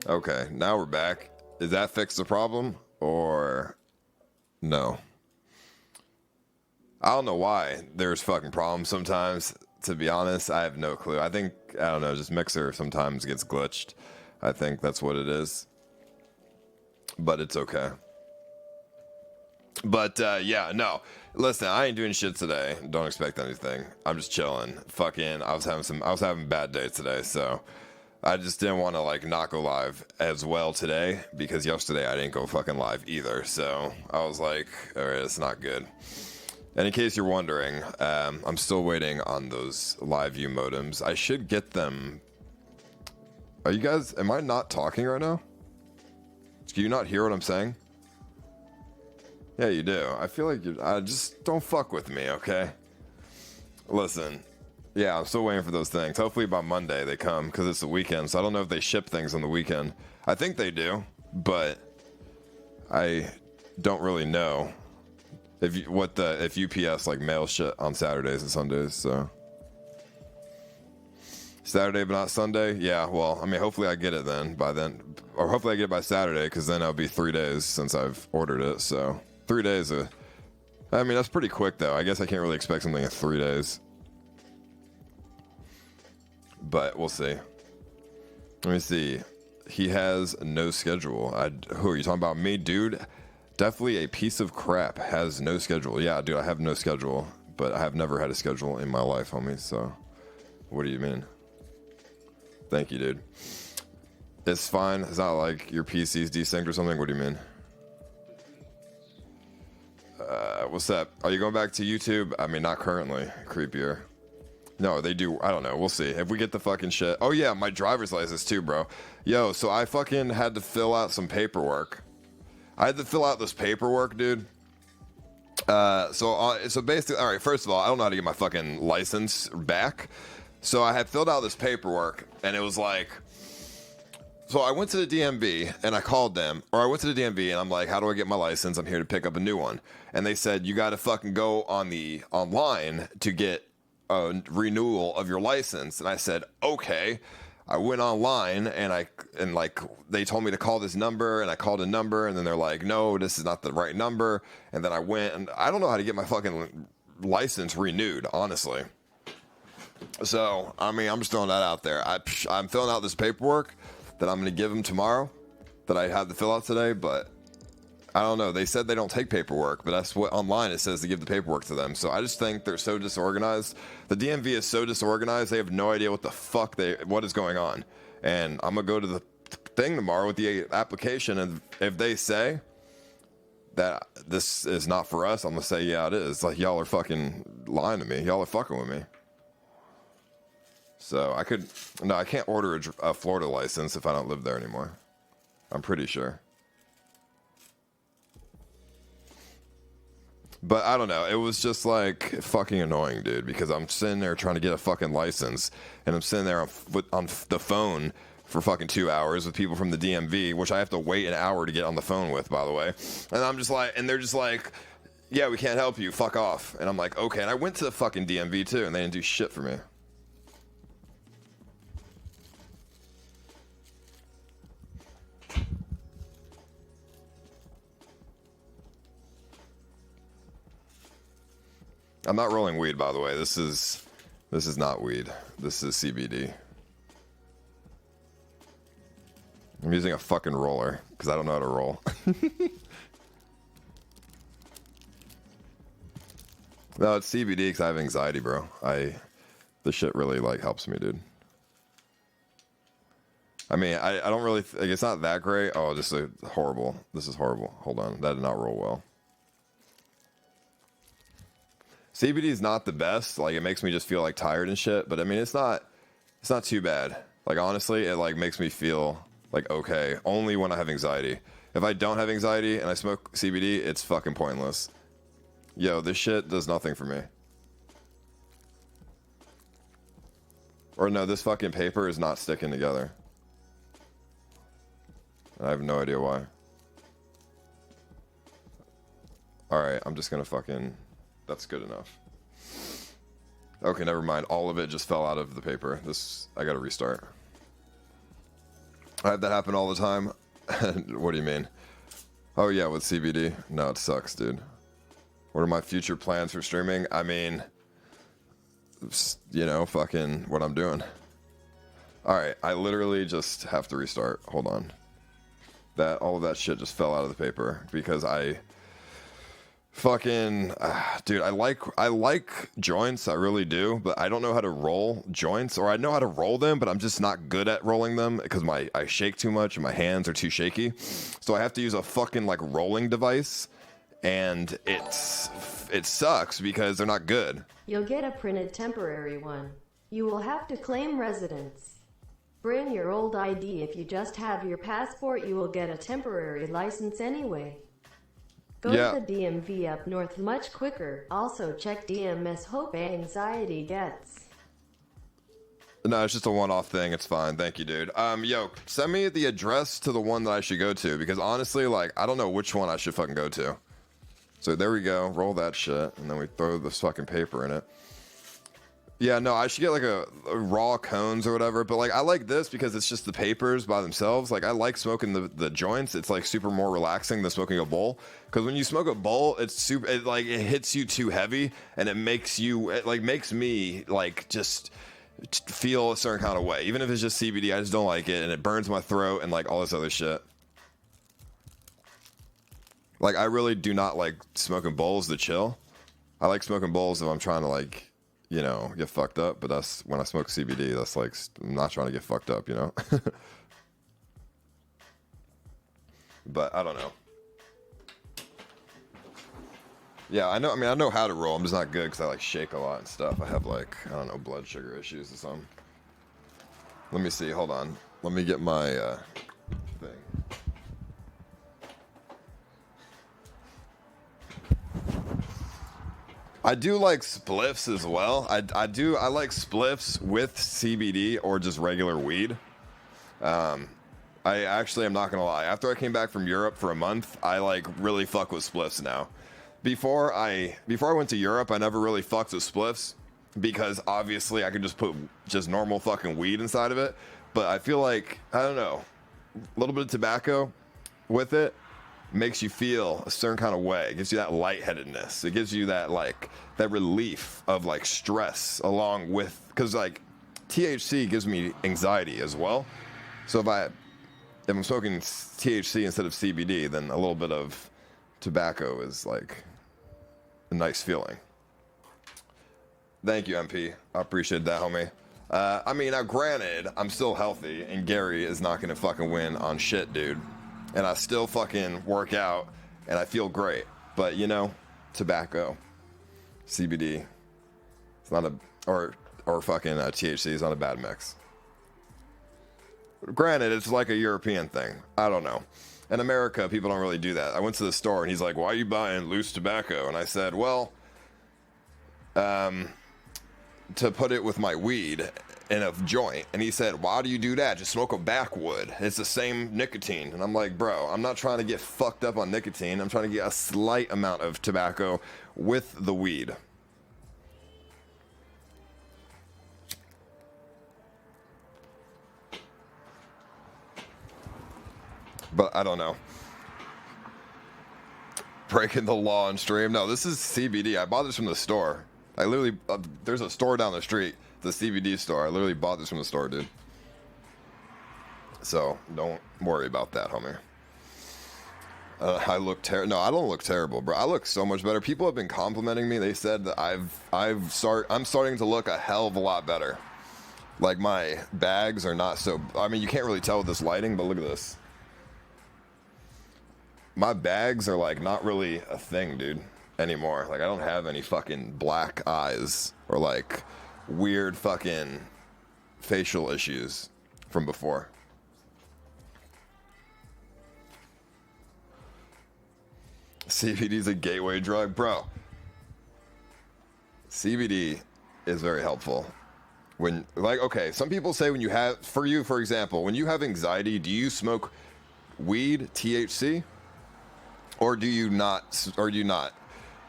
Okay, now we're back. Did that fix the problem or no? I don't know why there's fucking problems sometimes. To be honest, I have no clue. I think, I don't know, just Mixer sometimes gets glitched. I think that's what it is. But it's okay. But yeah, no. Listen, I ain't doing shit today. Don't expect anything. I'm just chilling. Fucking, I was having a bad day today, so I just didn't want to like not go live as well today because yesterday I didn't go fucking live either. So I was like, all right, it's not good. And in case you're wondering, I'm still waiting on those live view modems. I should get them. Are you guys? Am I not talking right now? Do you not hear what I'm saying? Yeah, you do. I feel like I just don't fuck with me, okay? Listen. Yeah, I'm still waiting for those things. Hopefully by Monday they come because it's the weekend. So I don't know if they ship things on the weekend. I think they do, but I don't really know if UPS like mail shit on Saturdays and Sundays. So Saturday but not Sunday. Yeah, well, I mean, hopefully I get it then by then, or hopefully I get it by Saturday because then it'll be 3 days since I've ordered it. So 3 days. I mean, that's pretty quick though. I guess I can't really expect something in 3 days. But we'll see. Let me see. He has no schedule. Who are you talking about? Me, dude? Definitely a piece of crap. Has no schedule. Yeah, dude, I have no schedule. But I have never had a schedule in my life, homie. So, what do you mean? Thank you, dude. It's fine. It's not like your PC's desynced or something. What do you mean? What's up? Are you going back to YouTube? I mean, not currently. Creepier. No, they do. I don't know. We'll see. If we get the fucking shit. Oh, yeah, my driver's license too, bro. Yo, so I fucking had to fill out some paperwork. I had to fill out this paperwork, dude. So basically, all right, first of all, I don't know how to get my fucking license back. So I had filled out this paperwork, and it was like, so I went to the DMV, and I called them, or I went to the DMV, and I'm like, how do I get my license? I'm here to pick up a new one. And they said, you got to fucking go on the online to get a renewal of your license. And I said, okay. I went online and like they told me to call this number, and I called a number, and then they're like, no, this is not the right number. And then I went, and I don't know how to get my fucking license renewed, honestly. So I mean, I'm just throwing that out there. I'm filling out this paperwork that I'm gonna give them tomorrow that I had to fill out today, but I don't know. They said they don't take paperwork, but that's what online it says to give the paperwork to them. So I just think they're so disorganized. The DMV is so disorganized. They have no idea what the fuck what is going on. And I'm gonna go to the thing tomorrow with the application, and if they say that this is not for us, I'm gonna say, yeah, it is. Like, y'all are fucking lying to me. Y'all are fucking with me. So I can't order a Florida license if I don't live there anymore. I'm pretty sure. But I don't know. It was just like fucking annoying, dude, because I'm sitting there trying to get a fucking license, and I'm sitting there on the phone for fucking 2 hours with people from the DMV, which I have to wait an hour to get on the phone with, by the way. And I'm just like, and they're just like, yeah, we can't help you. Fuck off. And I'm like, okay. And I went to the fucking DMV too, and they didn't do shit for me. I'm not rolling weed, by the way. This is not weed. This is CBD. I'm using a fucking roller because I don't know how to roll. No, it's CBD because I have anxiety, bro. This shit really like helps me, dude. I mean, I don't really like, it's not that great. Oh, just horrible. This is horrible. Hold on, that did not roll well. CBD is not the best. Like, it makes me just feel like tired and shit. But I mean, it's not too bad. Like, honestly, it like makes me feel like okay. Only when I have anxiety. If I don't have anxiety and I smoke CBD, it's fucking pointless. Yo, this shit does nothing for me. Or no, this fucking paper is not sticking together. I have no idea why. Alright, I'm just gonna fucking... That's good enough. Okay, never mind. All of it just fell out of the paper. I gotta restart. I have that happen all the time. What do you mean? Oh yeah, with CBD? No, it sucks, dude. What are my future plans for streaming? I mean, you know, fucking what I'm doing. Alright, I literally just have to restart. Hold on. All of that shit just fell out of the paper because I fucking dude, I like joints, I really do, but I don't know how to roll joints, or I know how to roll them, but I'm just not good at rolling them because I shake too much and my hands are too shaky. So I have to use a fucking like rolling device, and it sucks because they're not good. You'll get a printed temporary one. You will have to claim residence. Bring your old ID. If you just have your passport, you will get a temporary license anyway. Go to the DMV up north much quicker. Also check DMS. Hope anxiety gets. No, it's just a one-off thing. It's fine. Thank you, dude. Yo, send me the address to the one that I should go to, because honestly, like, I don't know which one I should fucking go to. So there we go. Roll that shit, and then we throw this fucking paper in it. Yeah, no, I should get like a raw cones or whatever, but like I like this because it's just the papers by themselves. Like I like smoking the joints. It's like super more relaxing than smoking a bowl, because when you smoke a bowl, it hits you too heavy, and it makes me like just feel a certain kind of way. Even if it's just CBD, I just don't like it, and it burns my throat and like all this other shit. Like I really do not like smoking bowls to chill. I like smoking bowls if I'm trying to like, you know, get fucked up, but that's when I smoke CBD, that's like, I'm not trying to get fucked up, you know? But I don't know. Yeah, I know how to roll. I'm just not good because I like shake a lot and stuff. I have like, I don't know, blood sugar issues or something. Let me see, hold on. Let me get my thing. I do like spliffs as well. I like spliffs with CBD or just regular weed. I actually am not gonna lie. After I came back from Europe for a month, I like really fuck with spliffs now. Before I went to Europe, I never really fucked with spliffs because obviously I could just put just normal fucking weed inside of it. But I feel like, I don't know, a little bit of tobacco with it makes you feel a certain kind of way. It gives you that lightheadedness. It gives you that like that relief of like stress, along with, because like THC gives me anxiety as well. So if I'm smoking THC instead of CBD, then a little bit of tobacco is like a nice feeling. Thank you, MP. I appreciate that, homie. I mean, now granted, I'm still healthy, and Gary is not gonna fucking win on shit, dude. And I still fucking work out, and I feel great. But, you know, tobacco, CBD, it's not or fucking THC is not a bad mix. Granted, it's like a European thing. I don't know. In America, people don't really do that. I went to the store, and he's like, why are you buying loose tobacco? And I said, well, to put it with my weed in a joint. And he said, why do you do that? Just smoke a backwood. It's the same nicotine. And I'm like, bro, I'm not trying to get fucked up on nicotine. I'm trying to get a slight amount of tobacco with the weed. But I don't know. Breaking the law on stream. No, this is CBD. I bought this from the store. I literally, there's a store down the street, the CBD store. I literally bought this from the store, dude. So don't worry about that, homie. I look terrible. No, I don't look terrible, bro. I look so much better. People have been complimenting me. They said that I'm starting to look a hell of a lot better. Like my bags are not so. I mean, you can't really tell with this lighting, but look at this. My bags are like not really a thing, dude, anymore. Like I don't have any fucking black eyes or like weird fucking facial issues from before. CBD's a gateway drug, bro. CBD is very helpful. When, like, okay, some people say when you have, for you, for example, when you have anxiety, do you smoke weed, THC? Or do you not,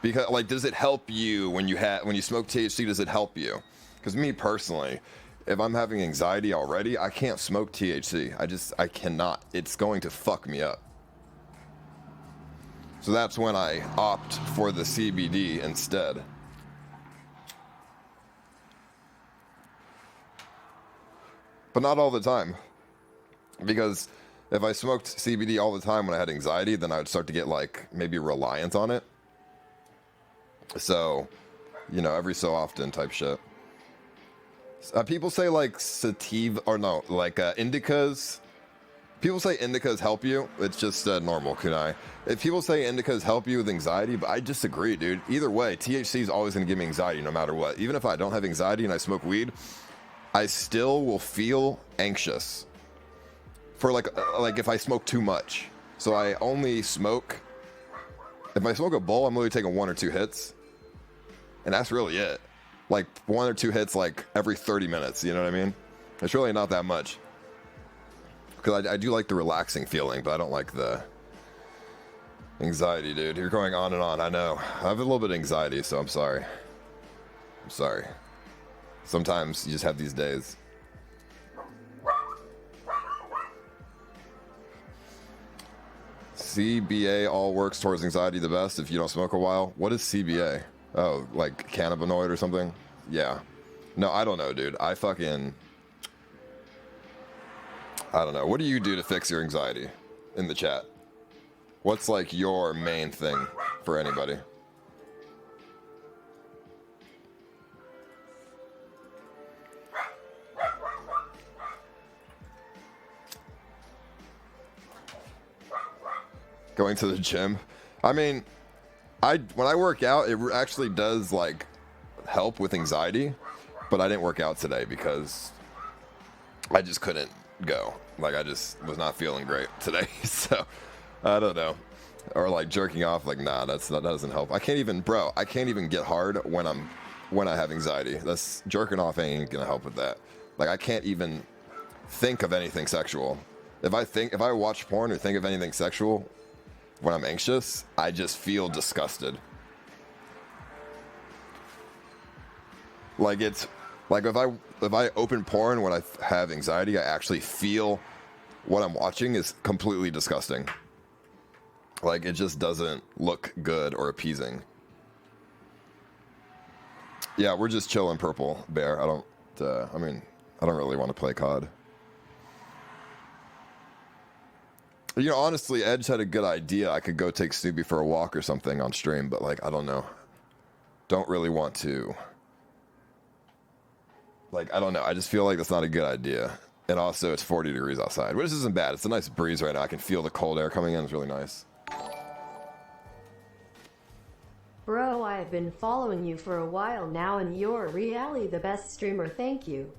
Because, like, does it help you when you smoke THC, does it help you? Because me personally, if I'm having anxiety already, I can't smoke THC. I cannot. It's going to fuck me up. So that's when I opt for the CBD instead. But not all the time. Because if I smoked CBD all the time when I had anxiety, then I would start to get like maybe reliant on it. So, you know, every so often type shit. People say like sativa, or no, like indicas. People say indicas help you. It's just normal kunai. If people say indicas help you with anxiety, but I disagree, dude. Either way, THC is always going to give me anxiety no matter what. Even if I don't have anxiety and I smoke weed, I still will feel anxious for like if I smoke too much. So I only smoke, if I smoke a bowl, I'm only taking 1 or 2 hits. And that's really it. Like 1 or 2 hits like every 30 minutes, you know what I mean? It's really not that much. Because I do like the relaxing feeling, but I don't like the anxiety, dude. You're going on and on, I know. I have a little bit of anxiety, so I'm sorry. I'm sorry. Sometimes you just have these days. CBA all works towards anxiety the best if you don't smoke a while. What is CBA? Oh, like cannabinoid or something? Yeah. No, I don't know, dude. I don't know. What do you do to fix your anxiety in the chat? What's like your main thing for anybody? Going to the gym. I mean, when I work out, it actually does like help with anxiety, but I didn't work out today because I just couldn't go. Like I just was not feeling great today. So I don't know. Or like jerking off, like nah, that doesn't help. I can't even get hard when I have anxiety. That's jerking off ain't gonna help with that. Like I can't even think of anything sexual. If I watch porn or think of anything sexual when I'm anxious, I just feel disgusted. Like it's like if I open porn when I have anxiety, I actually feel what I'm watching is completely disgusting. Like it just doesn't look good or appeasing. Yeah, we're just chilling, Purple Bear. I don't really want to play COD. You know, honestly, Edge had a good idea. I could go take Snoopy for a walk or something on stream, but like, I don't know. Don't really want to. Like, I don't know. I just feel like that's not a good idea. And also, it's 40 degrees outside, which isn't bad. It's a nice breeze right now. I can feel the cold air coming in. It's really nice. Bro, I've been following you for a while now and you're really the best streamer, thank you.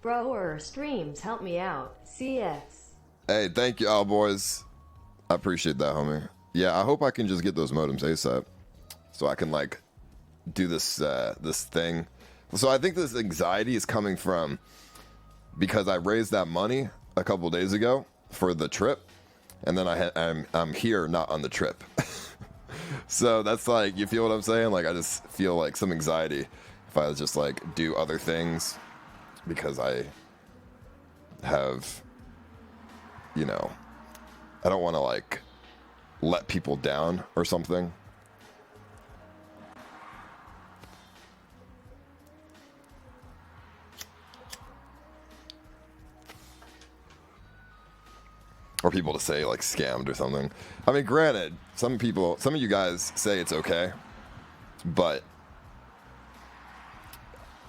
Bro, streams help me out. CX. Hey, thank you, all boys. I appreciate that, homie. Yeah, I hope I can just get those modems ASAP, so I can like do this this thing. So I think this anxiety is coming from because I raised that money a couple days ago for the trip, and then I'm here not on the trip. So that's like, you feel what I'm saying? Like I just feel like some anxiety if I just like do other things because I have, you know, I don't want to like let people down or something. Or people to say like scammed or something. I mean, granted, some of you guys say it's okay, but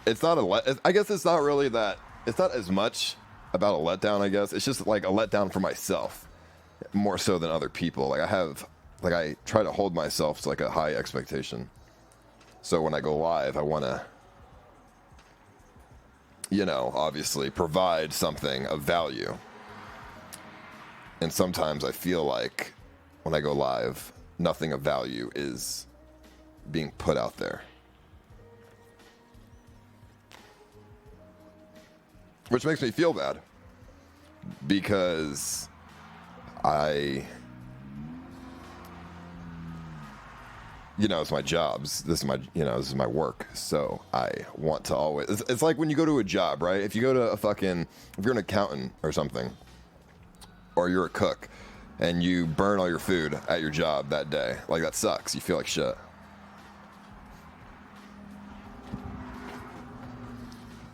it's not I guess it's not really that, it's not as much about a letdown, I guess. It's just like a letdown for myself more so than other people. Like I try to hold myself to like a high expectation. So when I go live, I want to, you know, obviously provide something of value. And sometimes I feel like when I go live, nothing of value is being put out there. Which makes me feel bad. Because you know, it's my jobs. This is my, you know, this is my work. So I want to always, it's like when you go to a job, right? If you go to a fucking, if you're an accountant or something, or you're a cook, and you burn all your food at your job that day, like that sucks. You feel like shit.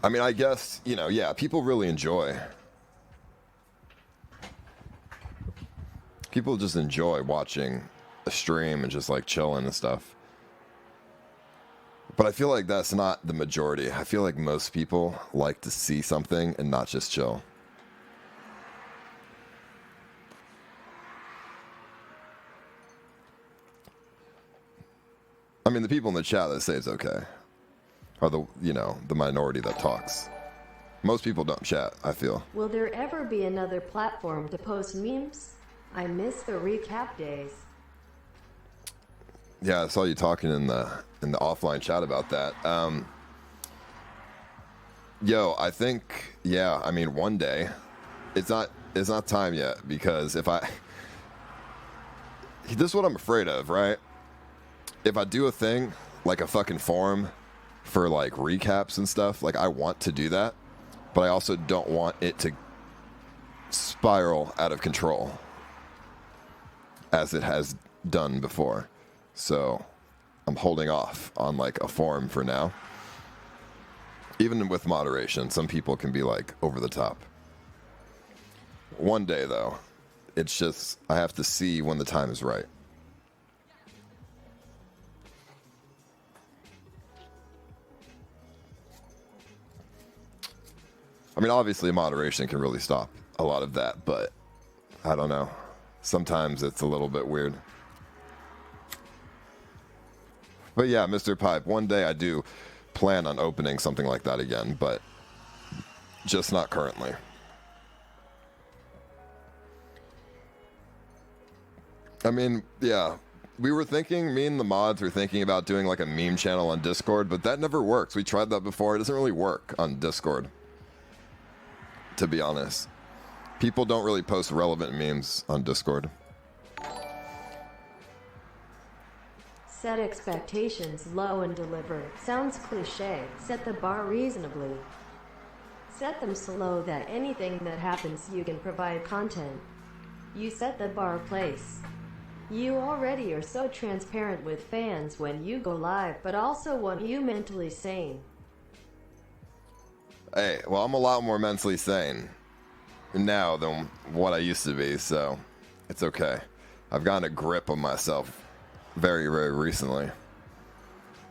I mean, I guess, you know, yeah, people really enjoy. People just enjoy watching a stream and just like chilling and stuff. But I feel like that's not the majority. I feel like most people like to see something and not just chill. I mean, the people in the chat that say it's okay are the, you know, the minority that talks. Most people don't chat, I feel. Will there ever be another platform to post memes? I miss the recap days. Yeah, I saw you talking in the offline chat about that. Yo, I think, yeah, I mean, one day, it's not time yet, because if I, this is what I'm afraid of, right? If I do a thing, like a fucking forum for like recaps and stuff, like I want to do that, but I also don't want it to spiral out of control as it has done before. So I'm holding off on like a forum for now. Even with moderation, some people can be like over the top. One day though, it's just, I have to see when the time is right. I mean, obviously moderation can really stop a lot of that, but I don't know. Sometimes it's a little bit weird. But yeah, Mr. Pipe, one day I do plan on opening something like that again, but just not currently. I mean, yeah, we were thinking, me and the mods were thinking about doing like a meme channel on Discord, but that never works. We tried that before. It doesn't really work on Discord, to be honest. People don't really post relevant memes on Discord. Set expectations low and deliver. Sounds cliche. Set the bar reasonably. Set them so low that anything that happens you can provide content. You set the bar place. You already are so transparent with fans when you go live, but also want you mentally sane. Hey, well, I'm a lot more mentally sane now than what I used to be, so it's okay. I've gotten a grip on myself very, very recently.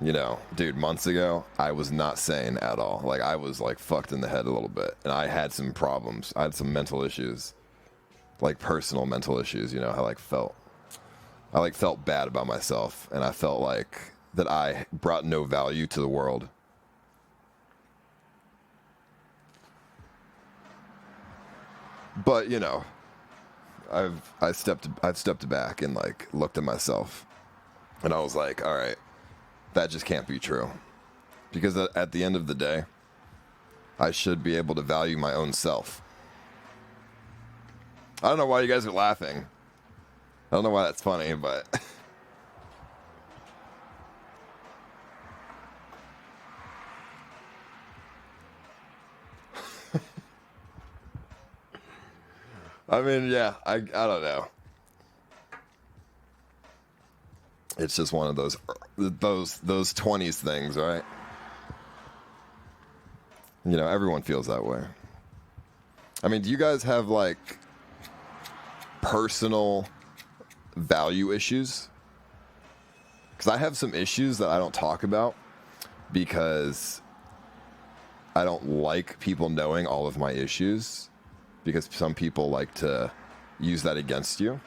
You know, dude, months ago, I was not sane at all. Like, I was, like, fucked in the head a little bit, and I had some problems. I had some mental issues, like, personal mental issues, you know, I felt bad about myself, and I felt like that I brought no value to the world. But, you know, I've stepped back and like looked at myself, and I was like, all right, that just can't be true, because at the end of the day, I should be able to value my own self. I don't know why you guys are laughing. I don't know why that's funny, but I mean, yeah, I don't know. It's just one of those 20s things, right? You know, everyone feels that way. I mean, do you guys have like personal value issues? Because I have some issues that I don't talk about because I don't like people knowing all of my issues, because some people like to use that against you.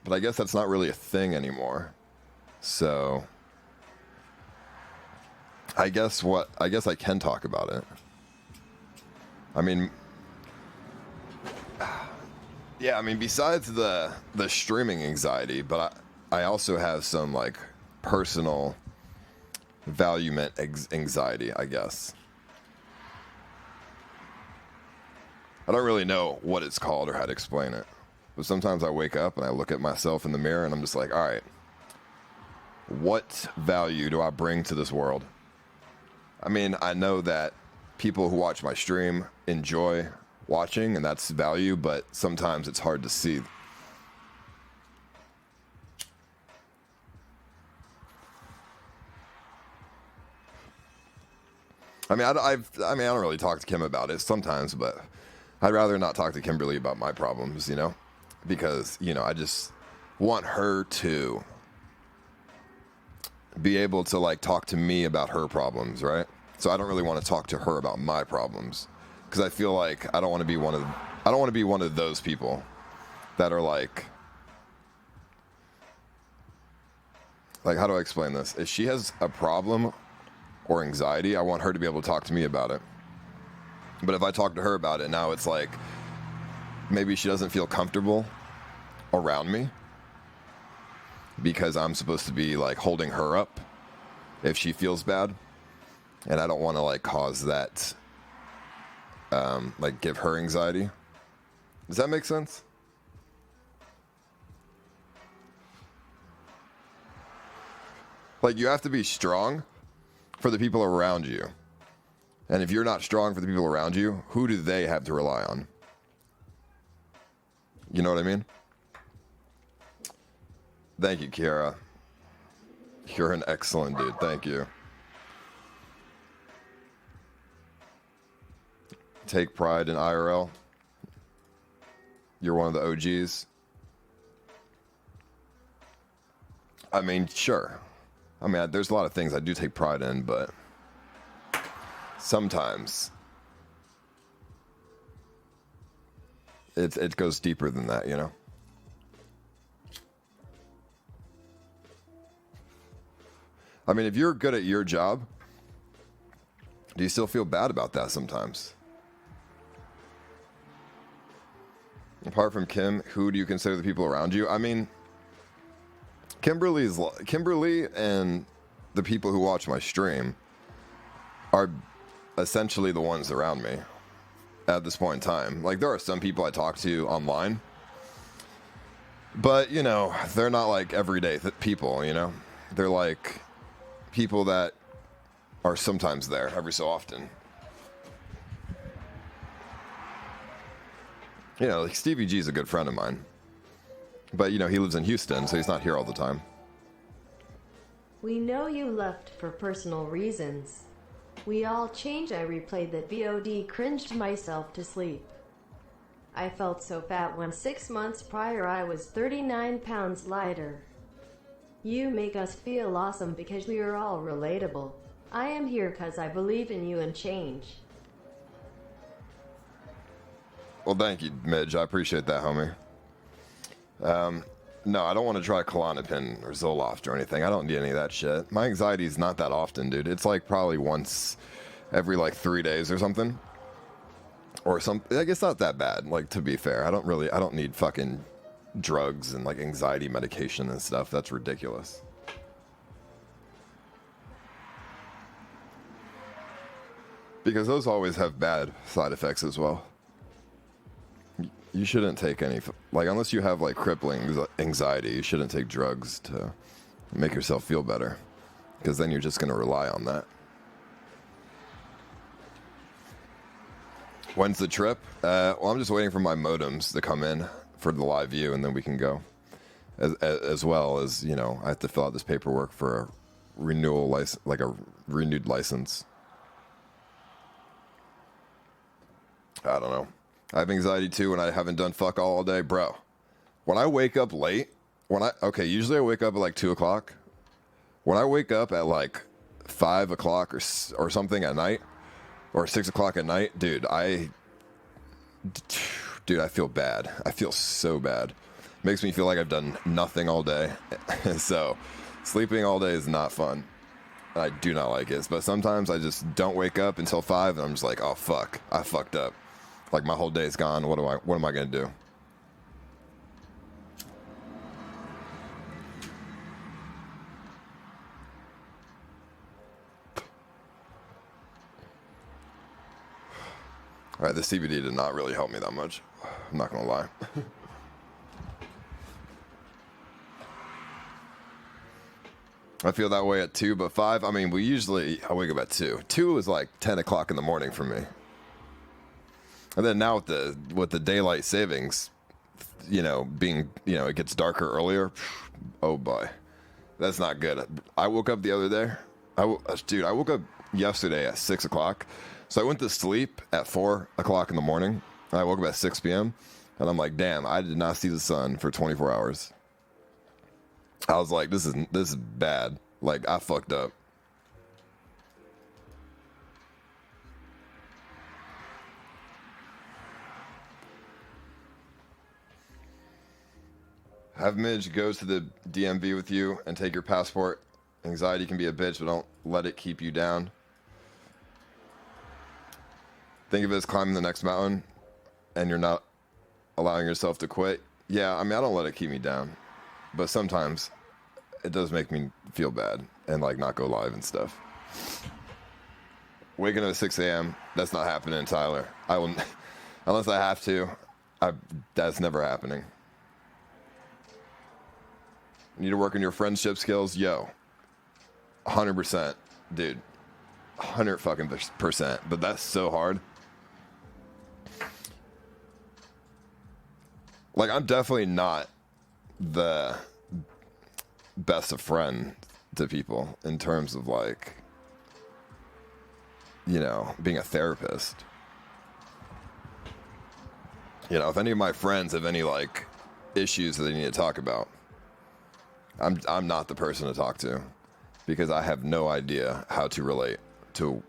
But I guess that's not really a thing anymore. So I guess I can talk about it. I mean, yeah, I mean, besides the streaming anxiety, but I also have some like personal valuement anxiety, I guess. I don't really know what it's called or how to explain it. But sometimes I wake up and I look at myself in the mirror and I'm just like, all right, what value do I bring to this world? I mean, I know that people who watch my stream enjoy watching, and that's value, but sometimes it's hard to see. I mean, I don't really talk to Kim about it sometimes, but I'd rather not talk to Kimberly about my problems, you know, because, you know, I just want her to be able to like talk to me about her problems, right? So I don't really want to talk to her about my problems because I feel like I don't want to be one of those people that are like how do I explain this? If she has a problem or anxiety, I want her to be able to talk to me about it. But if I talk to her about it, now it's like maybe she doesn't feel comfortable around me because I'm supposed to be like holding her up if she feels bad. And I don't want to like cause that, like give her anxiety. Does that make sense? Like you have to be strong for the people around you. And if you're not strong for the people around you, who do they have to rely on? You know what I mean? Thank you, Kiara. You're an excellent dude. Thank you. Take pride in IRL. You're one of the OGs. I mean, sure. I mean, there's a lot of things I do take pride in, but sometimes it goes deeper than that, you know? I mean, if you're good at your job, do you still feel bad about that sometimes? Apart from Kim, who do you consider the people around you? I mean, Kimberly and the people who watch my stream are essentially the ones around me at this point in time. Like, there are some people I talk to online, but, you know, they're not like everyday people, you know? They're like people that are sometimes there every so often. You know, like Stevie G's a good friend of mine. But, you know, he lives in Houston, so he's not here all the time. We know you left for personal reasons. We all change. I replayed that VOD, cringed myself to sleep. I felt so fat when 6 months prior I was 39 pounds lighter. You make us feel awesome because we are all relatable. I am here because I believe in you and change. Well, thank you, Midge. I appreciate that, homie. No, I don't want to try Klonopin or Zoloft or anything. I don't need any of that shit. My anxiety is not that often, dude. It's like probably once every like 3 days or something. Or something. Like, it's not that bad, like, to be fair. I don't need fucking drugs and like anxiety medication and stuff. That's ridiculous. Because those always have bad side effects as well. You shouldn't take any, like, unless you have like crippling anxiety, you shouldn't take drugs to make yourself feel better, because then you're just going to rely on that. When's the trip? Well, I'm just waiting for my modems to come in for the live view, and then we can go. As well as, you know, I have to fill out this paperwork for a renewal license, like a renewed license. I don't know. I have anxiety too, and I haven't done fuck all day, bro. When I wake up late, usually I wake up at like 2 o'clock. When I wake up at like 5 o'clock or something at night, or 6 o'clock at night, dude, I feel bad. I feel so bad. Makes me feel like I've done nothing all day. So sleeping all day is not fun. I do not like it. But sometimes I just don't wake up until 5, and I'm just like, oh fuck, I fucked up. Like, my whole day's gone. What am I gonna do? All right, the CBD did not really help me that much. I'm not gonna lie. I feel that way at 2, but 5, I mean, I wake up at 2. 2 is like 10 o'clock in the morning for me. And then now with the daylight savings, being, it gets darker earlier. Oh boy, that's not good. I woke up the other day. I woke up yesterday at 6 o'clock. So I went to sleep at 4 o'clock in the morning. And I woke up at 6 p.m. And I'm like, damn, I did not see the sun for 24 hours. I was like, this is bad. Like, I fucked up. Have Midge go to the DMV with you and take your passport. Anxiety can be a bitch, but don't let it keep you down. Think of it as climbing the next mountain and you're not allowing yourself to quit. Yeah, I mean, I don't let it keep me down. But sometimes it does make me feel bad and like not go live and stuff. Waking up at 6 a.m., that's not happening, Tyler. I will, unless I have to, that's never happening. You need to work on your friendship skills? Yo, 100%, dude. 100 fucking %. But that's so hard. Like, I'm definitely not the best of friend to people in terms of like, being a therapist. If any of my friends have any like issues that they need to talk about, I'm not the person to talk to because I have no idea how to relate to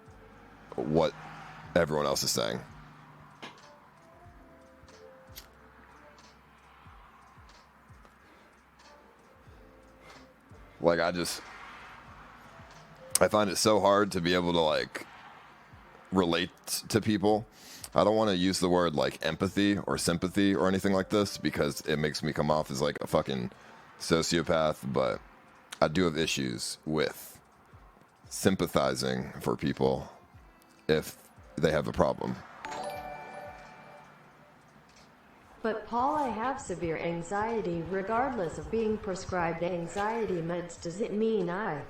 what everyone else is saying. Like, I find it so hard to be able to like relate to people. I don't want to use the word like empathy or sympathy or anything like this because it makes me come off as like a fucking sociopath, but I do have issues with sympathizing for people if they have a problem. But Paul, I have severe anxiety regardless of being prescribed anxiety meds. Does it mean I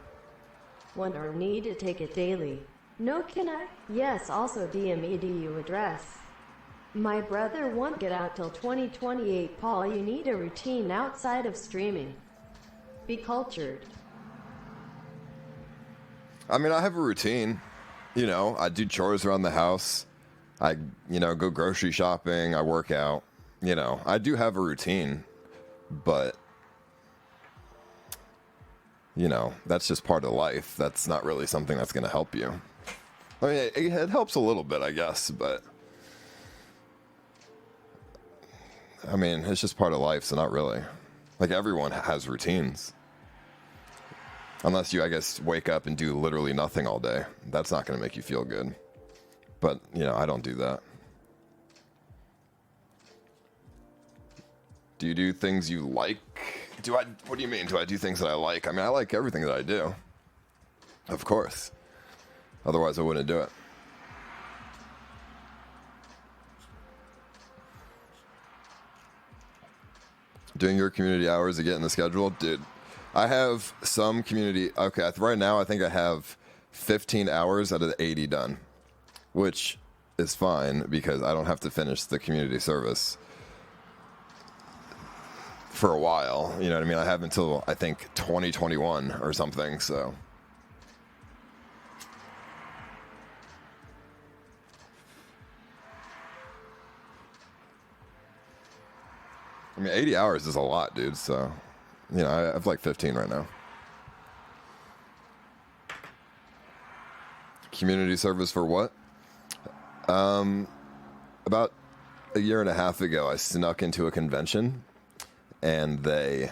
want or need to take it daily? No, can I? Yes, also DMEDU address. My brother won't get out till 2028. Paul, you need a routine outside of streaming. Be cultured. I mean, I have a routine. I do chores around the house. I, go grocery shopping. I work out. I do have a routine, but, that's just part of life. That's not really something that's going to help you. I mean, it helps a little bit, I guess, but, I mean, it's just part of life, so not really. Like, everyone has routines. Unless you, I guess, wake up and do literally nothing all day. That's not going to make you feel good. But, I don't do that. Do you do things you like? What do you mean? Do I do things that I like? I mean, I like everything that I do. Of course. Otherwise, I wouldn't do it. Doing your community hours to get in the schedule? Dude, I have some community... Okay, right now, I think I have 15 hours out of the 80 done. Which is fine, because I don't have to finish the community service for a while. You know what I mean? I have until, I think, 2021 or something, so... I mean, 80 hours is a lot, dude, so... I have like 15 right now. Community service for what? About a year and a half ago, I snuck into a convention, and they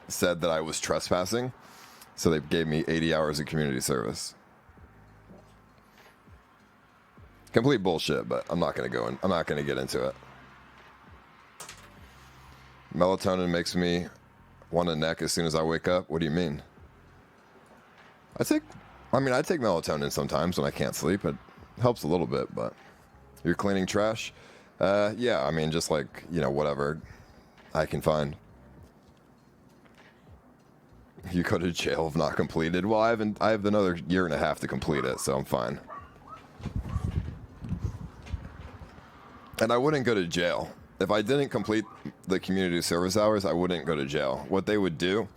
said that I was trespassing, so they gave me 80 hours of community service. Complete bullshit, but I'm not gonna get into it. Melatonin makes me want a neck as soon as I wake up. What do you mean? I take melatonin sometimes when I can't sleep. It helps a little bit, but you're cleaning trash? Yeah, I mean, just like, whatever I can find. You go to jail if not completed. Well, I have another year and a half to complete it, so I'm fine. And I wouldn't go to jail. If I didn't complete the community service hours, I wouldn't go to jail. What they would do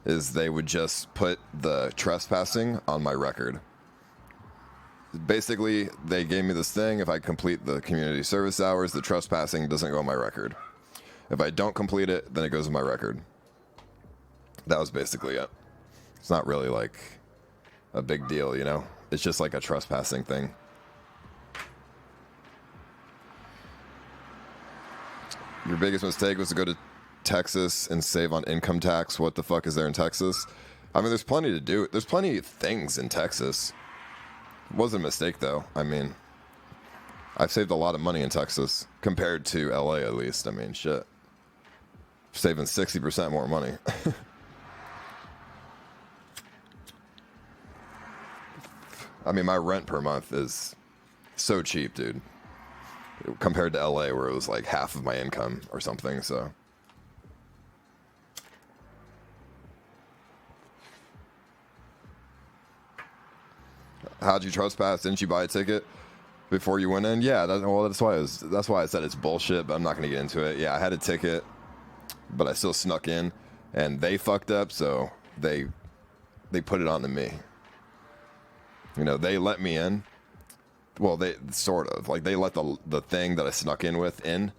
is they would just put the trespassing on my record. Basically, they gave me this thing. If I complete the community service hours, the trespassing doesn't go on my record. If I don't complete it, then it goes on my record. That was basically it. It's not really like a big deal, you know? It's just like a trespassing thing. Your biggest mistake was to go to Texas and save on income tax. What the fuck is there in Texas? I mean, there's plenty to do. There's plenty of things in Texas. It wasn't a mistake, though. I mean, I've saved a lot of money in Texas compared to LA, at least. I mean, shit. Saving 60% more money. I mean, my rent per month is so cheap, dude. Compared to LA, where it was like half of my income or something, so. How'd you trespass? Didn't you buy a ticket before you went in? Yeah, that's why I said it's bullshit, but I'm not going to get into it. Yeah, I had a ticket, but I still snuck in, and they fucked up, so they put it on to me. You know, they let me in. Well, they sort of like they let the thing that I snuck in with in,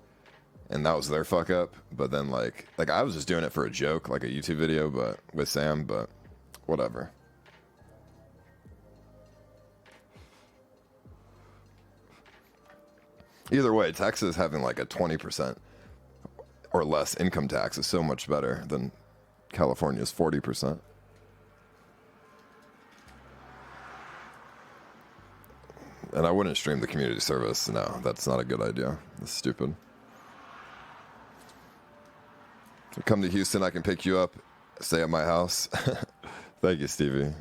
and that was their fuck up. But then like I was just doing it for a joke, like a YouTube video, but with Sam. But whatever. Either way, Texas having like a 20% or less income tax is so much better than California's 40%. And I wouldn't stream the community service. No, that's not a good idea. That's stupid. Come to Houston, I can pick you up, stay at my house. Thank you, Stevie.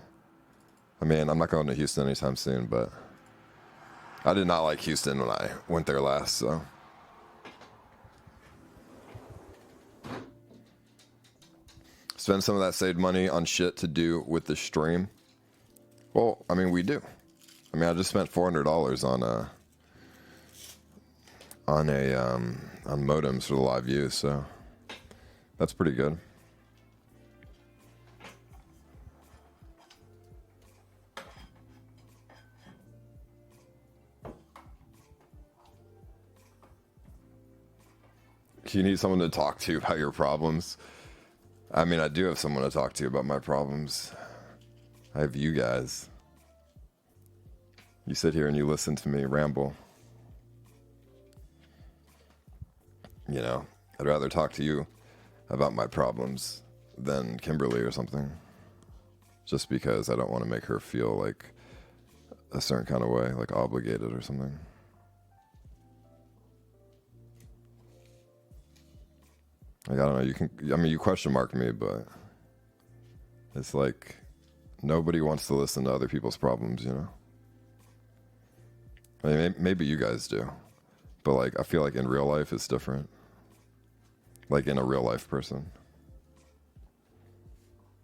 I mean, I'm not going to Houston anytime soon, but I did not like Houston when I went there last, so. Spend some of that saved money on shit to do with the stream. Well, I mean, we do. I mean, I just spent $400 on modems for the live view, so that's pretty good. You need someone to talk to about your problems. I mean, I do have someone to talk to about my problems. I have you guys. You sit here and you listen to me ramble. You know, I'd rather talk to you about my problems than Kimberly or something. Just because I don't want to make her feel like a certain kind of way, like obligated or something. Like, I don't know, you question mark me, but it's like nobody wants to listen to other people's problems, you know? I mean, maybe you guys do, but like, I feel like in real life it's different. Like in a real life person.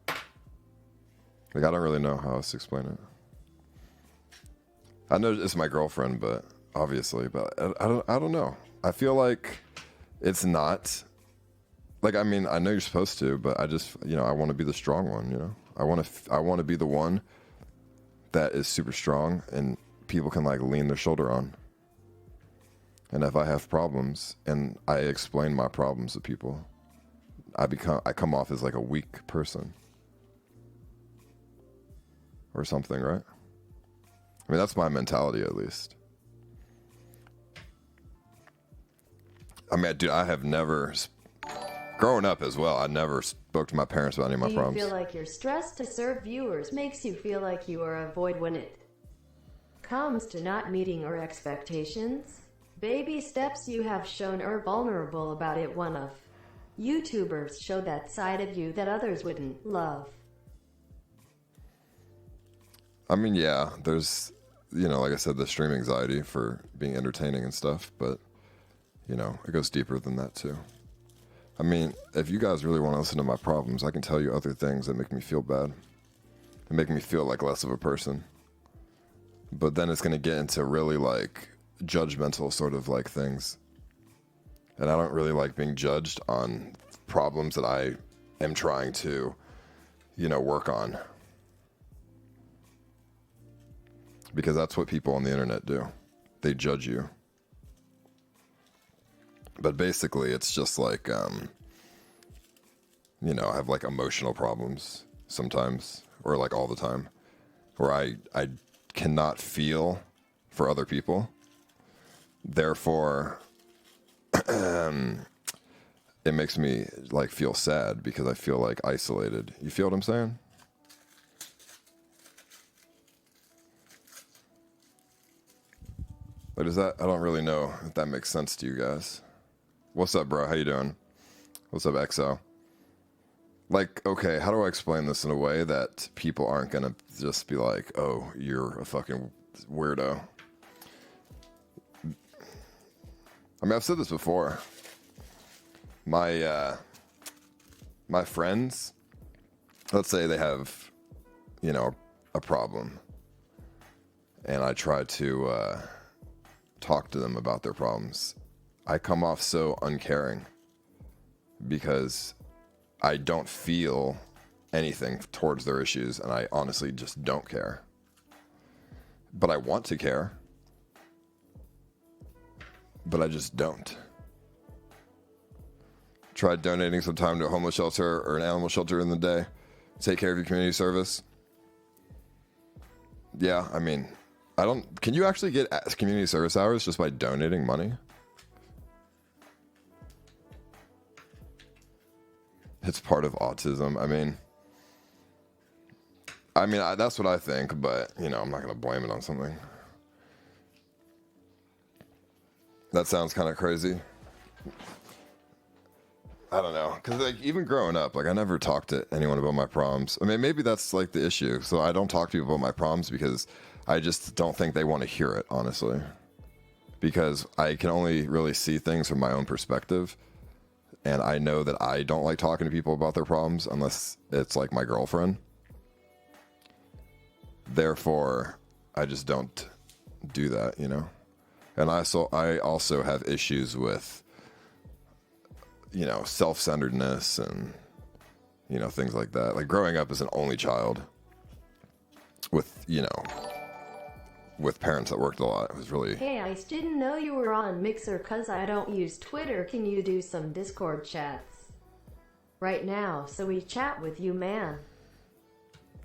Like, I don't really know how else to explain it. I know it's my girlfriend, but obviously, but I don't know. I feel like it's not. Like, I mean, I know you're supposed to, but I just, you know, I want to be the strong one, you know? I want to be the one that is super strong and people can, like, lean their shoulder on. And if I have problems and I explain my problems to people, I come off as, like, a weak person. Or something, right? I mean, that's my mentality, at least. I mean, dude, I have never... Growing up as well, I never spoke to my parents about any of my problems. Do you feel like your stress to serve viewers makes you feel like you are a void when it comes to not meeting our expectations? Baby steps you have shown are vulnerable about it. One of YouTubers show that side of you that others wouldn't love. I mean, yeah, there's, you know, like I said, the stream anxiety for being entertaining and stuff, but, you know, it goes deeper than that too. I mean, if you guys really want to listen to my problems, I can tell you other things that make me feel bad. That make me feel like less of a person. But then it's going to get into really like judgmental sort of like things. And I don't really like being judged on problems that I am trying to, work on. Because that's what people on the internet do. They judge you. But basically, it's just like, I have like emotional problems sometimes, or like all the time, where I cannot feel for other people. Therefore, it makes me like feel sad because I feel like isolated. You feel what I'm saying? But is that, I don't really know if that makes sense to you guys. What's up, bro? How you doing? What's up, XO? Like, okay, how do I explain this in a way that people aren't gonna just be like, oh, you're a fucking weirdo? I mean, I've said this before. My friends, let's say they have, a problem, and I try to talk to them about their problems. I come off so uncaring because I don't feel anything towards their issues, and I honestly just don't care. But I want to care, but I just don't. Tried donating some time to a homeless shelter or an animal shelter in the day. Take care of your community service. Yeah, I mean, can you actually get community service hours just by donating money? It's part of autism. I mean, that's what I think, but, I'm not going to blame it on something. That sounds kind of crazy. I don't know. Because, like, even growing up, like, I never talked to anyone about my problems. I mean, maybe that's, like, the issue. So I don't talk to people about my problems because I just don't think they want to hear it, honestly. Because I can only really see things from my own perspective. And I know that I don't like talking to people about their problems unless it's like my girlfriend. Therefore, I just don't do that, And I also have issues with, self-centeredness and, things like that. Like growing up as an only child with, with parents that worked a lot. It was really... Hey, I didn't know you were on Mixer cause I don't use Twitter. Can you do some Discord chats right now so we chat with you, man?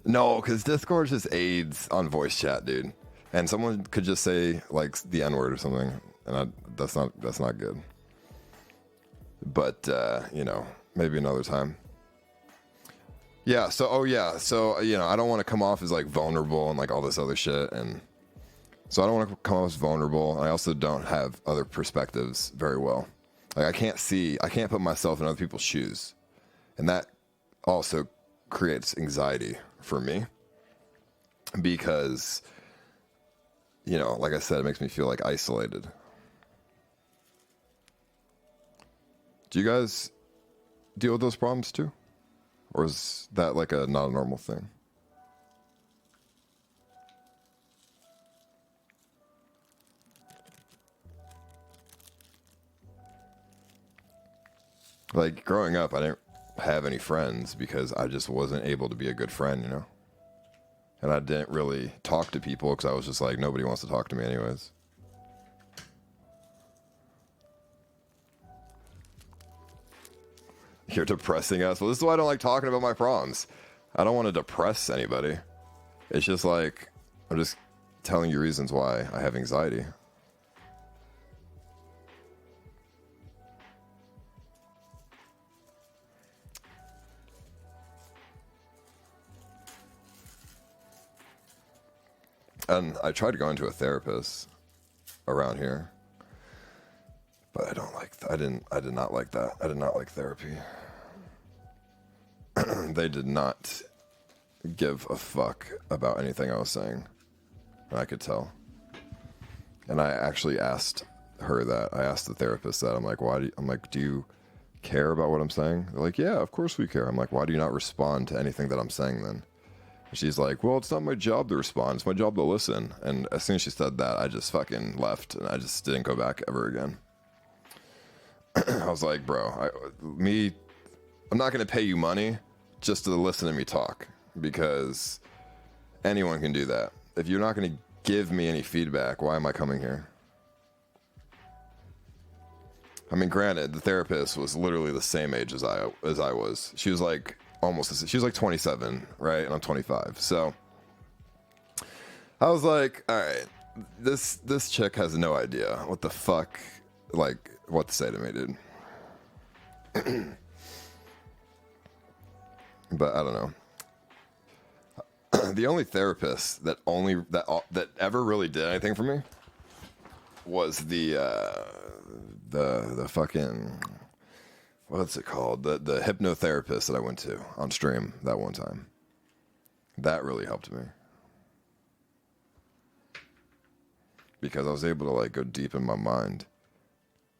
No, because Discord just aids on voice chat, dude. And someone could just say like the N-word or something, and that's not good. But maybe another time. Yeah. So I don't want to come off as like vulnerable and like all this other shit, and so I don't want to come off as vulnerable. I also don't have other perspectives very well. Like I can't put myself in other people's shoes, and that also creates anxiety for me because, like I said, it makes me feel like isolated. Do you guys deal with those problems too? Or is that like not a normal thing? Like growing up, I didn't have any friends because I just wasn't able to be a good friend, And I didn't really talk to people because I was just like, nobody wants to talk to me anyways. You're depressing us. Well, this is why I don't like talking about my problems. I don't want to depress anybody. It's just like, I'm just telling you reasons why I have anxiety. And I tried going to a therapist around here, but I did not like that. I did not like therapy. They did not give a fuck about anything I was saying. And I could tell. And I actually asked her that. I asked the therapist that. I'm like, do you care about what I'm saying? They're like, yeah, of course we care. I'm like, why do you not respond to anything that I'm saying then? And she's like, well, it's not my job to respond. It's my job to listen. And as soon as she said that, I just fucking left, and I just didn't go back ever again. I was like, bro, I'm not going to pay you money just to listen to me talk, because anyone can do that. If you're not going to give me any feedback, why am I coming here? I mean, granted, the therapist was literally the same age as I was. She was like she was like 27, right? And I'm 25. So I was like, all right, this chick has no idea what the fuck, like, what to say to me, dude. But I don't know. The only therapist that ever really did anything for me was the fucking, what's it called? The hypnotherapist that I went to on stream that one time. That really helped me, because I was able to like go deep in my mind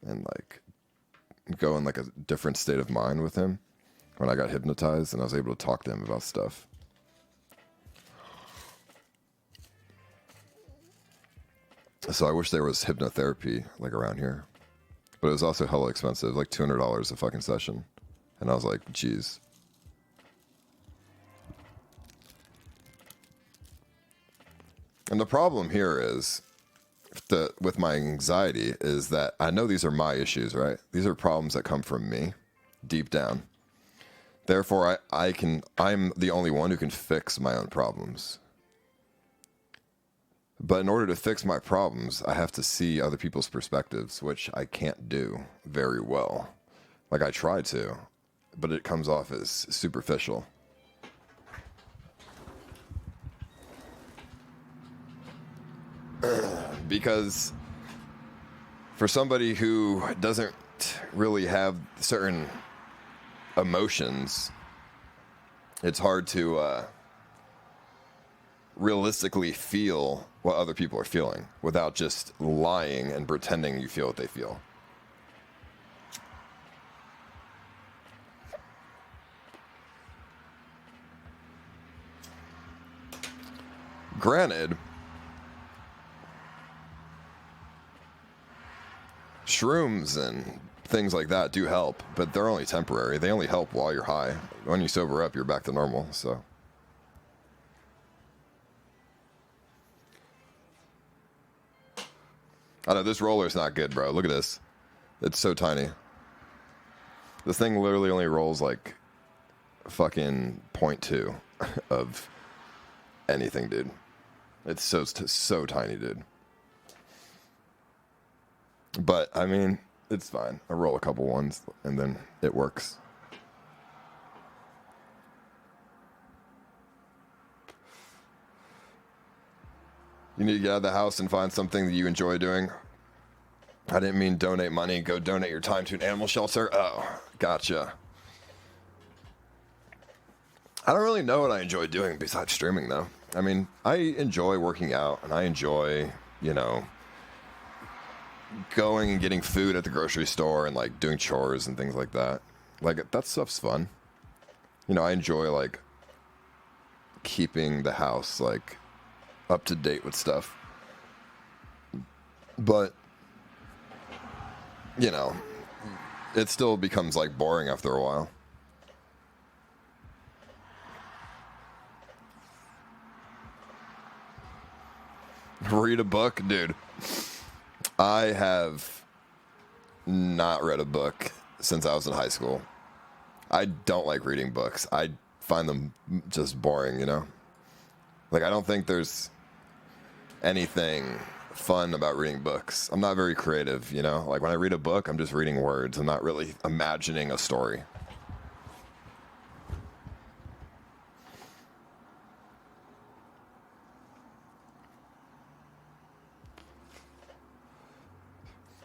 and like go in like a different state of mind with him when I got hypnotized, and I was able to talk to him about stuff. So I wish there was hypnotherapy like around here, but it was also hella expensive, like $200 a fucking session. And I was like, geez. And the problem here is with my anxiety is that I know these are my issues, right? These are problems that come from me deep down. Therefore, I'm the only one who can fix my own problems. But in order to fix my problems, I have to see other people's perspectives, which I can't do very well. Like, I try to, but it comes off as superficial. Because for somebody who doesn't really have certain emotions, it's hard to realistically feel what other people are feeling without just lying and pretending you feel what they feel. Granted, shrooms and things like that do help, but they're only temporary. They only help while you're high. When you sober up, you're back to normal, so. I know, this roller's not good, bro. Look at this. It's so tiny. This thing literally only rolls like fucking 0.2 of anything, dude. It's so tiny, dude. But, I mean, it's fine. I roll a couple ones, and then it works. You need to get out of the house and find something that you enjoy doing. I didn't mean donate money. Go donate your time to an animal shelter. Oh, gotcha. I don't really know what I enjoy doing besides streaming, though. I mean, I enjoy working out, and I enjoy, you know, going and getting food at the grocery store and, like, doing chores and things like that. Like, that stuff's fun. You know, I enjoy, like, keeping the house, like, up to date with stuff. But, you know, it still becomes, like, boring after a while. Read a book? Dude, I have not read a book since I was in high school. I don't like reading books. I find them just boring, you know? Like, I don't think there's anything fun about reading books. I'm not very creative, you know? Like, when I read a book, I'm just reading words. I'm not really imagining a story.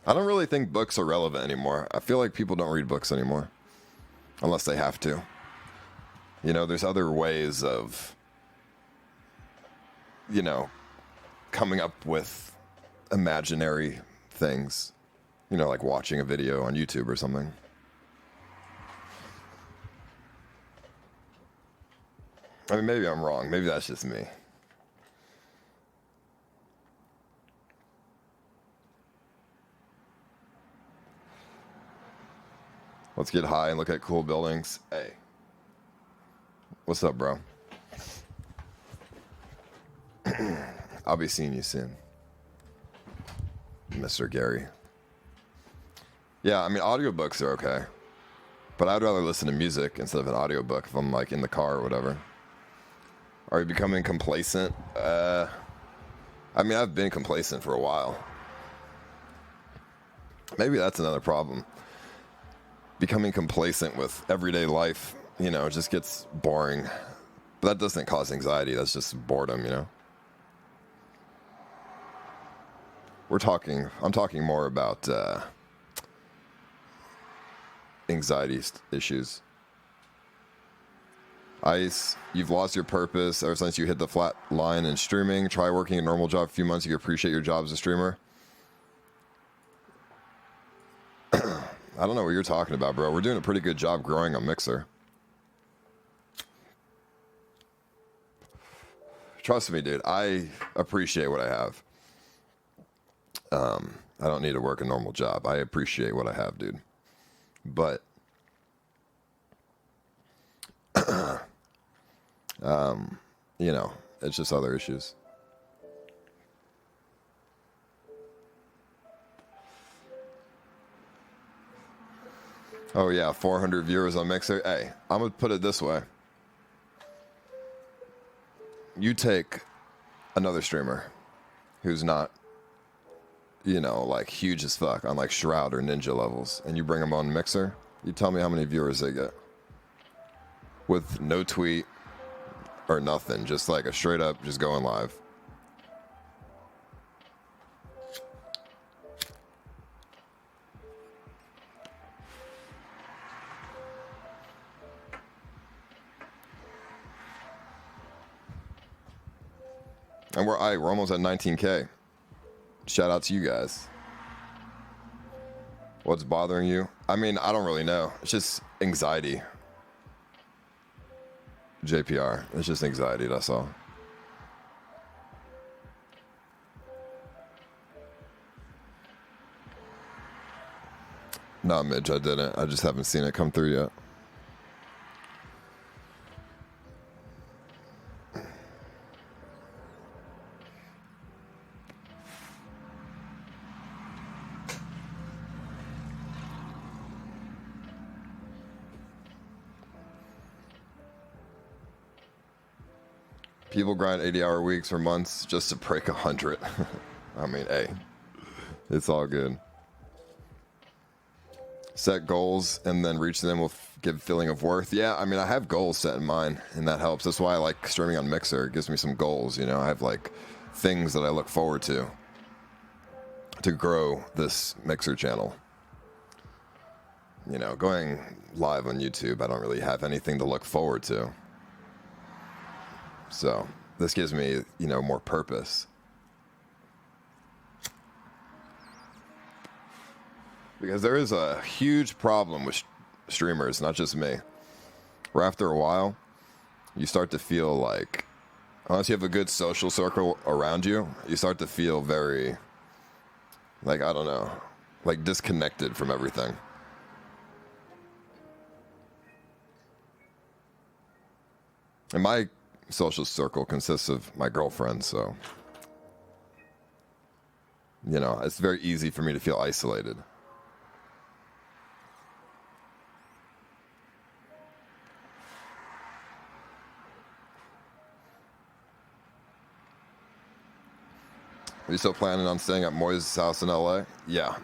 I don't really think books are relevant anymore. I feel like people don't read books anymore. Unless they have to. You know, there's other ways of, you know, coming up with imaginary things. You know, like watching a video on YouTube or something. I mean, maybe I'm wrong. Maybe that's just me. Let's get high and look at cool buildings. Hey. What's up, bro? I'll be seeing you soon, Mr. Gary. Yeah, I mean, audiobooks are okay. But I'd rather listen to music instead of an audiobook if I'm like in the car or whatever. Are you becoming complacent? I mean, I've been complacent for a while. Maybe that's another problem. Becoming complacent with everyday life, you know, just gets boring. But that doesn't cause anxiety. That's just boredom, you know? I'm talking more about anxiety issues. Ice, you've lost your purpose ever since you hit the flat line in streaming. Try working a normal job a few months. You appreciate your job as a streamer. I don't know what you're talking about, bro. We're doing a pretty good job growing on Mixer. Trust me, dude. I appreciate what I have. I don't need to work a normal job. I appreciate what I have, dude. But you know, it's just other issues. Oh yeah, 400 viewers on Mixer. Hey, I'm gonna put it this way. You take another streamer who's not, you know, like huge as fuck on like Shroud or Ninja levels, and you bring them on Mixer, you tell me how many viewers they get. With no tweet or nothing, just like a straight up, just going live. And we're almost at 19K. Shout out to you guys. What's bothering you? I mean, I don't really know. It's just anxiety. JPR. It's just anxiety, that's all. Nah, Midge, I didn't. I just haven't seen it come through yet. People grind 80-hour weeks for months just to break 100. I mean, hey, it's all good. Set goals and then reach them will give feeling of worth. Yeah, I mean, I have goals set in mind, and that helps. That's why I like streaming on Mixer. It gives me some goals, you know. I have like things that I look forward to grow this Mixer channel. You know, going live on YouTube, I don't really have anything to look forward to. So this gives me, you know, more purpose. Because there is a huge problem with streamers, not just me, where after a while, you start to feel like, unless you have a good social circle around you, you start to feel very, like, I don't know, like disconnected from everything. And my social circle consists of my girlfriend, so, you know, it's very easy for me to feel isolated. Are you still planning on staying at Moy's house in LA? Yeah.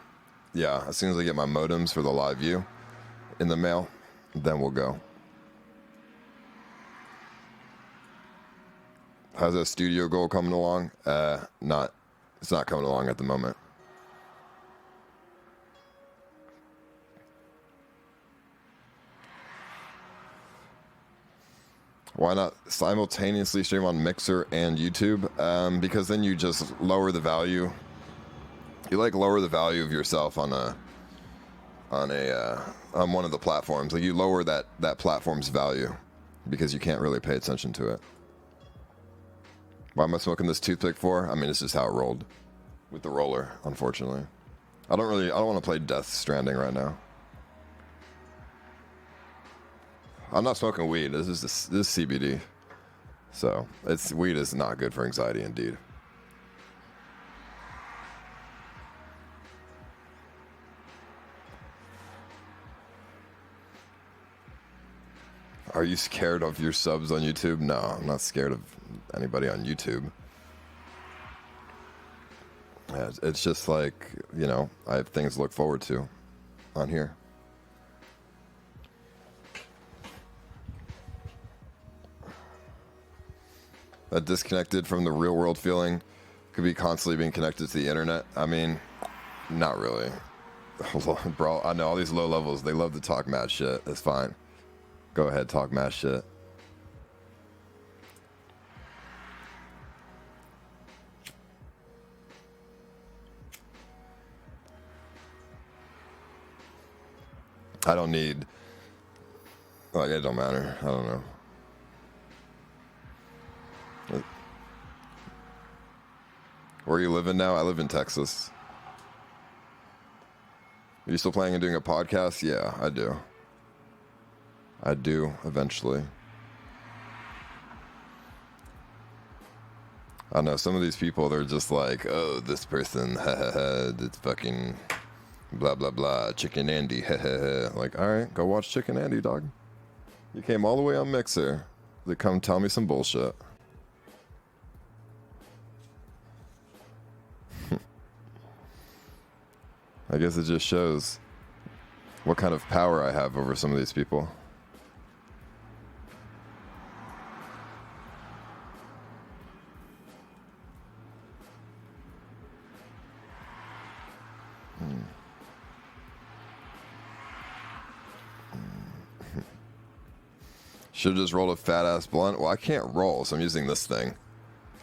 Yeah, as soon as I get my modems for the live view in the mail, then we'll go. How's that studio goal coming along? It's not coming along at the moment. Why not simultaneously stream on Mixer and YouTube? Because then you just lower the value. You like lower the value of yourself on one of the platforms. Like you lower that platform's value. because you can't really pay attention to it. Why am I smoking this toothpick for? I mean, it's just how it rolled with the roller, unfortunately. I don't want to play Death Stranding right now. I'm not smoking weed. This is CBD. So, weed is not good for anxiety indeed. Are you scared of your subs on YouTube? No, I'm not scared of anybody on YouTube. Yeah, it's just like, you know, I have things to look forward to on here. That disconnected from the real world feeling could be constantly being connected to the internet. I mean, not really. Bro, I know all these low levels, they love to talk mad shit. It's fine. Go ahead, talk mad shit. I don't need, like, it don't matter. I don't know. Where are you living now? I live in Texas. Are you still planning on doing a podcast? Yeah, I do. I do, eventually. I know, some of these people, they're just like, oh, this person, it's fucking blah, blah, blah, Chicken Andy, Like, all right, go watch Chicken Andy, dog. You came all the way on Mixer to come tell me some bullshit. I guess it just shows what kind of power I have over some of these people. Should have just rolled a fat ass blunt. Well, I can't roll, so I'm using this thing.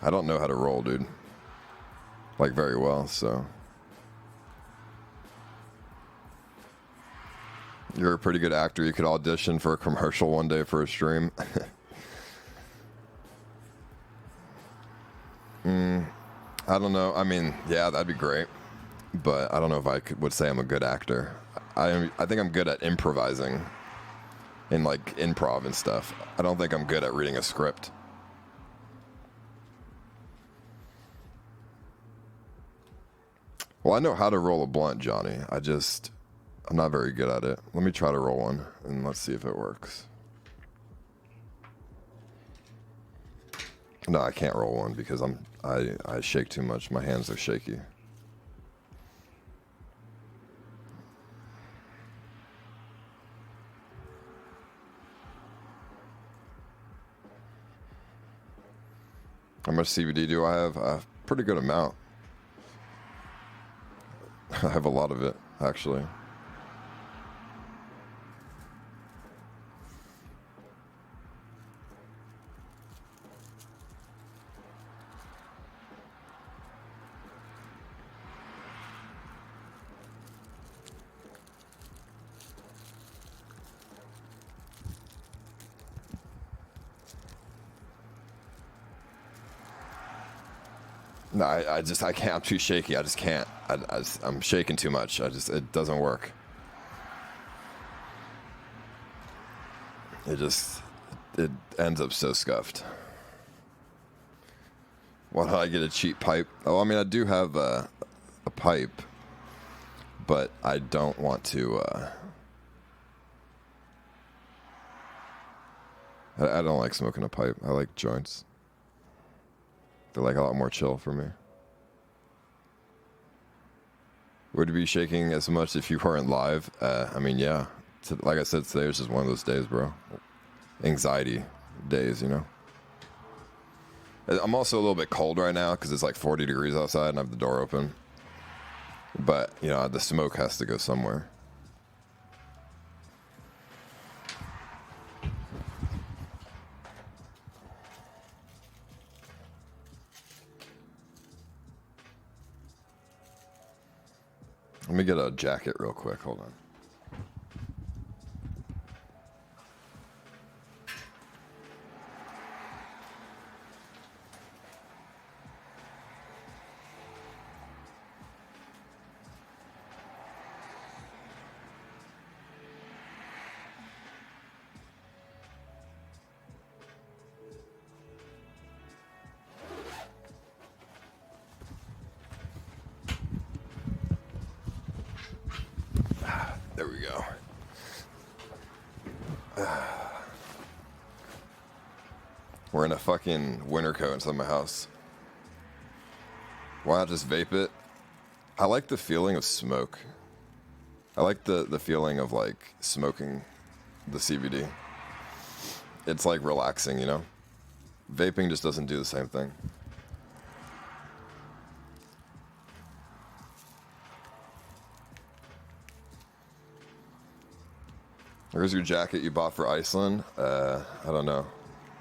I don't know how to roll, dude. Like, very well, so. You're a pretty good actor. You could audition for a commercial one day for a stream. I don't know. I mean, yeah, that'd be great. But I don't know if I would say I'm a good actor. I think I'm good at improvising. In, like, improv and stuff. I don't think I'm good at reading a script. Well, I know how to roll a blunt, Johnny. I'm not very good at it. Let me try to roll one, and let's see if it works. No, I can't roll one because I shake too much. My hands are shaky. How much CBD do I have? A pretty good amount. I have a lot of it, actually. No, I can't. I'm too shaky. I just can't. I'm shaking too much. It doesn't work. It ends up so scuffed. Why don't I get a cheap pipe? Oh, I mean, I do have a pipe, but I don't want to. I don't like smoking a pipe. I like joints. They're like a lot more chill for me. Would you be shaking as much if you weren't live? I mean, yeah. Like I said, today was just one of those days, bro. Anxiety days, you know? I'm also a little bit cold right now because it's like 40 degrees outside and I have the door open. But, you know, the smoke has to go somewhere. Let me get a jacket real quick. Hold on. We're in a fucking winter coat inside my house. Why not just vape it? I like the feeling of smoke. I like the feeling of like smoking the CBD. It's like relaxing, you know? Vaping just doesn't do the same thing. Where's your jacket you bought for Iceland? I don't know.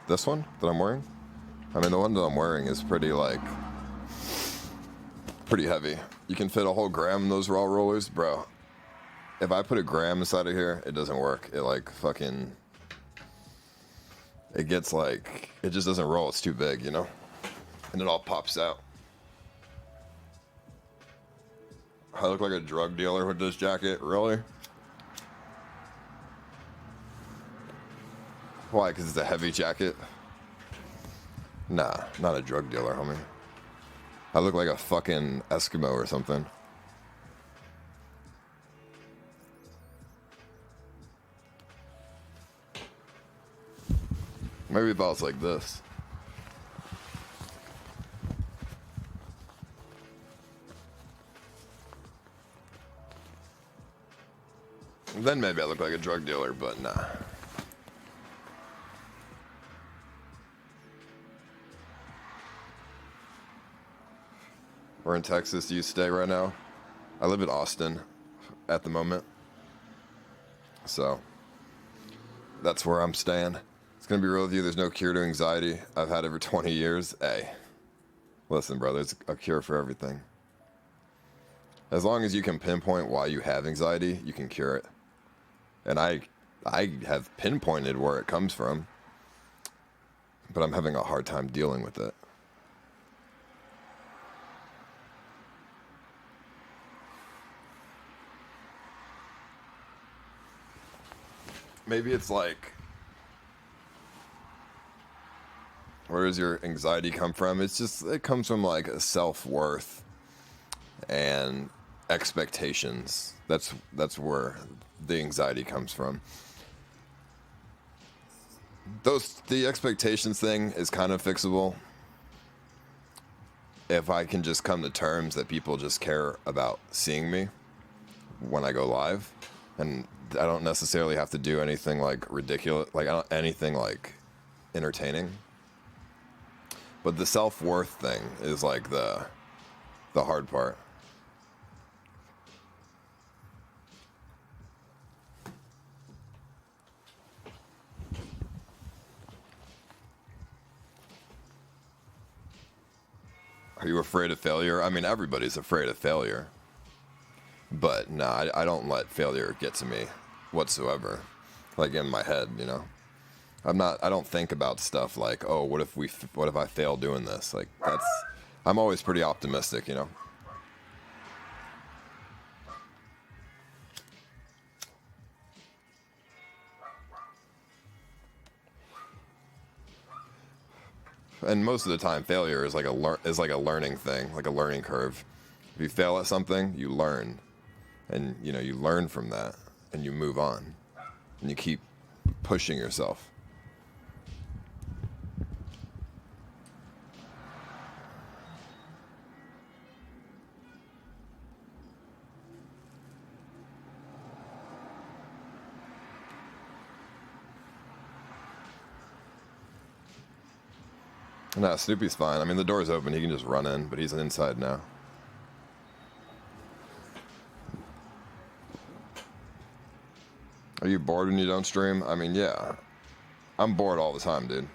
This one that I'm wearing? I mean, the one that I'm wearing is pretty heavy. You can fit a whole gram in those raw rollers, bro. If I put a gram inside of here, it doesn't work. It like fucking, it gets like, it just doesn't roll. It's too big, you know? And it all pops out. I look like a drug dealer with this jacket, really? Why? Because it's a heavy jacket? Nah, not a drug dealer, homie. I look like a fucking Eskimo or something. Maybe about like this. Then maybe I look like a drug dealer, but nah. We're in Texas. Do you stay right now? I live in Austin at the moment. So that's where I'm staying. It's going to be real with you. There's no cure to anxiety. I've had it for 20 years. Hey, listen, brother, it's a cure for everything. As long as you can pinpoint why you have anxiety, you can cure it. And I have pinpointed where it comes from, but I'm having a hard time dealing with it. Maybe it's like, where does your anxiety come from? It comes from like a self-worth and expectations. That's where the anxiety comes from. The expectations thing is kind of fixable if I can just come to terms that people just care about seeing me when I go live, and I don't necessarily have to do anything like ridiculous, like anything like entertaining. But the self-worth thing is like the hard part. Are you afraid of failure? I mean, everybody's afraid of failure. But nah, I don't let failure get to me whatsoever. Like in my head, you know? I don't think about stuff like, oh, what if I fail doing this? Like I'm always pretty optimistic, you know? And most of the time, failure is like a learning thing, like a learning curve. If you fail at something, you learn, and you know you learn from that, and you move on, and you keep pushing yourself. Nah, Snoopy's fine. I mean, the door's open. He can just run in, but he's inside now. Are you bored when you don't stream? I mean, yeah. I'm bored all the time, dude.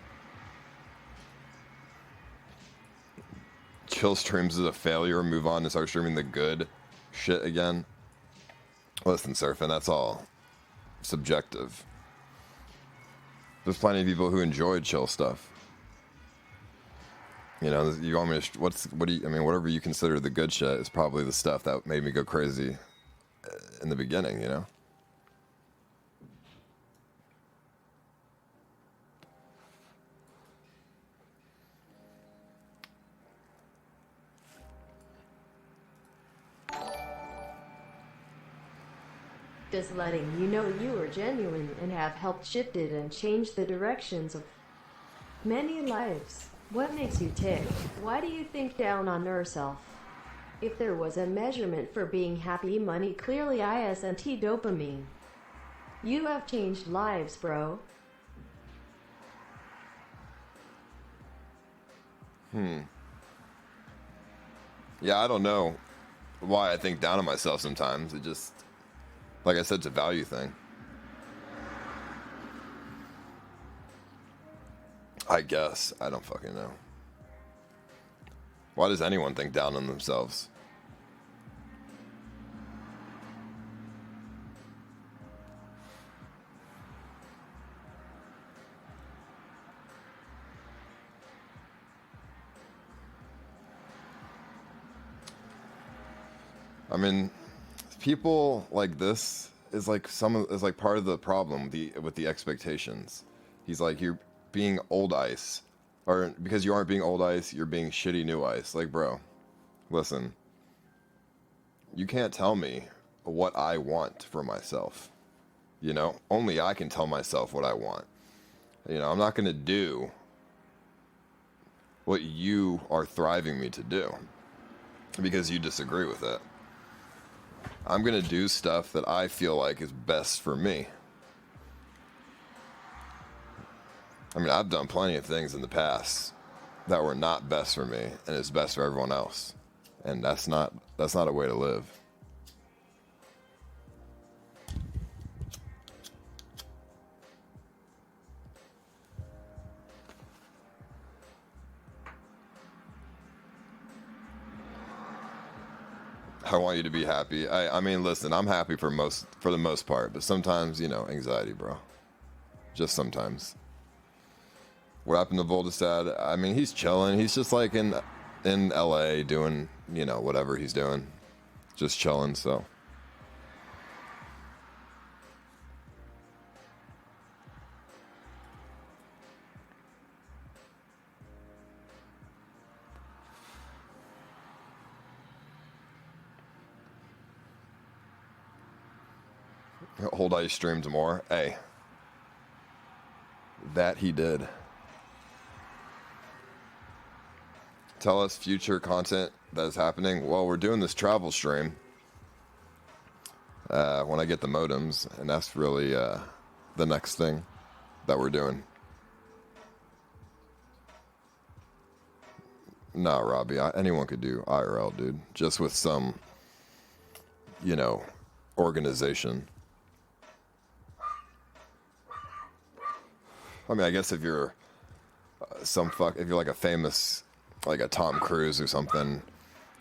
Chill streams is a failure. Move on and start streaming the good shit again. Listen, Surfing, that's all subjective. There's plenty of people who enjoy chill stuff. You know, you want me to, whatever you consider the good shit is probably the stuff that made me go crazy in the beginning, you know? Just letting you know you are genuine and have helped shifted and changed the directions of Many lives. What makes you tick? Why do you think down on yourself? If there was a measurement for being happy, money, clearly ISNT dopamine. You have changed lives, bro. Yeah, I don't know why I think down on myself sometimes. It just, like I said, it's a value thing. I guess. I don't fucking know. Why does anyone think down on themselves? I mean, people like this is like part of the problem with the expectations. He's like, you're being old ice, or because you aren't being old ice, you're being shitty new ice. Like, bro, listen, you can't tell me what I want for myself. You know, only I can tell myself what I want. You know, I'm not gonna do what you are thriving me to do because you disagree with it. I'm going to do stuff that I feel like is best for me. I mean, I've done plenty of things in the past that were not best for me, and it's best for everyone else. And that's not a way to live. I want you to be happy. I mean, listen, I'm happy for the most part, but sometimes, you know, anxiety, bro. Just sometimes. What happened to Voldestad? I mean, he's chilling. He's just like in LA doing, you know, whatever he's doing. Just chilling, so. Hold Ice streamed more. Hey. That he did. Tell us future content that is happening. Well, we're doing this travel stream when I get the modems, and that's really the next thing that we're doing. Nah, Robbie, anyone could do IRL, dude. Just with some, you know, organization. I mean, I guess if you're if you're like a famous, like a Tom Cruise or something,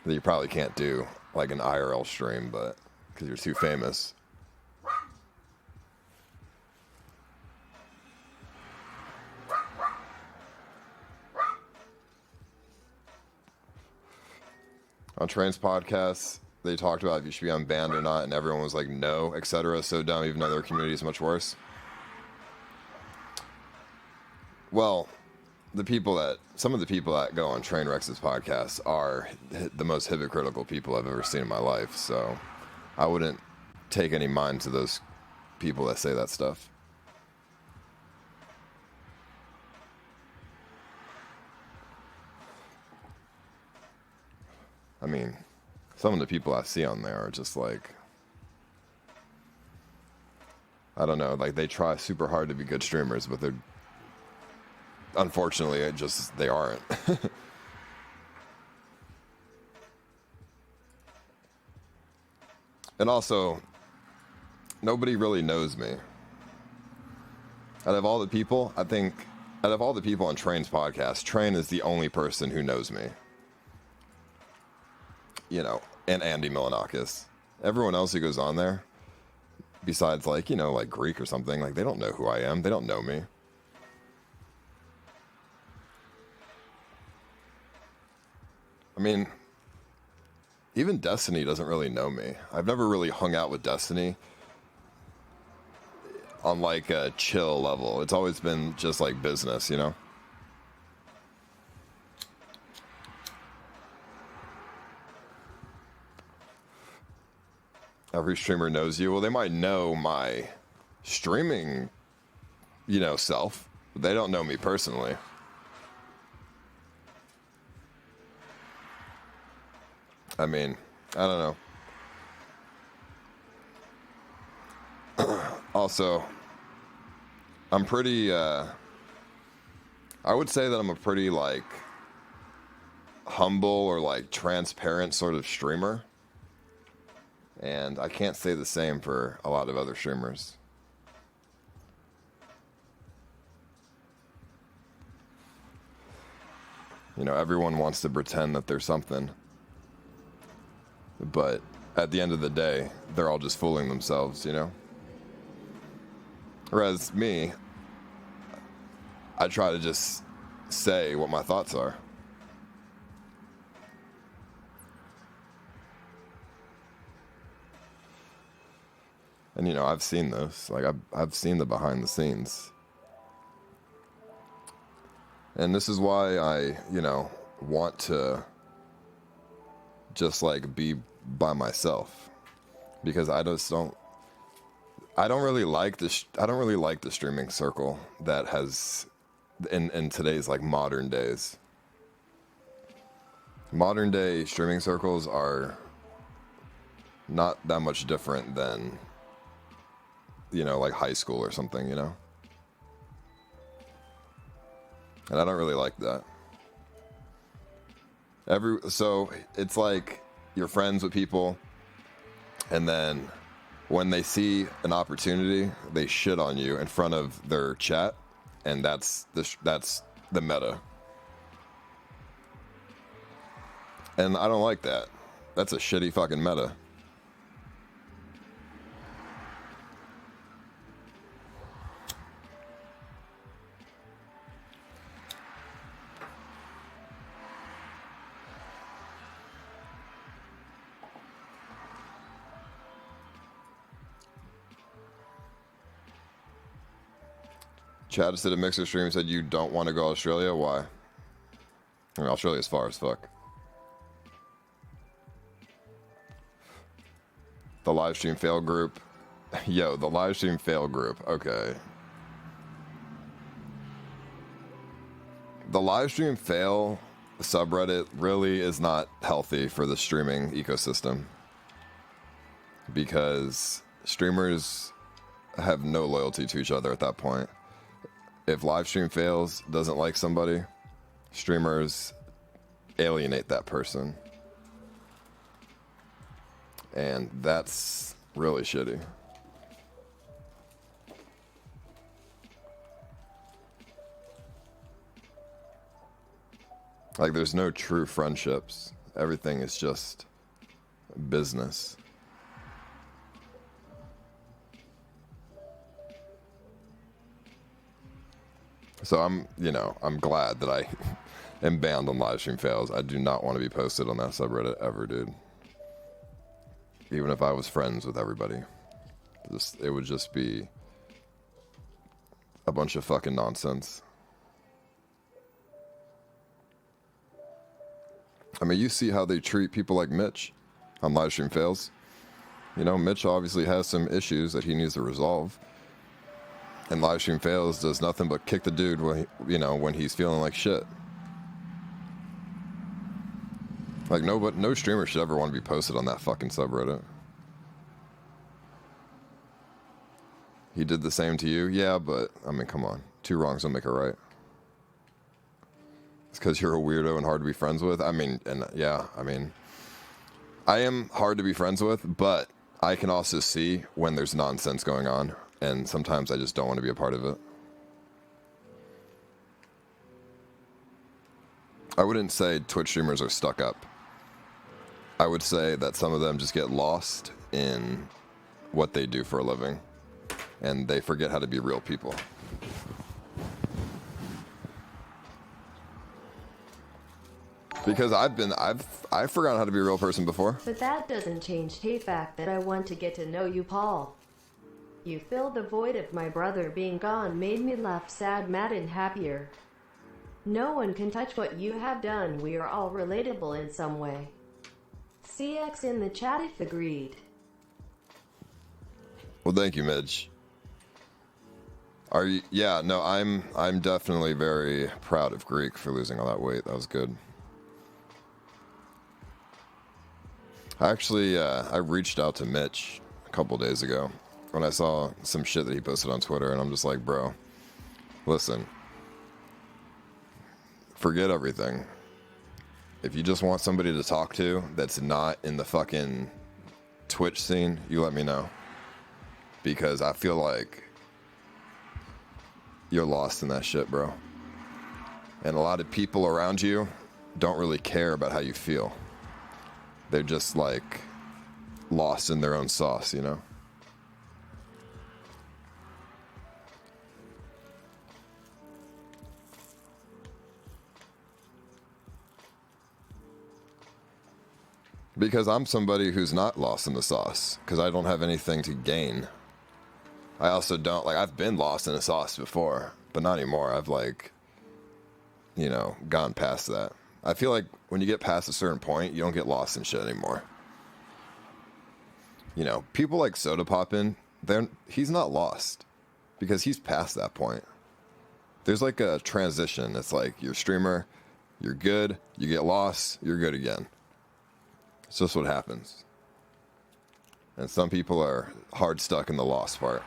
then you probably can't do like an IRL stream, but because you're too famous. On Train's podcast, they talked about if you should be unbanned or not, and everyone was like, no, etc. So dumb, even though their community is much worse. Well, some of the people that go on Trainwreck's podcast are the most hypocritical people I've ever seen in my life. So I wouldn't take any mind to those people that say that stuff. I mean, some of the people I see on there are just like, I don't know, like they try super hard to be good streamers, but unfortunately, they aren't. And also, nobody really knows me. Out of all the people on Train's podcast, Train is the only person who knows me. You know, and Andy Milanakis. Everyone else who goes on there, besides like, you know, like Greek or something, like they don't know who I am. They don't know me. I mean, even Destiny doesn't really know me. I've never really hung out with Destiny on like a chill level. It's always been just like business, you know? Every streamer knows you. Well, they might know my streaming, you know, self, but they don't know me personally. I mean, I don't know. Also, I'm pretty, I would say that I'm a pretty, like, humble or, like, transparent sort of streamer. And I can't say the same for a lot of other streamers. You know, everyone wants to pretend that they're something. But at the end of the day, they're all just fooling themselves, you know? Whereas me, I try to just say what my thoughts are. And, you know, I've seen this. Like, I've seen the behind the scenes. And this is why I, you know, want to just, like, be by myself. Because I don't really like the streaming circle that has, in today's, like, modern days. Modern day streaming circles are not that much different than, you know, like high school or something, you know? And I don't really like that. So it's like you're friends with people, and then when they see an opportunity, they shit on you in front of their chat, and that's the meta. And I don't like that. That's a shitty fucking meta. Chad just did a mixer stream, said you don't want to go to Australia. Why? I mean, Australia's far as fuck. The live stream fail group. Yo, the live stream fail group. Okay. The live stream fail subreddit really is not healthy for the streaming ecosystem. Because streamers have no loyalty to each other at that point. If live stream fails, doesn't like somebody, streamers alienate that person. And that's really shitty. Like, there's no true friendships. Everything is just business. So I'm glad that I am banned on live stream fails. I do not want to be posted on that subreddit ever, dude. Even if I was friends with everybody. It would just be a bunch of fucking nonsense. I mean, you see how they treat people like Mitch on live stream fails. You know, Mitch obviously has some issues that he needs to resolve. And live stream fails does nothing but kick the dude when he's feeling like shit. Like, no streamer should ever want to be posted on that fucking subreddit. He did the same to you? Yeah, but, I mean, come on. 2 wrongs don't make a right. It's because you're a weirdo and hard to be friends with? I mean, I am hard to be friends with, but I can also see when there's nonsense going on. And sometimes I just don't want to be a part of it. I wouldn't say Twitch streamers are stuck up. I would say that some of them just get lost in what they do for a living. And they forget how to be real people. Because I've forgotten how to be a real person before. But that doesn't change the fact that I want to get to know you, Paul. You filled the void of my brother being gone, made me laugh, sad, mad, and happier. No one can touch what you have done. We are all relatable in some way. CX in the chat if agreed. Well, thank you, Midge. Are you? Yeah, no, I'm definitely very proud of Greek for losing all that weight. That was good. I actually, I reached out to Mitch a couple days ago when I saw some shit that he posted on Twitter, and I'm just like, bro, listen, forget everything. If you just want somebody to talk to that's not in the fucking Twitch scene, you let me know. Because I feel like you're lost in that shit, bro. And a lot of people around you don't really care about how you feel. They're just like lost in their own sauce, you know? Because I'm somebody who's not lost in the sauce, because I don't have anything to gain. I also don't, like, I've been lost in the sauce before, but not anymore. I've, like, you know, gone past that. I feel like when you get past a certain point, you don't get lost in shit anymore. You know, people like Soda Poppin', he's not lost, because he's past that point. There's like a transition. It's like you're a streamer, you're good, you get lost, you're good again. It's just what happens. And some people are hard stuck in the lost part.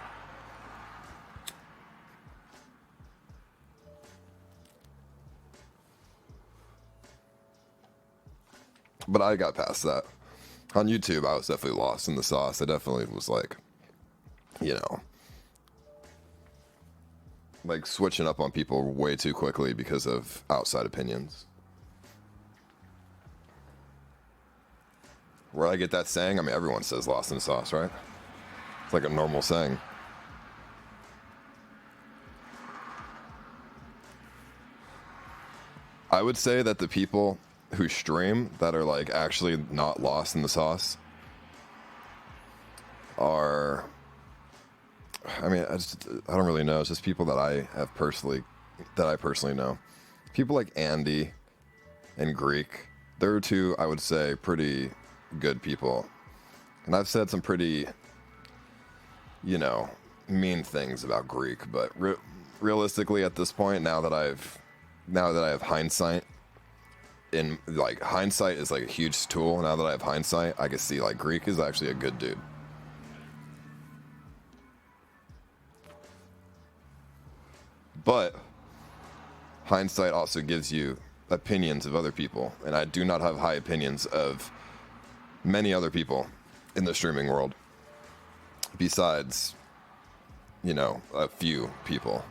But I got past that. On YouTube, I was definitely lost in the sauce. I definitely was like, you know, like switching up on people way too quickly because of outside opinions. Where I get that saying, I mean, everyone says lost in the sauce, right? It's like a normal saying. I would say that the people who stream that are like actually not lost in the sauce are, I mean, I don't really know. It's just people that I personally know. People like Andy and Greek, they're two, I would say, pretty good people. And I've said some pretty, you know, mean things about Greek, but realistically at this point, now that I have hindsight, in like hindsight is like a huge tool. Now that I have hindsight, I can see like Greek is actually a good dude. But hindsight also gives you opinions of other people, and I do not have high opinions of many other people in the streaming world besides, you know, a few people.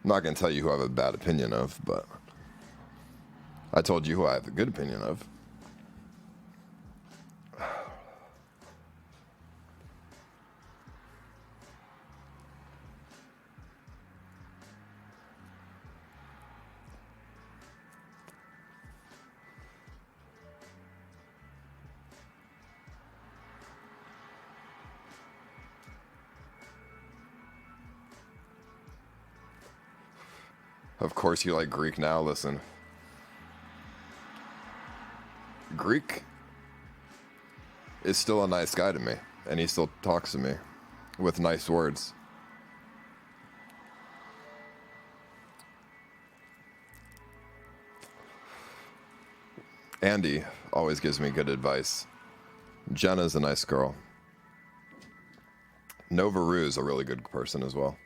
I'm not going to tell you who I have a bad opinion of, but I told you who I have a good opinion of. Of course you like Greek now. Listen. Greek is still a nice guy to me, and he still talks to me with nice words. Andy always gives me good advice. Jenna's a nice girl. Nova Rue's a really good person as well.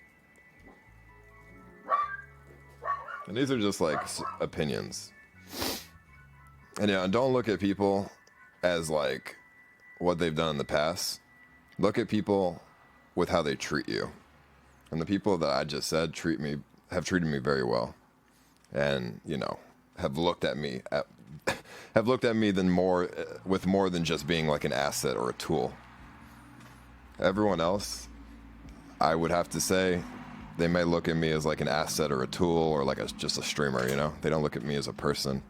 And these are just like opinions. And yeah, don't look at people as like what they've done in the past. Look at people with how they treat you. And the people that I just said have treated me very well. And, you know, have looked at me with more than just being like an asset or a tool. Everyone else, I would have to say, they may look at me as like an asset or a tool or like just a streamer, you know? They don't look at me as a person.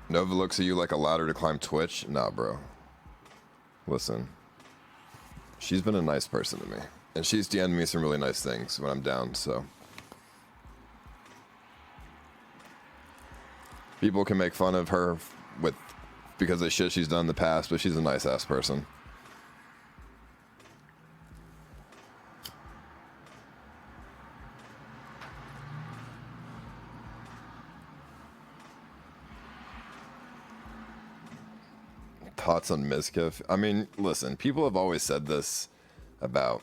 Nova looks at you like a ladder to climb Twitch? Nah, bro. Listen. She's been a nice person to me. And she's DM'd me some really nice things when I'm down, so. People can make fun of her because of shit she's done in the past, but she's a nice ass person. Thoughts on Mizkif? I mean, listen, people have always said this about,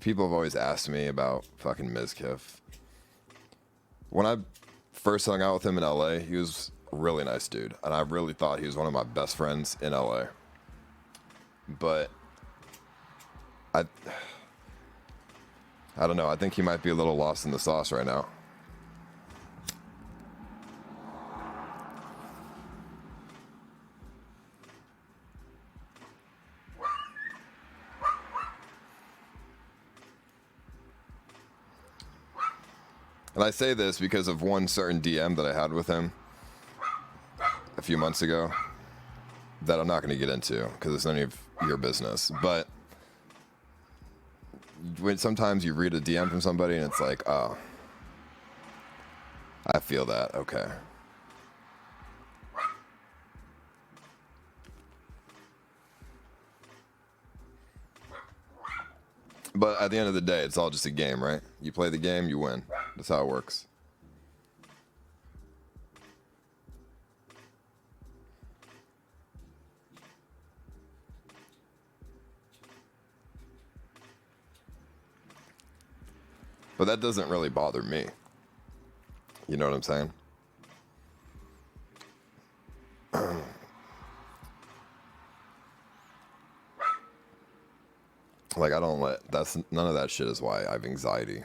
people have always asked me about fucking Mizkif. When I first hung out with him in LA, he was a really nice dude, and I really thought he was one of my best friends in LA. But I don't know, I think he might be a little lost in the sauce right now. And I say this because of one certain DM that I had with him a few months ago that I'm not going to get into because it's none of your business. But when sometimes you read a DM from somebody and it's like, oh, I feel that. Okay. But at the end of the day, it's all just a game, right? You play the game, you win. That's how it works. But that doesn't really bother me. You know what I'm saying? Like, I don't none of that shit is why I have anxiety.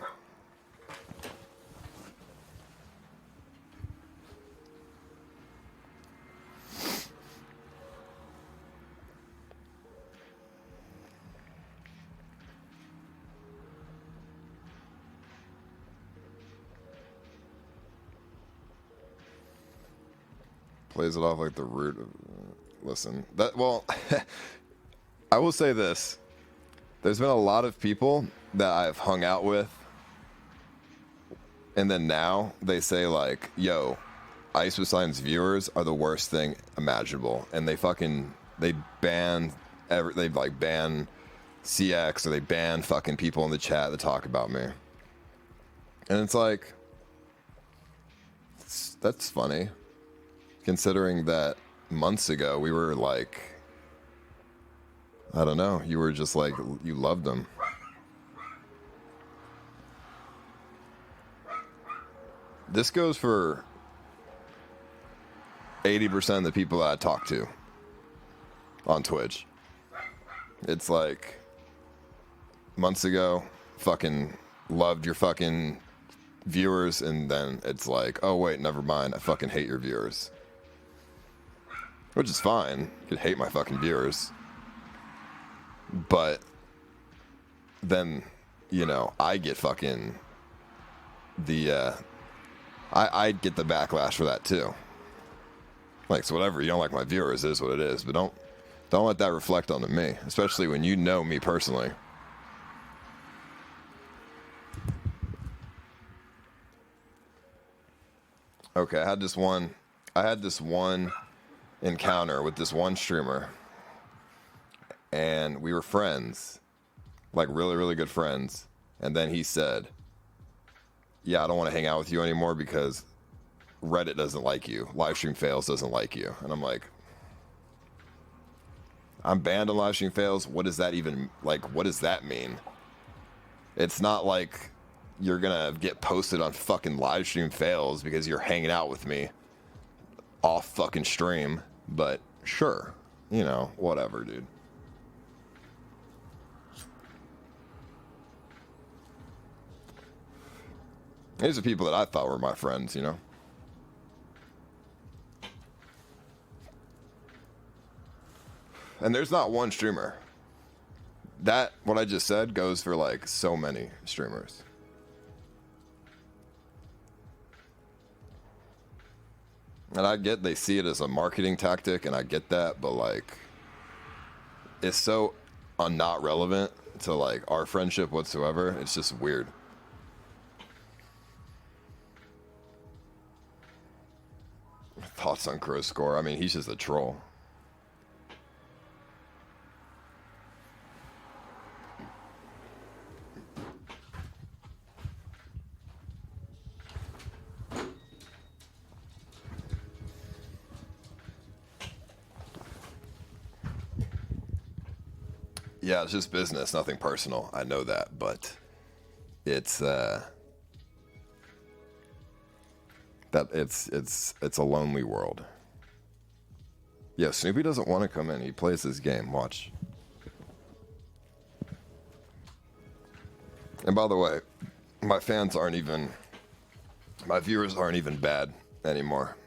Plays it off like the root of... Listen, I will say this. There's been a lot of people that I've hung out with, and then now they say like, yo, Ice Poseidon's viewers are the worst thing imaginable, and they ban CX, or they ban fucking people in the chat that talk about me. And it's like, that's funny, considering that months ago we were like, I don't know, you were just like, you loved them. This goes for 80% of the people that I talk to on Twitch. It's like, months ago, fucking loved your fucking viewers, and then it's like, oh wait, never mind, I fucking hate your viewers. Which is fine, you could hate my fucking viewers. But then, I get fucking I get the backlash for that too. Like, so whatever, you don't like my viewers, it is what it is. But don't let that reflect onto me, especially when you know me personally. Okay, I had this one encounter with this one streamer. And we were friends, like really, really good friends. And then he said, yeah, I don't want to hang out with you anymore because Reddit doesn't like you. Livestream Fails doesn't like you. And I'm like, I'm banned on Livestream Fails? What does that even, what does that mean? It's not like you're going to get posted on fucking Livestream Fails because you're hanging out with me off fucking stream. But sure, whatever, dude. These are people that I thought were my friends, And there's not one streamer. That, what I just said, goes for like so many streamers. And I get they see it as a marketing tactic, and I get that, but like, it's so not relevant to like our friendship whatsoever. It's just weird. Thoughts on Crow's score? I mean, he's just a troll. Yeah, it's just business, nothing personal. I know that, but it's it's a lonely world. Yeah, Snoopy doesn't want to come in. He plays this game. Watch. And by the way, my viewers aren't even bad anymore.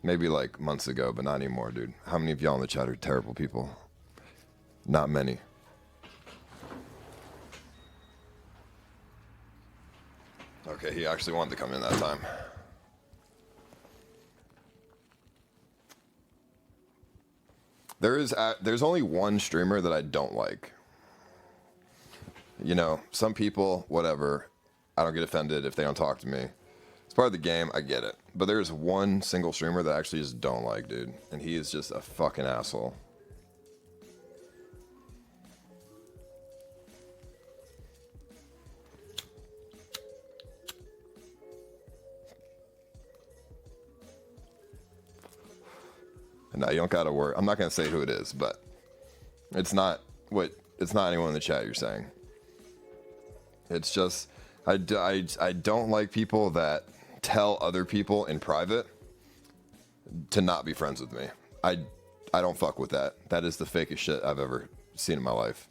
Maybe like months ago, but not anymore, dude. How many of y'all in the chat are terrible people? Not many. Okay, he actually wanted to come in that time. There's only one streamer that I don't like. You know, some people, whatever, I don't get offended if they don't talk to me. It's part of the game, I get it. But there's one single streamer that I actually just don't like, dude. And he is just a fucking asshole. No, you don't gotta worry. I'm not gonna say who it is, but it's not anyone in the chat you're saying. It's just I don't like people that tell other people in private to not be friends with me. I don't fuck with that. That is the fakest shit I've ever seen in my life.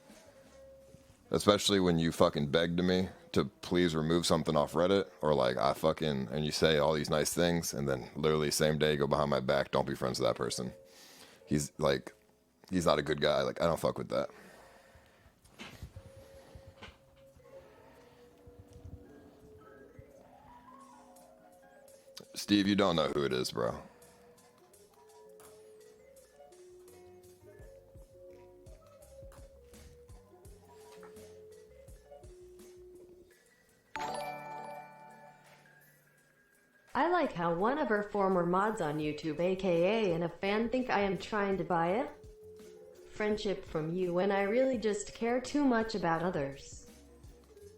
Especially when you fucking beg to me to please remove something off Reddit, or like and you say all these nice things, and then literally same day go behind my back. Don't be friends with that person. He's not a good guy. Like, I don't fuck with that. Steve, you don't know who it is, bro. I like how one of her former mods on YouTube, aka and a fan, think I am trying to buy it. Friendship from you when I really just care too much about others.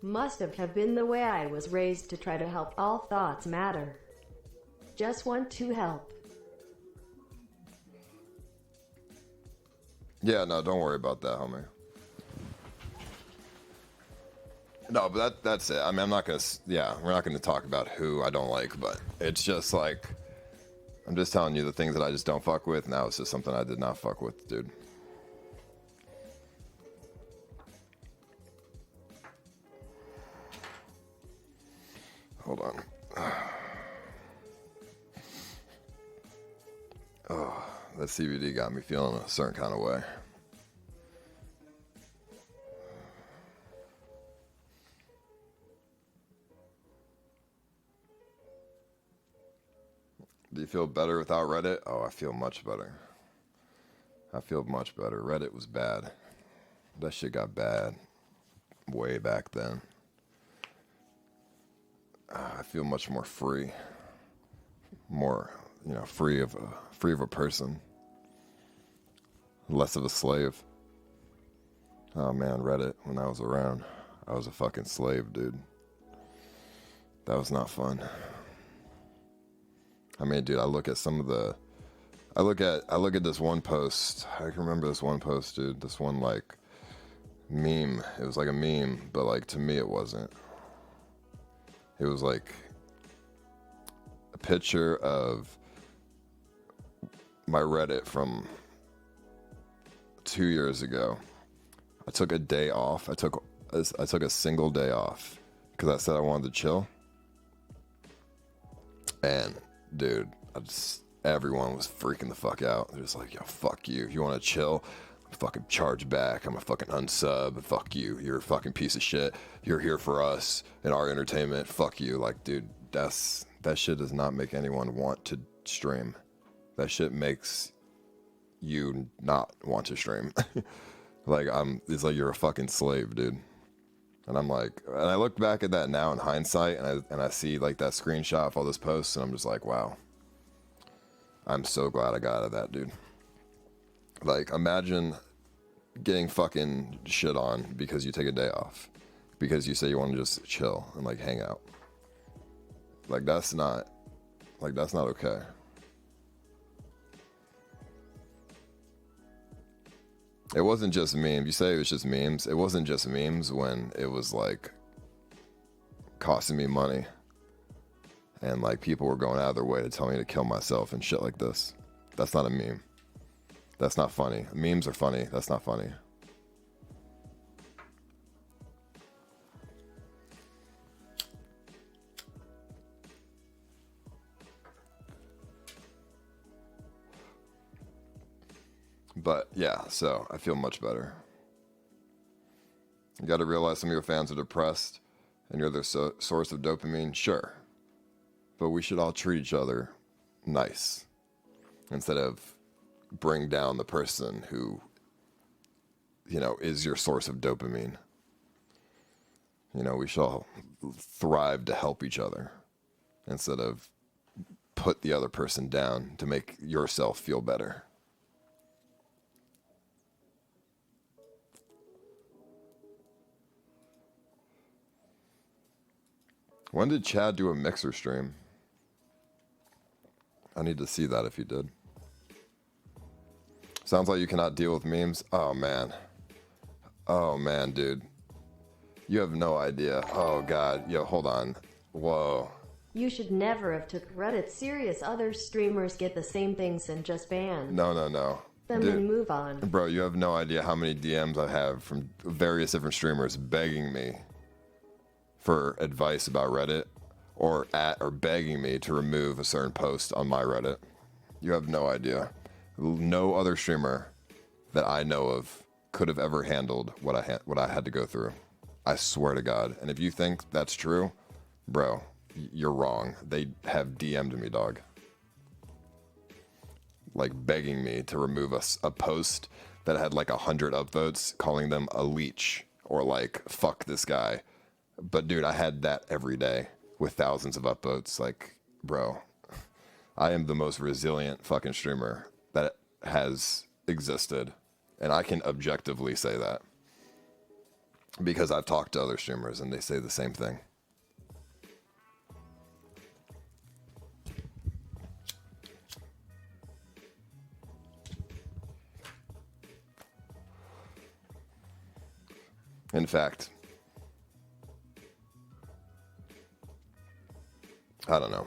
Must have been the way I was raised to try to help. All thoughts matter. Just want to help. Yeah, no, don't worry about that, homie. No, but that's it. I mean, we're not gonna talk about who I don't like, but it's just like, I'm just telling you the things that I just don't fuck with. Now it's just something I did not fuck with, dude. Hold on. Oh, that CBD got me feeling a certain kind of way. Do you feel better without Reddit? Oh, I feel much better. I feel much better. Reddit was bad. That shit got bad way back then. I feel much more free. More, free of a person. Less of a slave. Oh man, Reddit, when I was around, I was a fucking slave, dude. That was not fun. I mean, dude, I look at this one post. I can remember this one post, dude. This one, like, meme. It was like a meme, but, like, to me it wasn't. It was, like, a picture of my Reddit from 2 years ago. I took a day off. I took a single day off because I said I wanted to chill. And dude, everyone was freaking the fuck out. They're just like, yo, fuck you. If you want to chill, I'm fucking charge back. I'm a fucking unsub. Fuck you. You're a fucking piece of shit. You're here for us and our entertainment. Fuck you. Like, dude, that shit does not make anyone want to stream. That shit makes you not want to stream. Like it's like you're a fucking slave, dude. And I'm like, and I look back at that now in hindsight, and I see like that screenshot of all those posts, and I'm just like, wow. I'm so glad I got out of that, dude. Like, imagine getting fucking shit on because you take a day off, because you say you want to just chill and like hang out. Like that's not okay. It wasn't just memes. You say it was just memes. It wasn't just memes when it was like costing me money and like people were going out of their way to tell me to kill myself and shit like this. That's not a meme. That's not funny. Memes are funny. That's not funny. But yeah, so I feel much better. You got to realize some of your fans are depressed and you're their source of dopamine, sure. But we should all treat each other nice instead of bring down the person who, you know, is your source of dopamine. You know, we should all thrive to help each other instead of put the other person down to make yourself feel better. When did Chad do a mixer stream? I need to see that if he did. Sounds like you cannot deal with memes. Oh man, dude. You have no idea. Oh god. Yo, hold on. Whoa. You should never have took Reddit serious. Other streamers get the same things and just ban No. them Dude, and move on. bro, you have no idea how many DMs I have from various different streamers begging me for advice about Reddit or begging me to remove a certain post on my Reddit. You have no idea. No other streamer that I know of could have ever handled what I had to go through. I swear to God. And if you think that's true, bro, you're wrong. They have DM'd me, dog. Like begging me to remove a post that had like 100 upvotes, calling them a leech or like fuck this guy. But dude, I had that every day with thousands of upvotes. Like, bro, I am the most resilient fucking streamer that has existed. And I can objectively say that because I've talked to other streamers and they say the same thing. In fact, I don't know.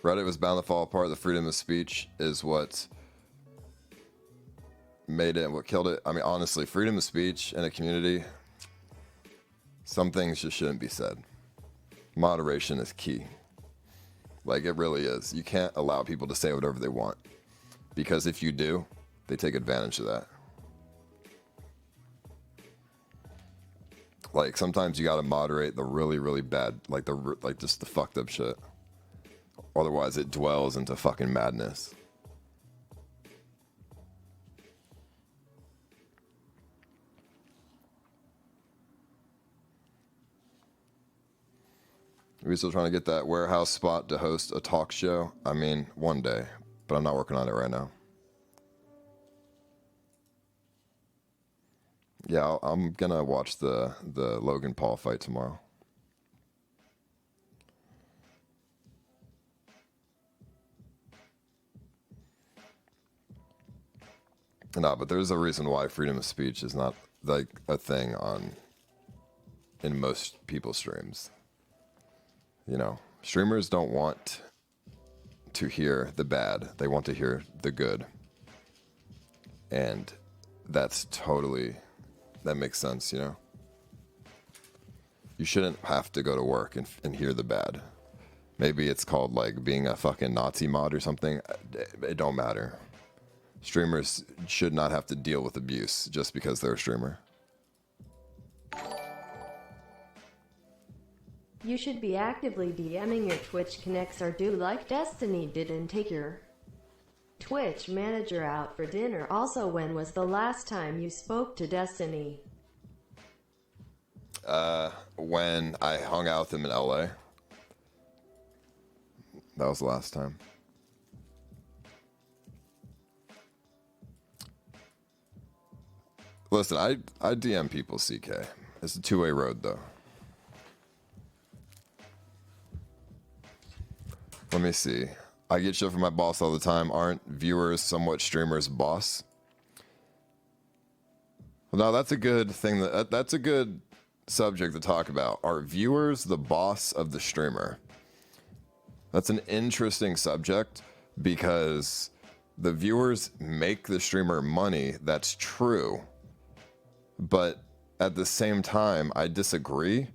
Reddit was bound to fall apart. The freedom of speech is what made it and what killed it. I mean, honestly, freedom of speech in a community, some things just shouldn't be said. Moderation is key. Like, it really is. You can't allow people to say whatever they want. Because if you do, they take advantage of that. Like, sometimes you gotta moderate the really, really bad, like just the fucked up shit. Otherwise, it dwells into fucking madness. Are we still trying to get that warehouse spot to host a talk show? I mean, one day, but I'm not working on it right now. Yeah, I'm gonna watch the Logan Paul fight tomorrow. No, but there's a reason why freedom of speech is not like a thing in most people's streams. You know, streamers don't want to hear the bad. They want to hear the good. And that makes sense, you know? You shouldn't have to go to work and hear the bad. Maybe it's called like being a fucking Nazi mod or something. It don't matter. Streamers should not have to deal with abuse just because they're a streamer. You should be actively DMing your Twitch connects or do like Destiny did and take your Twitch manager out for dinner. Also, when was the last time you spoke to Destiny? When I hung out with him in LA. That was the last time. Listen, I DM people, CK. It's a two-way road, though. Let me see. I get shit from my boss all the time. Aren't viewers somewhat streamers' boss? Well, no, that's a good thing. That's a good subject to talk about. Are viewers the boss of the streamer? That's an interesting subject because the viewers make the streamer money. That's true. But at the same time, I disagree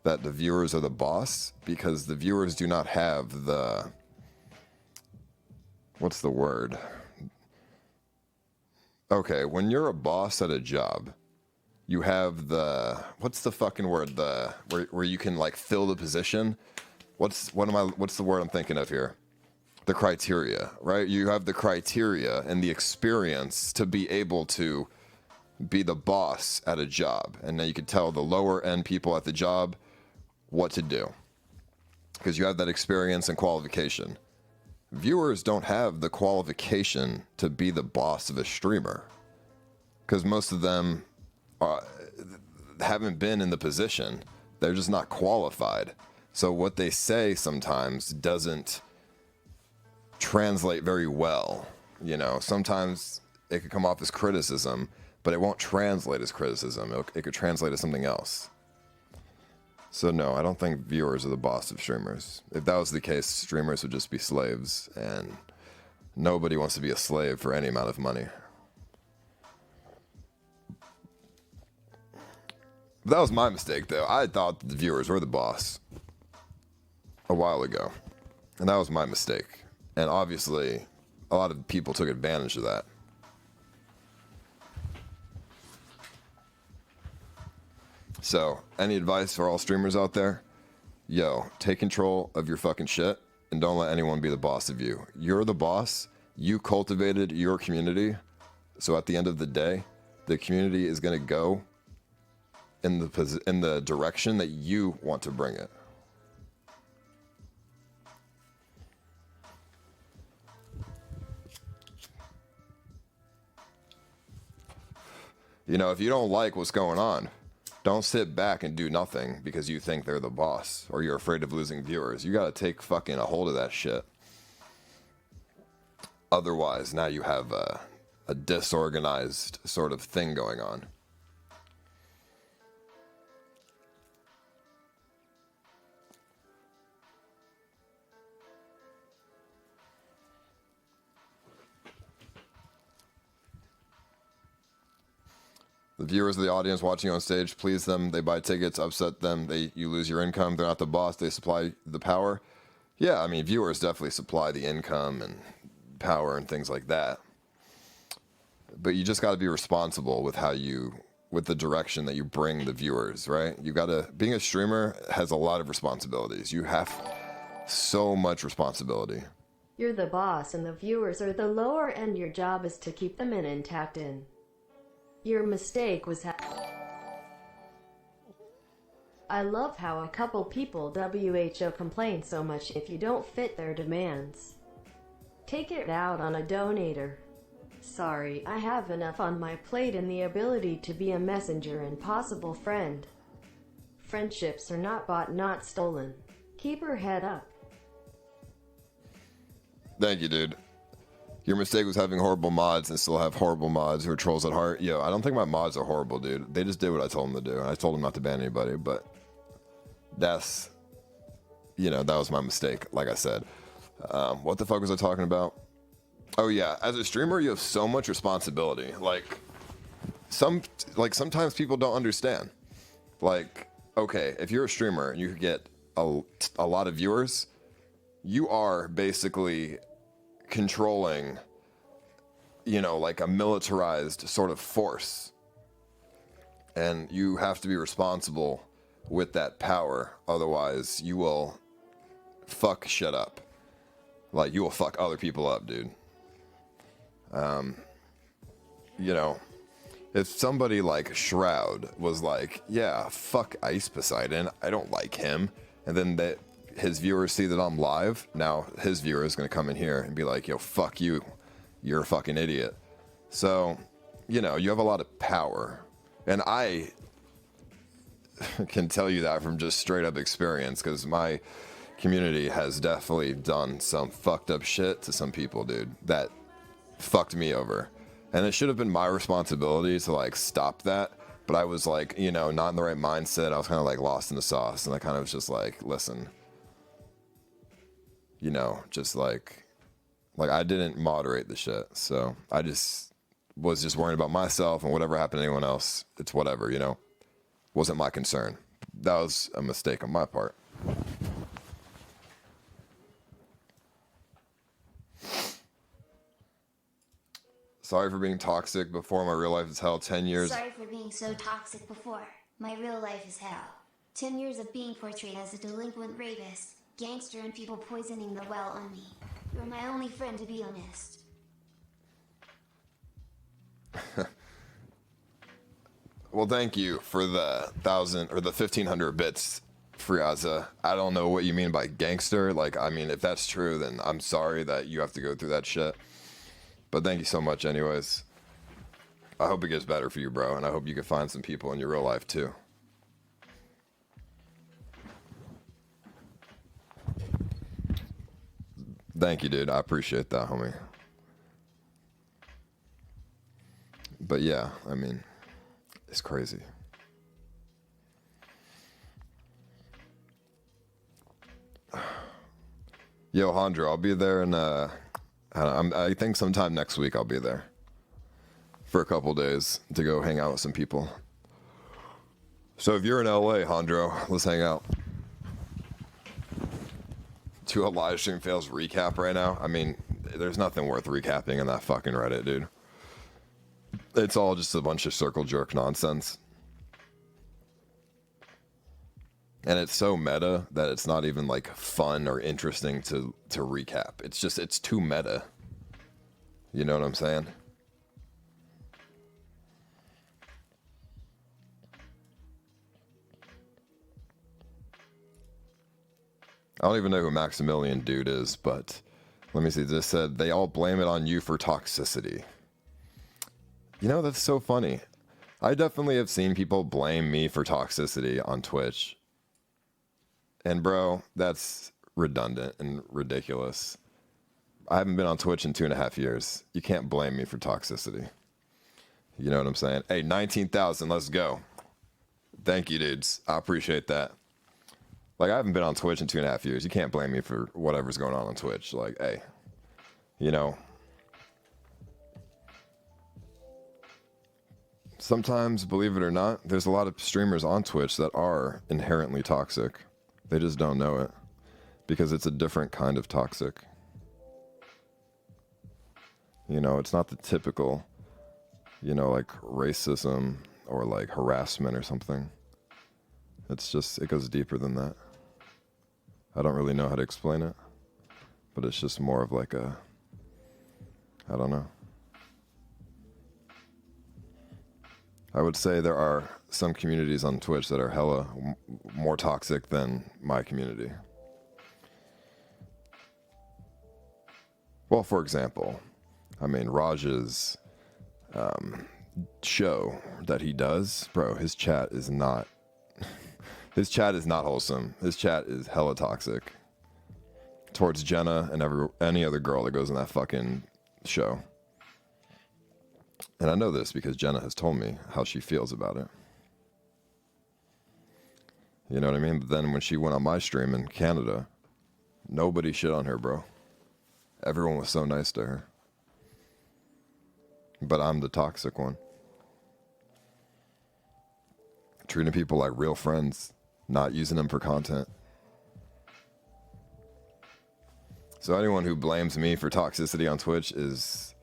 that the viewers are the boss because the viewers do not have the... What's the word? Okay, when you're a boss at a job, you have the... What's the fucking word? Where you can like fill the position. What's the word I'm thinking of here? The criteria, right? You have the criteria and the experience to be able to be the boss at a job. And then you can tell the lower end people at the job what to do. Because you have that experience and qualification. Viewers don't have the qualification to be the boss of a streamer. Because most of them haven't been in the position. They're just not qualified. So what they say sometimes doesn't translate very well. You know, sometimes it could come off as criticism, but it won't translate as criticism. It could translate as something else. So no, I don't think viewers are the boss of streamers. If that was the case, streamers would just be slaves, and nobody wants to be a slave for any amount of money. That was my mistake, though. I thought the viewers were the boss a while ago, and that was my mistake. And obviously, a lot of people took advantage of that. So, any advice for all streamers out there? Yo, take control of your fucking shit and don't let anyone be the boss of you. You're the boss. You cultivated your community. So at the end of the day, the community is going to go in the direction that you want to bring it. You know, if you don't like what's going on, don't sit back and do nothing because you think they're the boss or you're afraid of losing viewers. You got to take fucking a hold of that shit. Otherwise, now you have a disorganized sort of thing going on. The viewers of the audience watching you on stage, please them. They buy tickets, upset them. You lose your income. They're not the boss. They supply the power. Yeah, I mean, viewers definitely supply the income and power and things like that. But you just got to be responsible with with the direction that you bring the viewers, right? Being a streamer has a lot of responsibilities. You have so much responsibility. You're the boss and the viewers are the lower end. Your job is to keep them intact in. Your mistake was I love how a couple people WHO complain so much if you don't fit their demands. Take it out on a donator. Sorry, I have enough on my plate and the ability to be a messenger and possible friend. Friendships are not bought, not stolen. Keep her head up. Thank you, dude. Your mistake was having horrible mods and still have horrible mods who are trolls at heart. Yo, I don't think my mods are horrible, dude. They just did what I told them to do. And I told them not to ban anybody, but that was my mistake, like I said. What the fuck was I talking about? Oh yeah, as a streamer, you have so much responsibility. Sometimes people don't understand. Like, okay, if you're a streamer and you get a lot of viewers, you are basically controlling, like a militarized sort of force. And you have to be responsible with that power. Otherwise, you will fuck shit up. Like, you will fuck other people up, dude. You know, if somebody like Shroud was like, yeah, fuck Ice Poseidon, I don't like him, and then that his viewers see that I'm live, now his viewer is going to come in here and be like, yo, fuck you, you're a fucking idiot. So, you know, you have a lot of power, and I can tell you that from just straight up experience, because my community has definitely done some fucked up shit to some people, dude, that fucked me over. And it should have been my responsibility to like stop that, but I was like, you know, not in the right mindset. I was kind of like lost in the sauce, and I kind of was just like, listen, you know, just like I didn't moderate the shit. So I just was just worrying about myself, and whatever happened to anyone else, it's whatever, you know, wasn't my concern. That was a mistake on my part. Sorry for being toxic before. My real life is hell. 10 years. Sorry for being so toxic before. My real life is hell. 10 years of being portrayed as a delinquent rapist, gangster, and people poisoning the well on me. You're my only friend, to be honest. Well, thank you for the 1,000 or the 1,500 bits, Friaza. I don't know what you mean by gangster. Like, I mean, if that's true, then I'm sorry that you have to go through that shit. But thank you so much anyways. I hope it gets better for you, bro, and I hope you can find some people in your real life too. Thank you, dude. I appreciate that, homie. But yeah, I mean, it's crazy. Yo, Hondra, I'll be there in I think sometime next week I'll be there for a couple days to go hang out with some people. So if you're in LA, Hondro, let's hang out. To a live stream fails recap right now. I mean, there's nothing worth recapping in that fucking Reddit, dude. It's all just a bunch of circle jerk nonsense. And it's so meta that it's not even like fun or interesting to recap. It's too meta. You know what I'm saying? I don't even know who Maximilian Dude is, but let me see. This said, they all blame it on you for toxicity. You know, that's so funny. I definitely have seen people blame me for toxicity on Twitch. And bro, that's redundant and ridiculous. I haven't been on Twitch in 2.5 years. You can't blame me for toxicity. You know what I'm saying? Hey, 19,000, let's go. Thank you, dudes. I appreciate that. Like, I haven't been on Twitch in 2.5 years. You can't blame me for whatever's going on Twitch. Like, hey, you know. Sometimes, believe it or not, there's a lot of streamers on Twitch that are inherently toxic. They just don't know it because it's a different kind of toxic. You know, it's not the typical, you know, like racism or like harassment or something. It's just, it goes deeper than that. I don't really know how to explain it, but it's just more of like a, I don't know. I would say there are some communities on Twitch that are hella more toxic than my community. Well, for example, I mean, Raj's show that he does, bro, his chat is not wholesome. His chat is hella toxic towards Jenna and any other girl that goes in that fucking show. And I know this because Jenna has told me how she feels about it. You know what I mean? But then when she went on my stream in Canada, nobody shit on her, bro. Everyone was so nice to her. But I'm the toxic one. Treating people like real friends, not using them for content. So anyone who blames me for toxicity on Twitch is...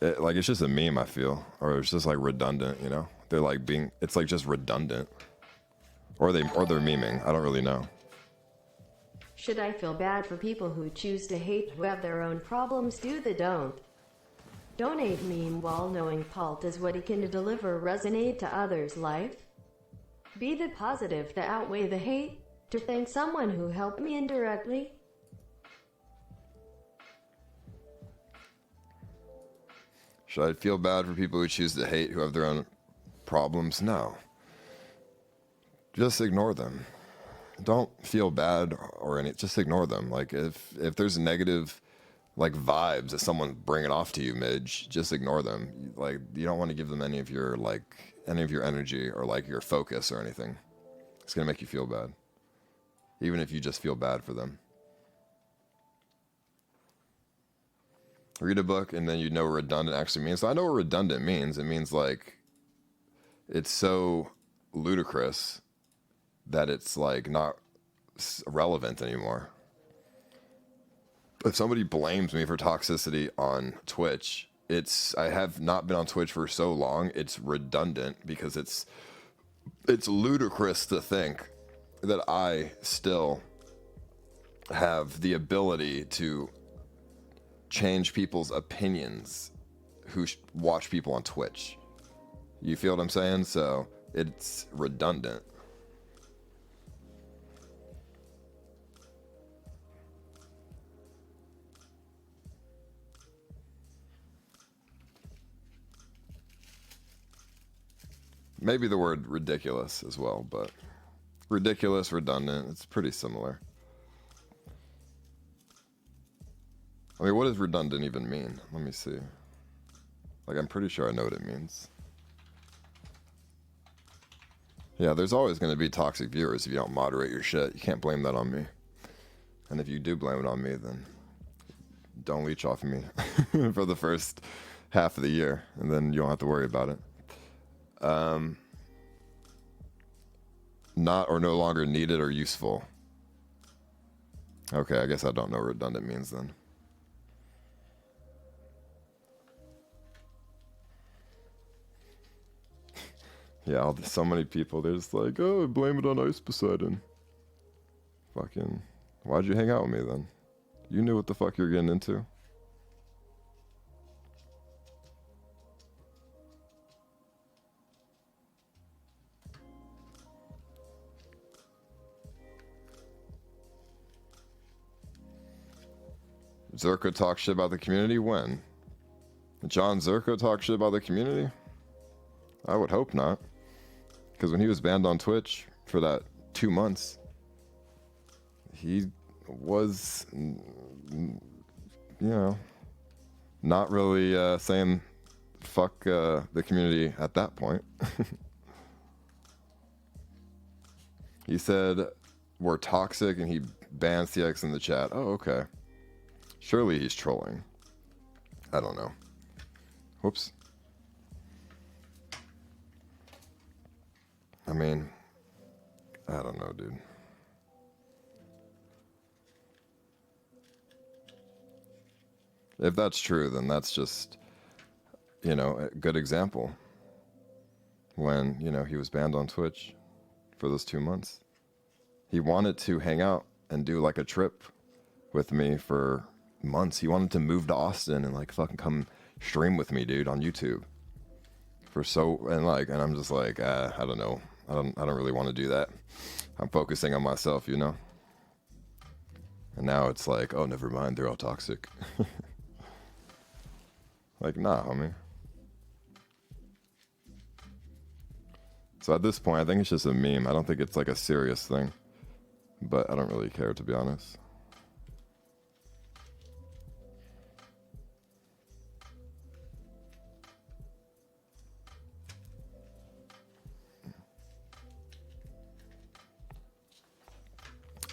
it's just a meme, I feel. Or it's just like redundant, you know? They're like it's like just redundant. Or they're memeing. I don't really know. Should I feel bad for people who choose to hate, who have their own problems? Do they don't? Donate meme while knowing Palt is what he can deliver resonate to others' life. Be the positive that outweigh the hate. To thank someone who helped me indirectly. Should I feel bad for people who choose to hate, who have their own problems? No. Just ignore them. Don't feel bad or any. Just ignore them. Like if there's negative, like vibes that someone's bringing off to you, Midge, just ignore them. Like you don't want to give them any of your energy or like your focus or anything. It's gonna make you feel bad, even if you just feel bad for them. Read a book and then you know what redundant actually means. So I know what redundant means. It means like it's so ludicrous that it's like not relevant anymore. If somebody blames me for toxicity on Twitch, I have not been on Twitch for so long, it's redundant because it's ludicrous to think that I still have the ability to change people's opinions who watch people on Twitch. You feel what I'm saying? So it's redundant. Maybe the word ridiculous as well, but ridiculous, redundant, it's pretty similar. I mean, what does redundant even mean? Let me see. Like, I'm pretty sure I know what it means. Yeah, there's always going to be toxic viewers if you don't moderate your shit. You can't blame that on me. And if you do blame it on me, then don't leech off of me for the first half of the year, and then you don't have to worry about it. Not or no longer needed or useful. Okay, I guess I don't know what redundant means then. Yeah, so many people, they're just like, oh, blame it on Ice Poseidon. Fucking, why'd you hang out with me then? You knew what the fuck you were getting into. Zerko talk shit about the community? When? John Zerko talk shit about the community? I would hope not. Because when he was banned on Twitch for that 2 months, he was, not really saying fuck the community at that point. He said we're toxic and he banned CX in the chat. Oh, okay. Surely he's trolling. I don't know. Whoops. I mean, I don't know, dude. If that's true, then that's just, a good example. When, he was banned on Twitch for those 2 months. He wanted to hang out and do like a trip with me for months. He wanted to move to Austin and like fucking come stream with me, dude, on YouTube. And I'm just like, I don't know. I don't really want to do that. I'm focusing on myself, And now it's like, oh, never mind, they're all toxic. Like, nah, homie. So at this point, I think it's just a meme. I don't think it's like a serious thing. But I don't really care, to be honest.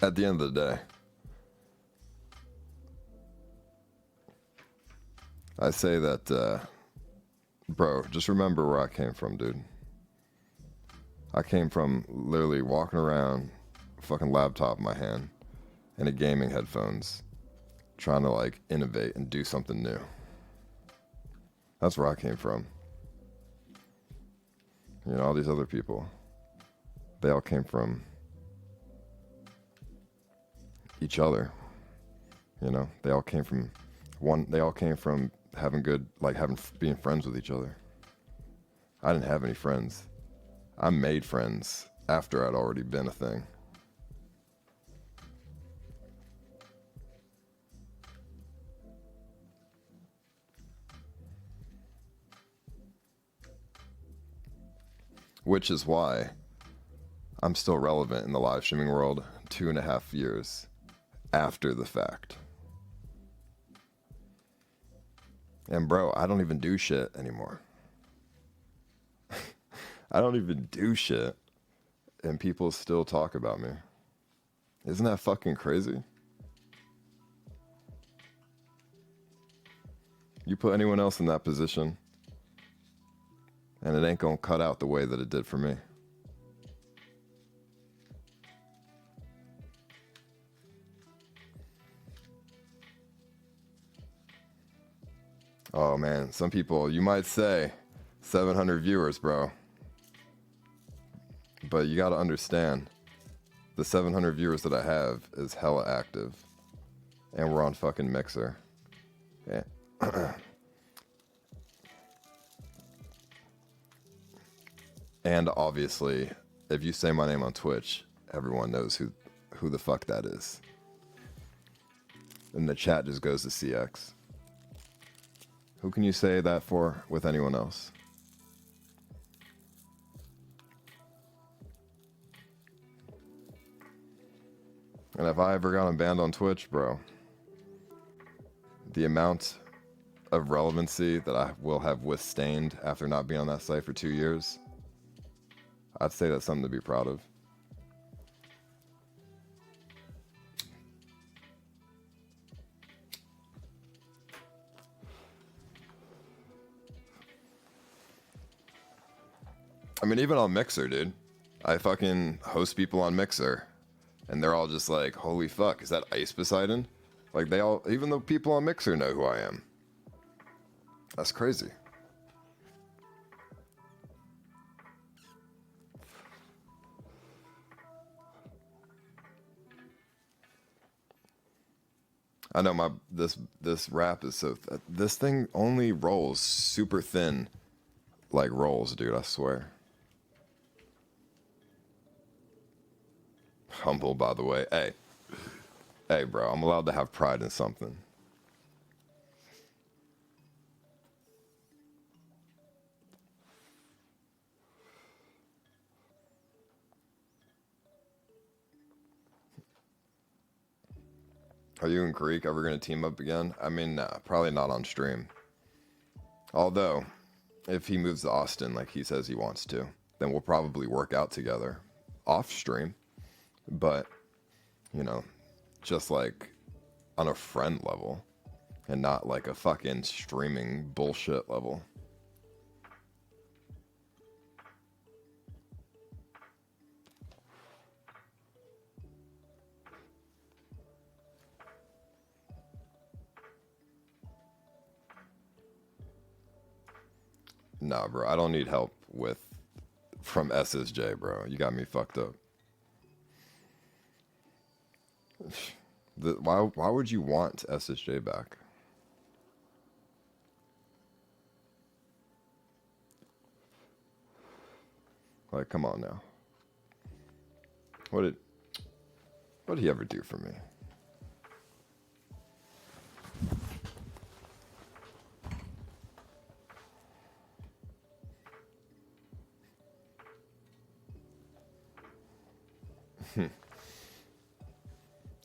At the end of the day, I say that, bro, just remember where I came from, dude. I came from literally walking around, fucking laptop in my hand, and a gaming headphones, trying to like innovate and do something new. That's where I came from. All these other people, they all came from each other. They all came from being friends with each other. I didn't have any friends. I made friends after I'd already been a thing. Which is why I'm still relevant in the live streaming world 2.5 years after the fact. And bro, I don't even do shit anymore. I don't even do shit, and people still talk about me. Isn't that fucking crazy? You put anyone else in that position, and it ain't gonna cut out the way that it did for me. Oh man, some people, you might say 700 viewers, bro. But you gotta understand, the 700 viewers that I have is hella active. And we're on fucking Mixer. Yeah. And obviously, if you say my name on Twitch, everyone knows who the fuck that is. And the chat just goes to CX. Who can you say that for with anyone else? And if I ever gotten banned on Twitch, bro, the amount of relevancy that I will have withstained after not being on that site for 2 years, I'd say that's something to be proud of. I mean, even on Mixer, dude. I fucking host people on Mixer. And they're all just like, holy fuck, is that Ice Poseidon? Like, they all, even the people on Mixer know who I am. That's crazy. I know this wrap is so, this thing only rolls super thin, like rolls, dude, I swear. Humble, by the way. Hey, bro, I'm allowed to have pride in something. Are you and Greek ever going to team up again? I mean, nah, probably not on stream. Although, if he moves to Austin like he says he wants to, then we'll probably work out together off stream. But, you know, just like on a friend level and not like a fucking streaming bullshit level. Nah, bro, I don't need help from SSJ, bro. You got me fucked up. Why would you want SSJ back? Like, come on now. What did he ever do for me?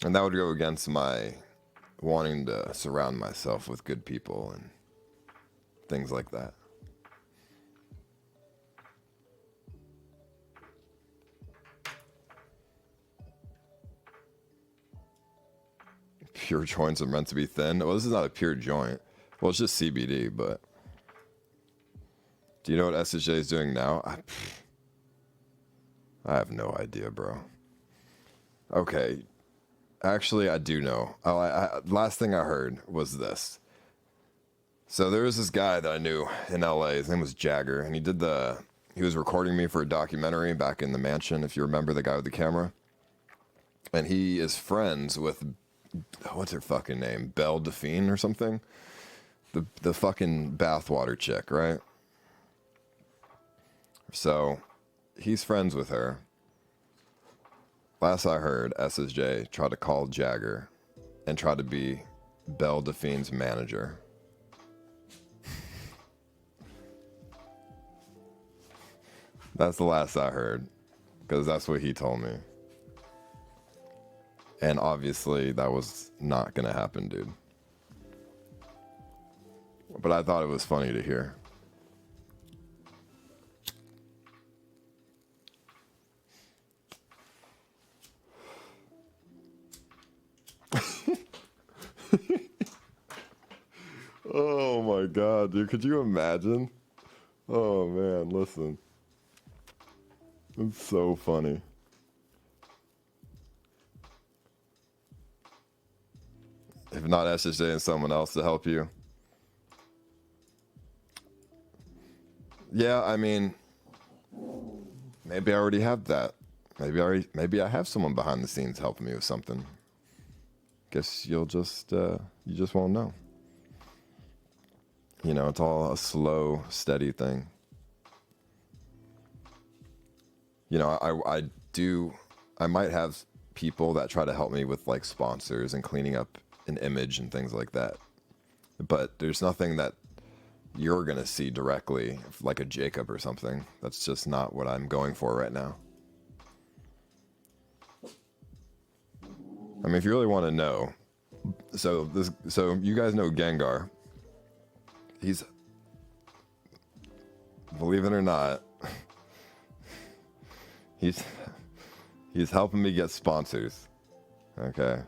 And that would go against my wanting to surround myself with good people and things like that. Pure joints are meant to be thin. Well, this is not a pure joint. Well, it's just CBD, but do you know what SSJ is doing now? I have no idea, bro. Okay. Actually, I do know. Last thing I heard was this. So there was this guy that I knew in LA. His name was Jagger, and he was recording me for a documentary back in the mansion, if you remember the guy with the camera. And he is friends with, what's her fucking name? Belle Delphine or something? the fucking bathwater chick, right? So he's friends with her. Last I heard, SSJ tried to call Jagger and tried to be Belle Delphine's manager. That's the last I heard, because that's what he told me. And obviously that was not gonna happen, dude. But I thought it was funny to hear. Oh my god, dude, could you imagine? Oh man, listen. It's so funny. If not SSJ and someone else to help you. Yeah, I mean, maybe I already have that. Maybe I have someone behind the scenes helping me with something. Guess you just won't know. You know, it's all a slow, steady thing. You know, I might have people that try to help me with like sponsors and cleaning up an image and things like that. But there's nothing that you're going to see directly, like a Jacob or something. That's just not what I'm going for right now. I mean, if you really want to know, so you guys know Gengar. He's, believe it or not, he's helping me get sponsors. Okay.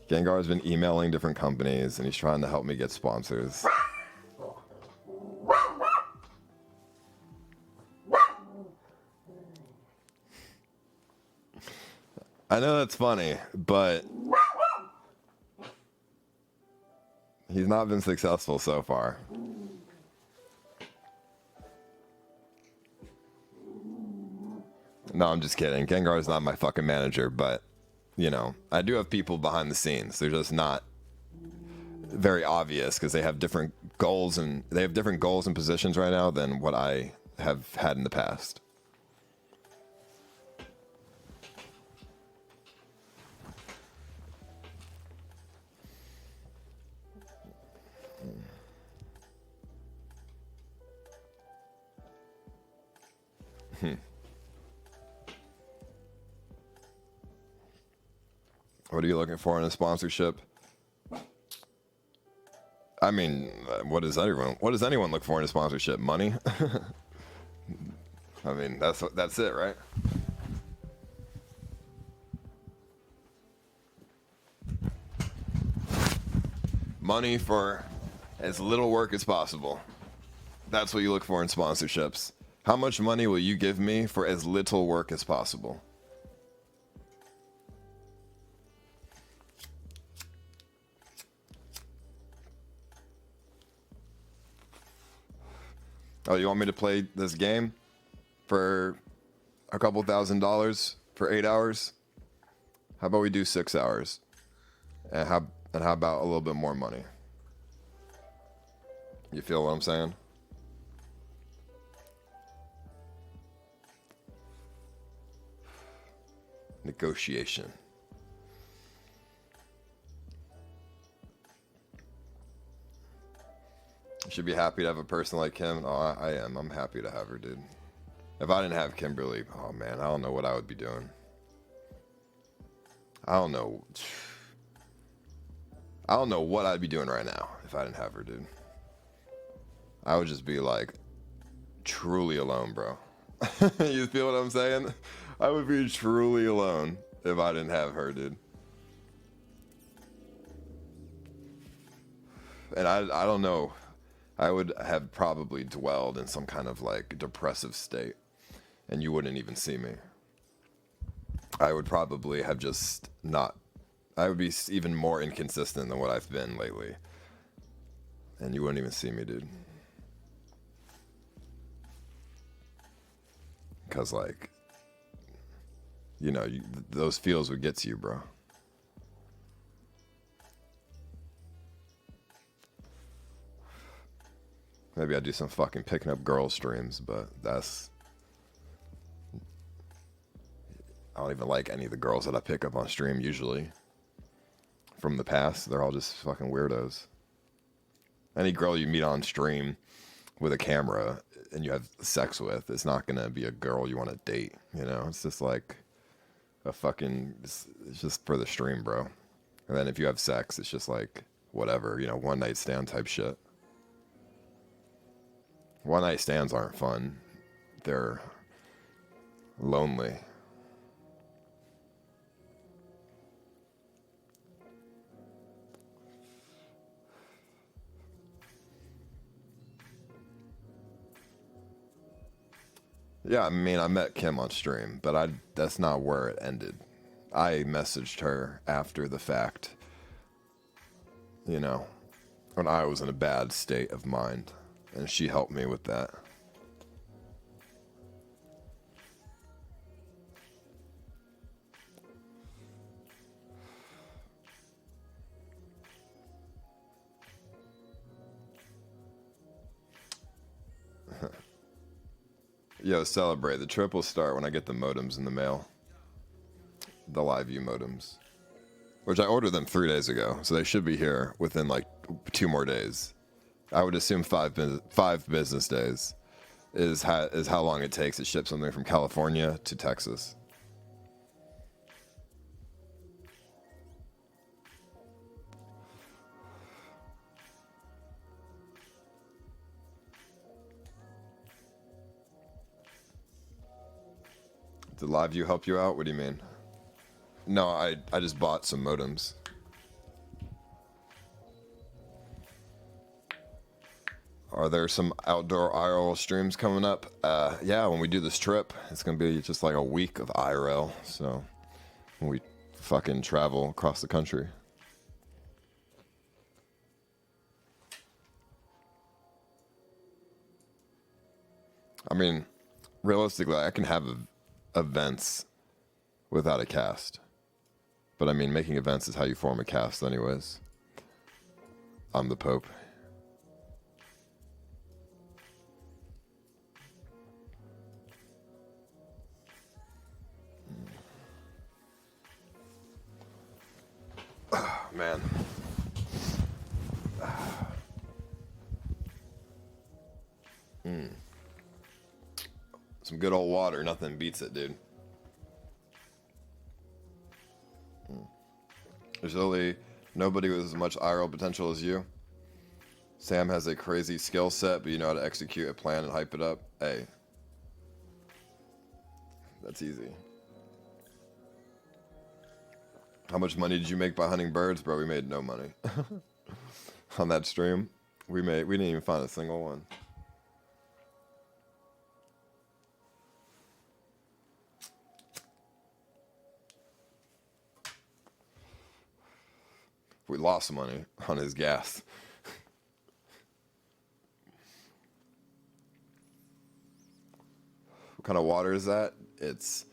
Gengar's been emailing different companies and he's trying to help me get sponsors. I know that's funny, but he's not been successful so far. No, I'm just kidding. Gengar's not my fucking manager, but, you know, I do have people behind the scenes. They're just not very obvious because they have different goals and positions right now than what I have had in the past. What are you looking for in a sponsorship? I mean, what does anyone look for in a sponsorship? Money? I mean, that's it, right? Money for as little work as possible. That's what you look for in sponsorships. How much money will you give me for as little work as possible? Oh, you want me to play this game for a couple $1,000 for 8 hours? How about we do 6 hours? And how about a little bit more money? You feel what I'm saying? Negotiation. You should be happy to have a person like Kim. Oh, I am. I'm happy to have her, dude. If I didn't have Kimberly, oh man, I don't know what I would be doing. I don't know what I'd be doing right now if I didn't have her, dude. I would just be like truly alone, bro. You feel what I'm saying? I would be truly alone if I didn't have her, dude. And I don't know. I would have probably dwelled in some kind of like depressive state and you wouldn't even see me. I would probably have just not, I would be even more inconsistent than what I've been lately. And you wouldn't even see me, dude. Because like, you know, those feels would get to you, bro. Maybe I do some fucking picking up girl streams, but that's... I don't even like any of the girls that I pick up on stream usually. From the past, they're all just fucking weirdos. Any girl you meet on stream with a camera and you have sex with, it's not gonna be a girl you want to date, you know? It's just like a fucking... It's just for the stream, bro. And then if you have sex, it's just like, whatever, you know, one night stand type shit. One night stands aren't fun. They're lonely. Yeah, I mean, I met Kim on stream, but that's not where it ended. I messaged her after the fact, you know, when I was in a bad state of mind, and she helped me with that. Yo, celebrate. The trip will start when I get the modems in the mail. The live view modems. Which I ordered them 3 days ago, so they should be here within like 2 more days. I would assume 5 business days is how long it takes to ship something from California to Texas. Did LiveView help you out? What do you mean? No, I just bought some modems. Are there some outdoor IRL streams coming up? Yeah, when we do this trip, it's going to be just like a week of IRL. So when we fucking travel across the country. I mean, realistically, I can have events without a cast. But I mean, making events is how you form a cast anyways. I'm the Pope. Oh, man. Some good old water, nothing beats it, dude. There's really nobody with as much IRL potential as you. Sam has a crazy skill set, but you know how to execute a plan and hype it up. Hey, that's easy. How much money did you make by hunting birds, bro? We made no money on that stream. We didn't even find a single one. We lost money on his gas. What kind of water is that? It's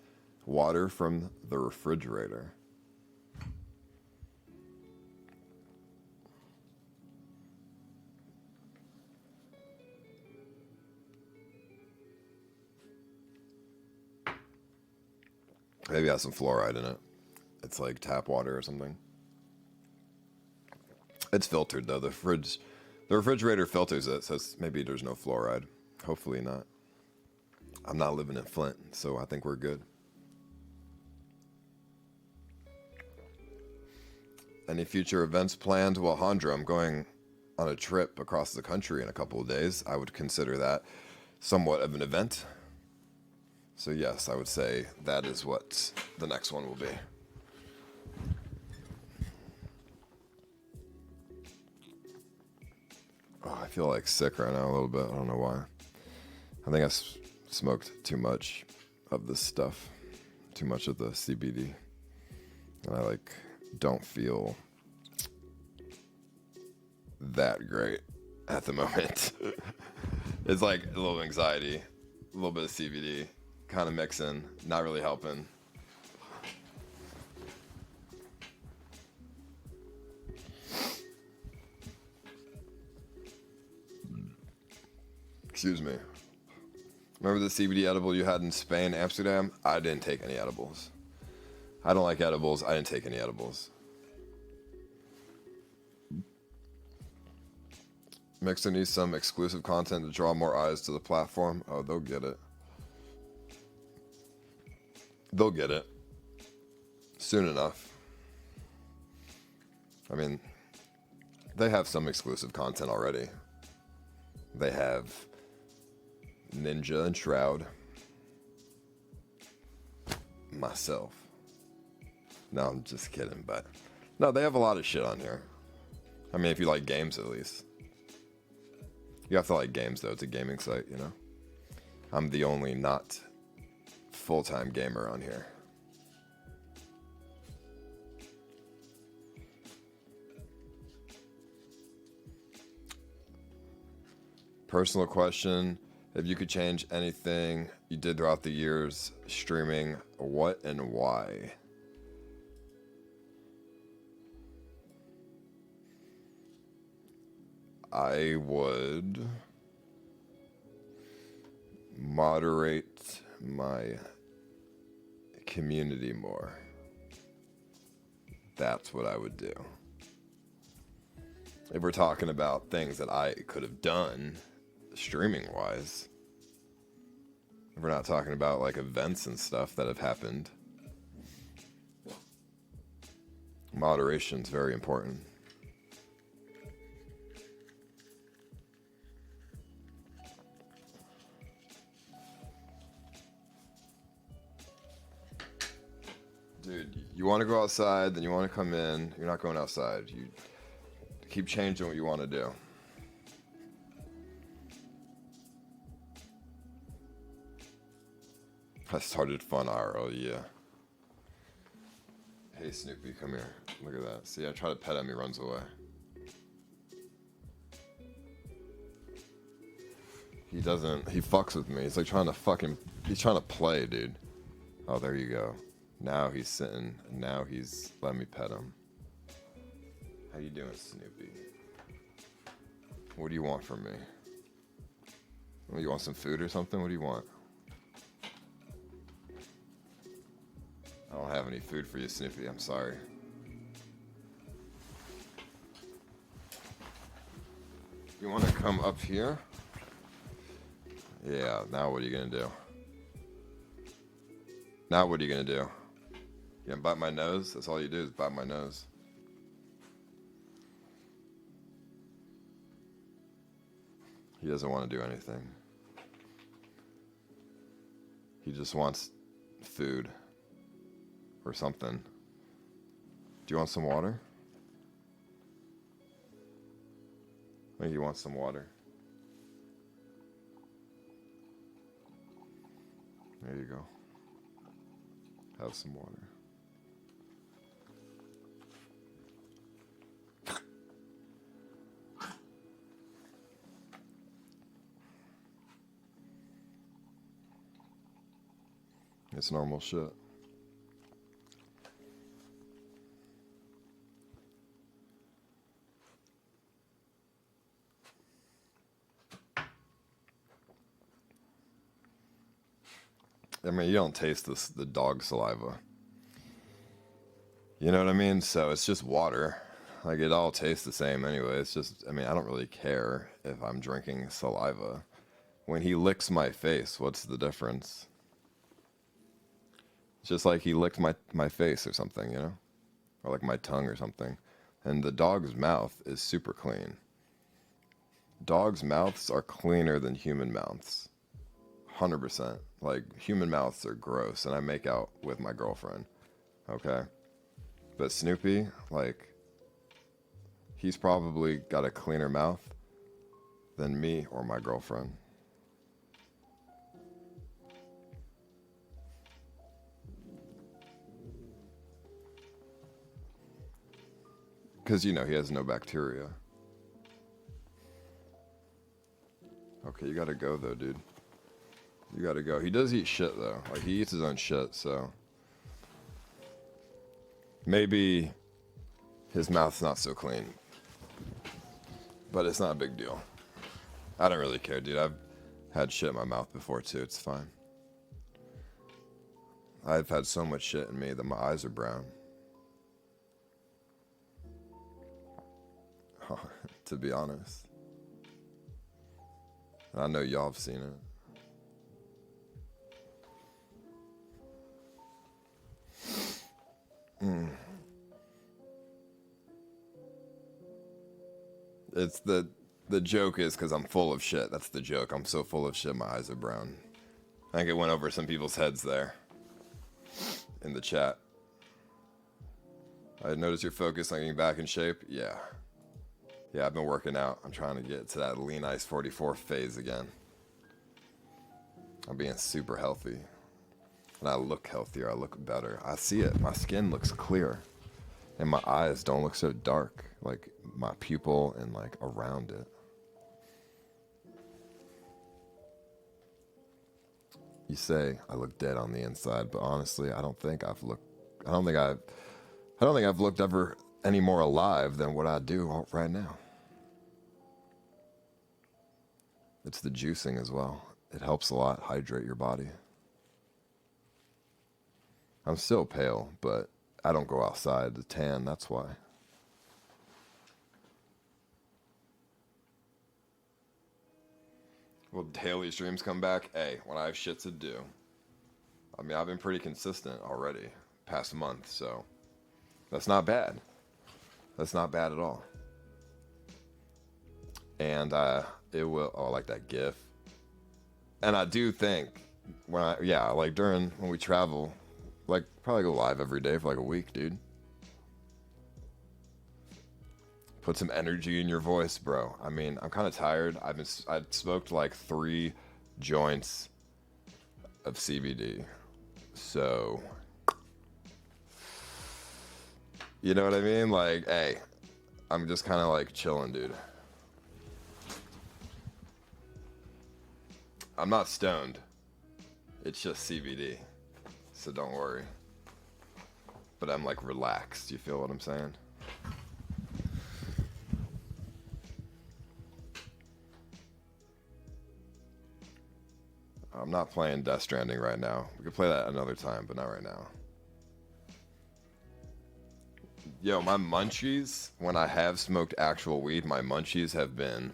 water from the refrigerator. Maybe it has some fluoride in it. It's like tap water or something. It's filtered though. The refrigerator filters it, so maybe there's no fluoride. Hopefully not. I'm not living in Flint, so I think we're good. Any future events planned? Well, Hondra, I'm going on a trip across the country in a couple of days. I would consider that somewhat of an event. So yes, I would say that is what the next one will be. Oh, I feel like sick right now a little bit. I don't know why. I think I smoked too much of this stuff. Too much of the CBD. And I don't feel that great at the moment. It's like a little anxiety, a little bit of CBD, kind of mixing, not really helping. Excuse me. Remember the CBD edible you had in Spain, Amsterdam? I didn't take any edibles. I don't like edibles. I didn't take any edibles. Mixer needs some exclusive content to draw more eyes to the platform. Oh, they'll get it. They'll get it. Soon enough. I mean, they have some exclusive content already. They have Ninja and Shroud. Myself. No, I'm just kidding, but no, they have a lot of shit on here. I mean, if you like games, at least. You have to like games, though. It's a gaming site, you know? I'm the only not full-time gamer on here. Personal question. If you could change anything you did throughout the years streaming, what and why? I would moderate my community more. That's what I would do. If we're talking about things that I could have done streaming wise, if we're not talking about like events and stuff that have happened, moderation's very important. Dude, you want to go outside, then you want to come in. You're not going outside. You keep changing what you want to do. I started fun IRL, yeah. Hey Snoopy, come here. Look at that. See, I try to pet him, he runs away. He fucks with me. He's like trying to play, dude. Oh, there you go. Now he's sitting, now he's letting me pet him. How you doing, Snoopy? What do you want from me? Oh, you want some food or something? What do you want? I don't have any food for you, Snoopy. I'm sorry. You want to come up here? Yeah, now what are you going to do? Now what are you going to do? You gonna bite my nose? That's all you do is bite my nose. He doesn't want to do anything. He just wants food or something. Do you want some water? I think he wants some water. There you go. Have some water. It's normal shit. I mean, you don't taste the dog saliva. You know what I mean? So it's just water. Like, it all tastes the same anyway. It's just, I mean, I don't really care if I'm drinking saliva. When he licks my face, what's the difference? It's just like he licked my face or something, you know? Or like my tongue or something. And the dog's mouth is super clean. Dogs' mouths are cleaner than human mouths. 100%. Like, human mouths are gross, and I make out with my girlfriend. Okay? But Snoopy, like, he's probably got a cleaner mouth than me or my girlfriend. Because, you know, he has no bacteria. Okay, you gotta go, though, dude. You gotta go. He does eat shit, though. Like, he eats his own shit, so... Maybe his mouth's not so clean. But it's not a big deal. I don't really care, dude. Had shit in my mouth before too. It's fine. I've had so much shit in me that my eyes are brown. To be honest. And I know y'all have seen it. It's the joke is because I'm full of shit. That's the joke. I'm so full of shit, my eyes are brown. I think it went over some people's heads there in the chat. I noticed you're focused on getting back in shape. Yeah. Yeah, I've been working out. I'm trying to get to that lean ice 44 phase again. I'm being super healthy. And I look healthier. I look better. I see it. My skin looks clear. And my eyes don't look so dark. Like my pupil and like around it. You say I look dead on the inside, but honestly, I don't think I've looked ever any more alive than what I do right now. It's the juicing as well. It helps a lot hydrate your body. I'm still pale, but I don't go outside to tan, that's why. Will daily streams come back? Hey, when I have shit to do. I mean, I've been pretty consistent already, past month, so that's not bad. That's not bad at all. And it will, I like that GIF. And I do think, when we travel, like probably go live every day for like a week, dude. Put some energy in your voice, bro. I mean, I'm kind of tired. I've smoked like 3 joints of CBD. So, you know what I mean? Like, hey, I'm just kind of like chilling, dude. I'm not stoned. It's just CBD. So don't worry. But I'm like relaxed. You feel what I'm saying? I'm not playing Death Stranding right now. We could play that another time, but not right now. Yo, my munchies, when I have smoked actual weed, my munchies have been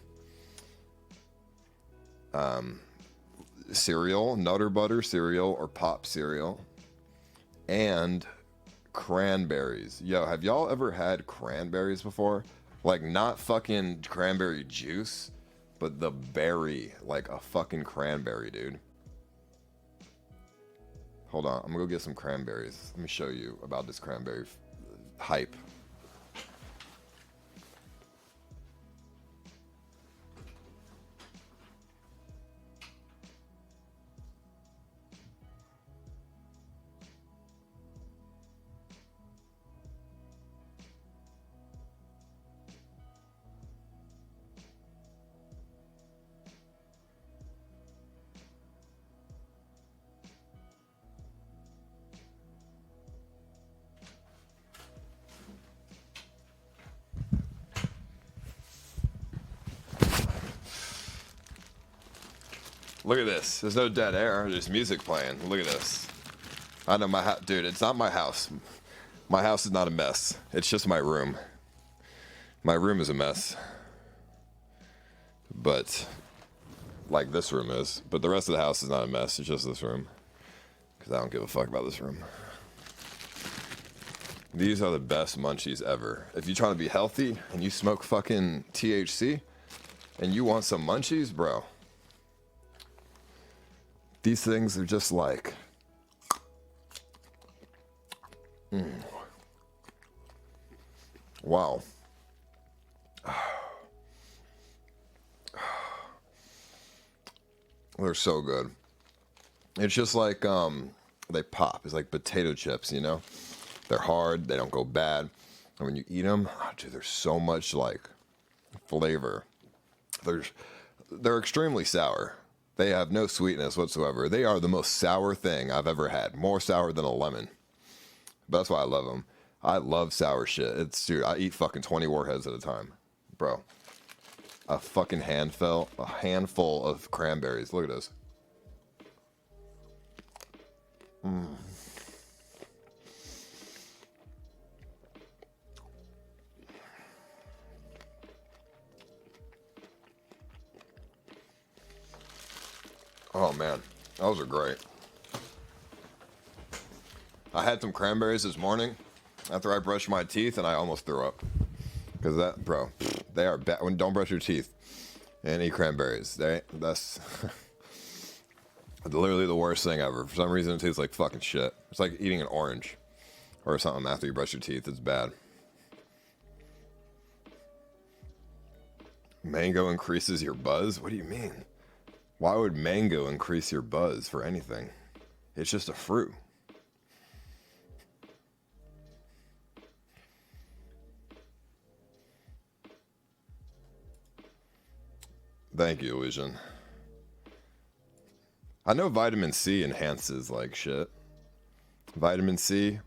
cereal, Nutter Butter cereal, or Pop cereal, and cranberries. Yo, have y'all ever had cranberries before? Like, not fucking cranberry juice, but the berry, like a fucking cranberry, dude. Hold on, I'm gonna go get some cranberries. Let me show you about this cranberry hype. Look at this. There's no dead air. There's music playing. Look at this. I know my house. Dude, it's not my house. My house is not a mess. It's just my room. My room is a mess. But, like this room is. But the rest of the house is not a mess. It's just this room. Because I don't give a fuck about this room. These are the best munchies ever. If you're trying to be healthy and you smoke fucking THC and you want some munchies, bro. These things are just like, wow. They're so good. It's just like, they pop. It's like potato chips, you know? They're hard. They don't go bad. And when you eat them, dude, there's so much like flavor. They're extremely sour. They have no sweetness whatsoever. They are the most sour thing I've ever had. More sour than a lemon. But that's why I love them. I love sour shit. Dude, I eat fucking 20 warheads at a time. Bro. a fucking handful of cranberries. Look at this. Oh man, those are great. I had some cranberries this morning after I brushed my teeth and I almost threw up. Because that, bro, they are bad. Don't brush your teeth and eat cranberries. That's literally the worst thing ever. For some reason, it tastes like fucking shit. It's like eating an orange or something after you brush your teeth. It's bad. Mango increases your buzz? What do you mean? Why would mango increase your buzz for anything? It's just a fruit. Thank you, Illusion. I know vitamin C enhances like shit. Vitamin C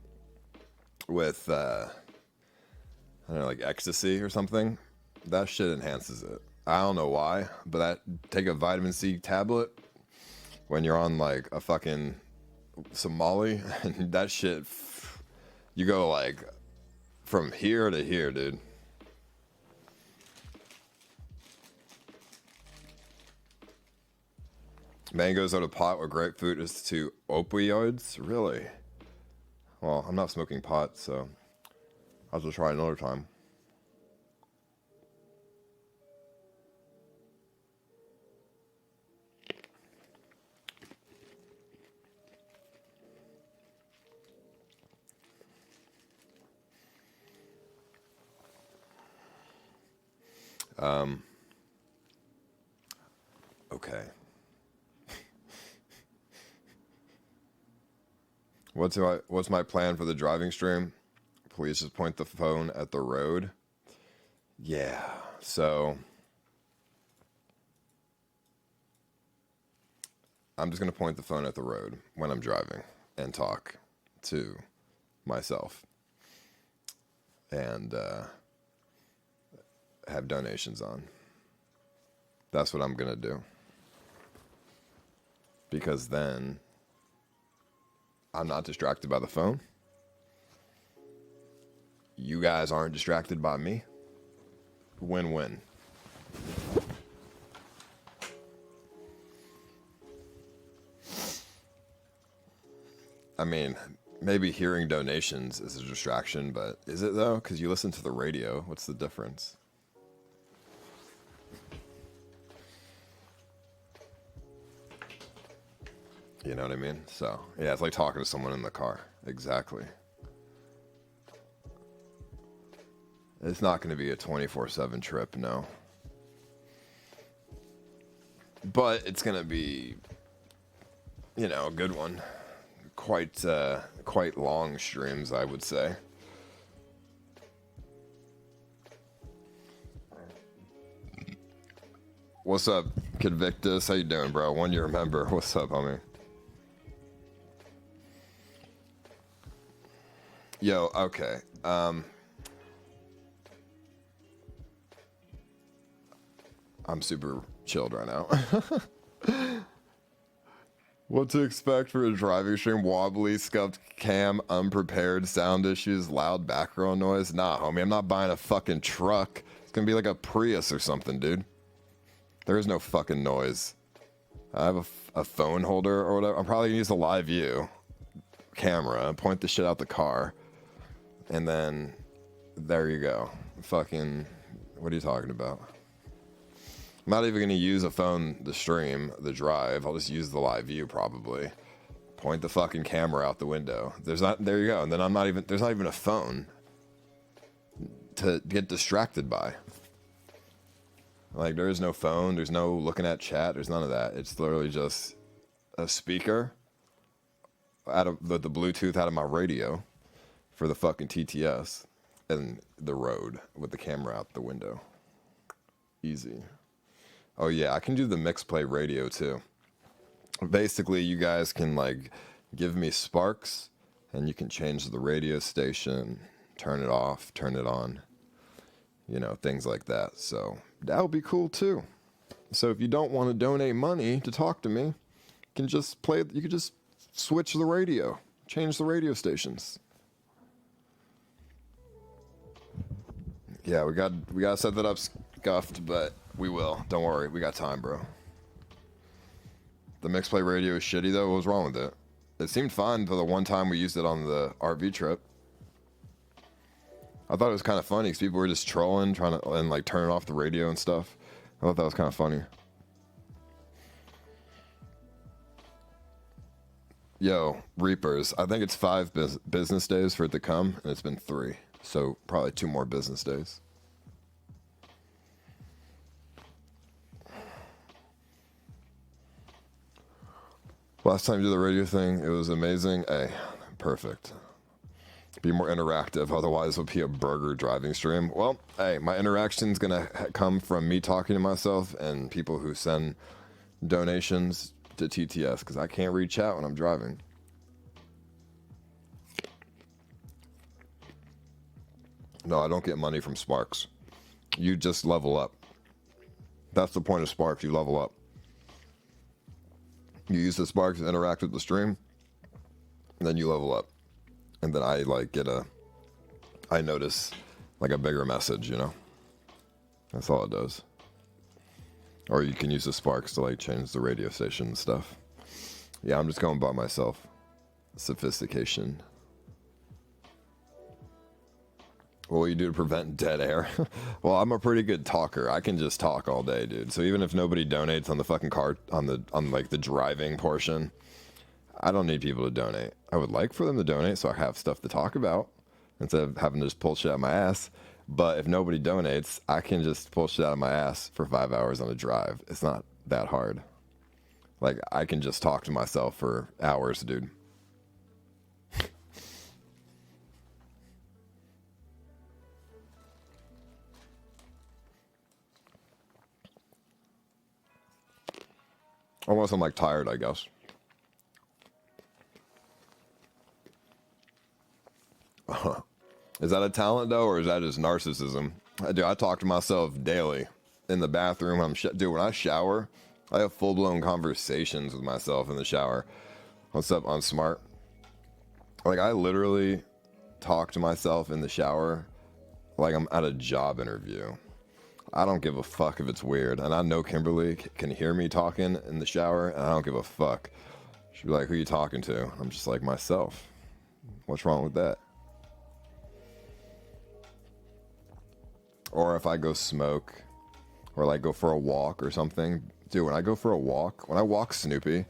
with, I don't know, like ecstasy or something. That shit enhances it. I don't know why, but take a vitamin C tablet when you're on like a fucking Somali, and that shit, you go like from here to here, dude. Mangoes out of pot with grapefruit is to opioids? Really? Well, I'm not smoking pot, so I'll just try another time. Okay. What's my plan for the driving stream? Please just point the phone at the road. Yeah, so I'm just gonna point the phone at the road when I'm driving and talk to myself and have donations on. That's what I'm gonna do. Because then I'm not distracted by the phone. You guys aren't distracted by me. Win-win. I mean, maybe hearing donations is a distraction, but is it though? Because you listen to the radio. What's the difference? You know what I mean? So, yeah, it's like talking to someone in the car. Exactly. It's not going to be a 24/7 trip, no. But it's going to be, you know, a good one. Quite long streams, I would say. What's up, Convictus? How you doing, bro? 1 year member. What's up, homie? Yo, okay. I'm super chilled right now. What to expect for a driving stream? Wobbly, scuffed cam, unprepared, sound issues, loud background noise. Nah, homie, I'm not buying a fucking truck. It's gonna be like a Prius or something, dude. There is no fucking noise. I have a phone holder or whatever. I'm probably gonna use a live view camera, point the shit out the car, and then there you go. Fucking, what are you talking about? I'm not even gonna use a phone to stream the drive. I'll just use the live view probably. Point the fucking camera out the window. There you go. And then there's not even a phone to get distracted by. Like, there is no phone, there's no looking at chat, there's none of that. It's literally just a speaker out of the Bluetooth out of my radio for the fucking TTS and the road with the camera out the window. Easy. Oh yeah, I can do the mix play radio too. Basically, you guys can like give me sparks and you can change the radio station, turn it off, turn it on. you know, things like that. So that would be cool too. So if you don't want to donate money to talk to me, you can just switch the radio, change the radio stations. Yeah, we got to set that up, Scuffed, but we will. Don't worry, we got time, bro. The mixed-play radio is shitty though. What was wrong with it? It seemed fine for the one time we used it on the RV trip. I thought it was kind of funny because people were just trolling, trying to and like turning off the radio and stuff. I thought that was kind of funny. Yo, Reapers, I think it's 5 business days for it to come, and it's been 3. So probably 2 more business days. Last time you did the radio thing, it was amazing. Hey, perfect. Be more interactive, otherwise it'll be a burger driving stream. Well, hey, my interaction's gonna come from me talking to myself and people who send donations to TTS, because I can't read chat when I'm driving. No, I don't get money from Sparks. You just level up. That's the point of Sparks, you level up. You use the Sparks to interact with the stream, and then you level up. And then I notice like a bigger message, you know? That's all it does. Or you can use the Sparks to like change the radio station and stuff. Yeah, I'm just going by myself. Sophistication. What will you do to prevent dead air? Well, I'm a pretty good talker. I can just talk all day, dude. So even if nobody donates on the fucking cart, on like the driving portion, I don't need people to donate. I would like for them to donate so I have stuff to talk about instead of having to just pull shit out of my ass. But if nobody donates, I can just pull shit out of my ass for 5 hours on a drive. It's not that hard. Like, I can just talk to myself for hours, dude. Unless I'm like tired, I guess. Is that a talent though, or is that just narcissism? Dude, I talk to myself daily in the bathroom. Dude, when I shower, I have full-blown conversations with myself in the shower. What's up, Unsmart? Like, I literally talk to myself in the shower like I'm at a job interview. I don't give a fuck if it's weird. And I know Kimberly can hear me talking in the shower, and I don't give a fuck. She'd be like, who are you talking to? I'm just like, myself. What's wrong with that? Or if I go smoke, or like go for a walk or something. Dude, when I go for a walk, when I walk Snoopy,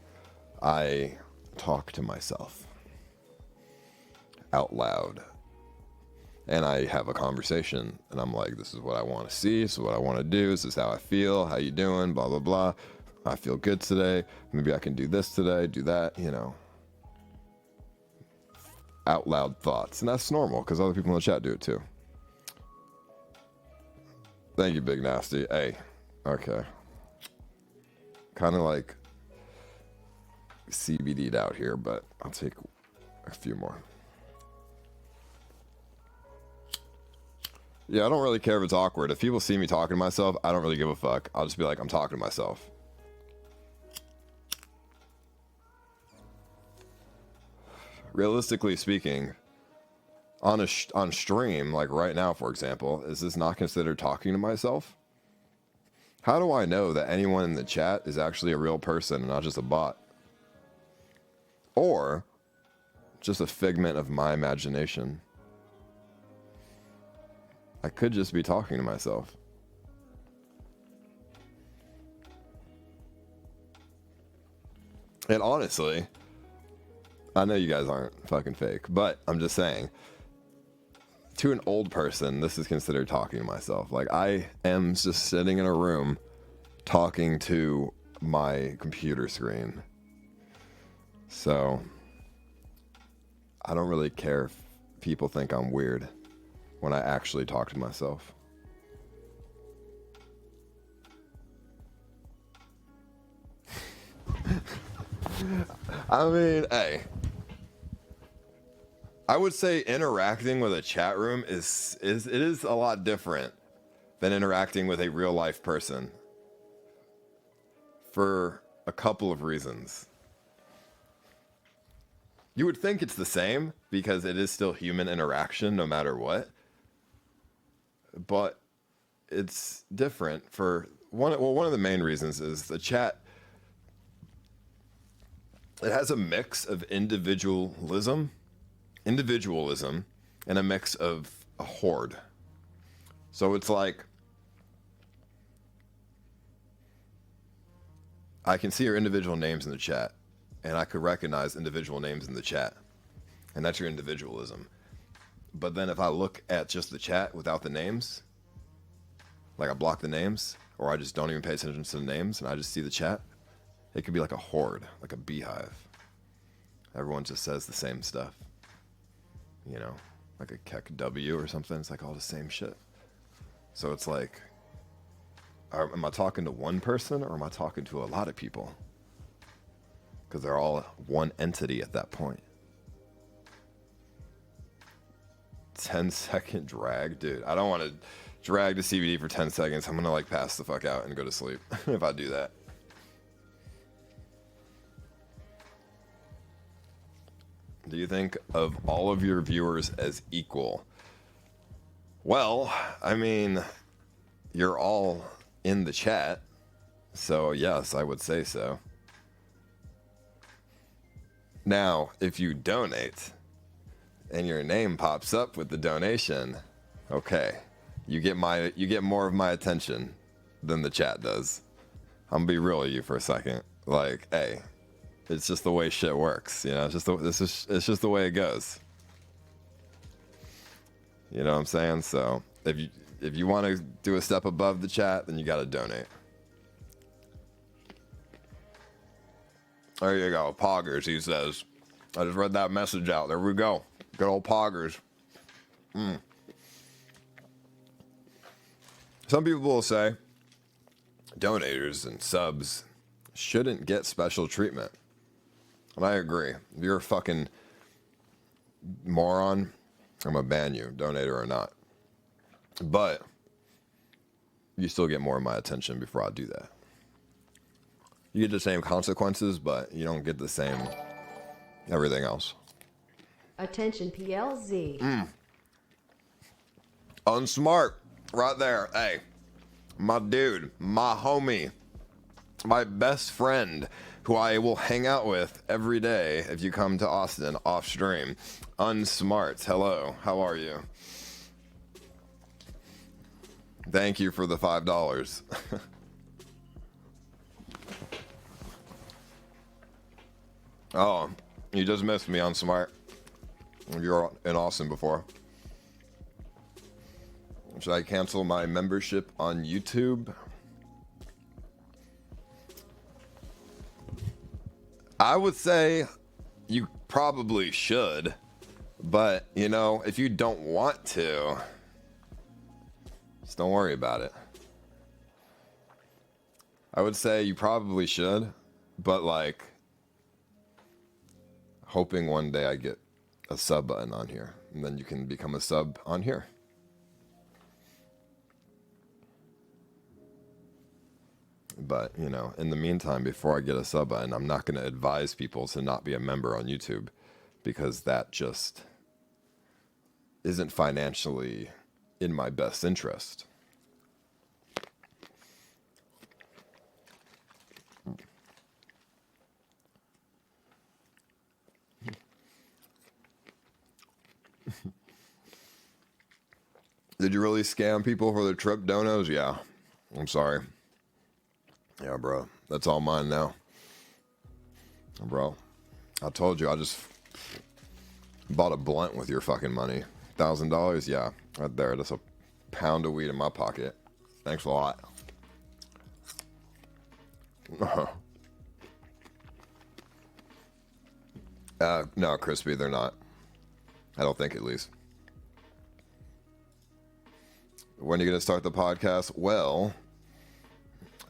I talk to myself out loud. And I have a conversation, and I'm like, this is what I want to see, this is what I want to do, this is how I feel, how you doing, blah, blah, blah. I feel good today, maybe I can do this today, do that, you know. Out loud thoughts, and that's normal, because other people in the chat do it too. Thank you, Big Nasty. Hey, okay. Kind of like CBD'd out here, but I'll take a few more. Yeah, I don't really care if it's awkward. If people see me talking to myself, I don't really give a fuck. I'll just be like, I'm talking to myself. Realistically speaking, on stream, like right now, for example, is this not considered talking to myself? How do I know that anyone in the chat is actually a real person and not just a bot? Or just a figment of my imagination? I could just be talking to myself. And honestly, I know you guys aren't fucking fake, but I'm just saying, to an old person, this is considered talking to myself. Like, I am just sitting in a room talking to my computer screen. So, I don't really care if people think I'm weird when I actually talk to myself. I mean, hey, I would say interacting with a chat room is a lot different than interacting with a real life person for a couple of reasons. You would think it's the same because it is still human interaction no matter what. But it's different for one of the main reasons is the chat. It has a mix of individualism, and a mix of a horde. So it's like, I can see your individual names in the chat, and I could recognize individual names in the chat, and that's your individualism. But then if I look at just the chat without the names, like I block the names, or I just don't even pay attention to the names, and I just see the chat, it could be like a horde, like a beehive. Everyone just says the same stuff. You know, like a Keck W or something. It's like all the same shit. So it's like, am I talking to one person or am I talking to a lot of people? Because they're all one entity at that point. 10-second drag, dude. I don't want to drag the CBD for 10 seconds. I'm gonna like pass the fuck out and go to sleep if I do that. Do you think of all of your viewers as equal? Well, I mean, you're all in the chat, so yes, I would say so. Now, if you donate and your name pops up with the donation, okay, you get more of my attention than the chat does. I'm gonna be real with you for a second. Like, hey, it's just the way shit works, you know. It's just the way it goes. You know what I'm saying? So if you want to do a step above the chat, then you got to donate. There you go, Poggers. He says, I just read that message out. There we go. Good old Poggers. Some people will say donators and subs shouldn't get special treatment. And I agree. If you're a fucking moron, I'm going to ban you, donator or not. But you still get more of my attention before I do that. You get the same consequences, but you don't get the same everything else. Attention PLZ. Unsmart. Right there. Hey, my dude, my homie, my best friend, who I will hang out with every day if you come to Austin off stream. Unsmart. Hello. How are you? Thank you for the $5. Oh, you just missed me, Unsmart. You were in Austin before. Should I cancel my membership on YouTube? I would say you probably should, but you know, if you don't want to, just don't worry about it. I would say you probably should, but like, hoping one day I get a sub button on here, and then you can become a sub on here. But, you know, in the meantime, before I get a sub button, I'm not going to advise people to not be a member on YouTube, because that just isn't financially in my best interest. Did you really scam people for their trip donos? Yeah. I'm sorry. Yeah, bro. That's all mine now. Bro, I told you I just bought a blunt with your fucking money. $1,000? Yeah. Right there. That's a pound of weed in my pocket. Thanks a lot. No, Crispy, they're not. I don't think, at least. When are you going to start the podcast? Well,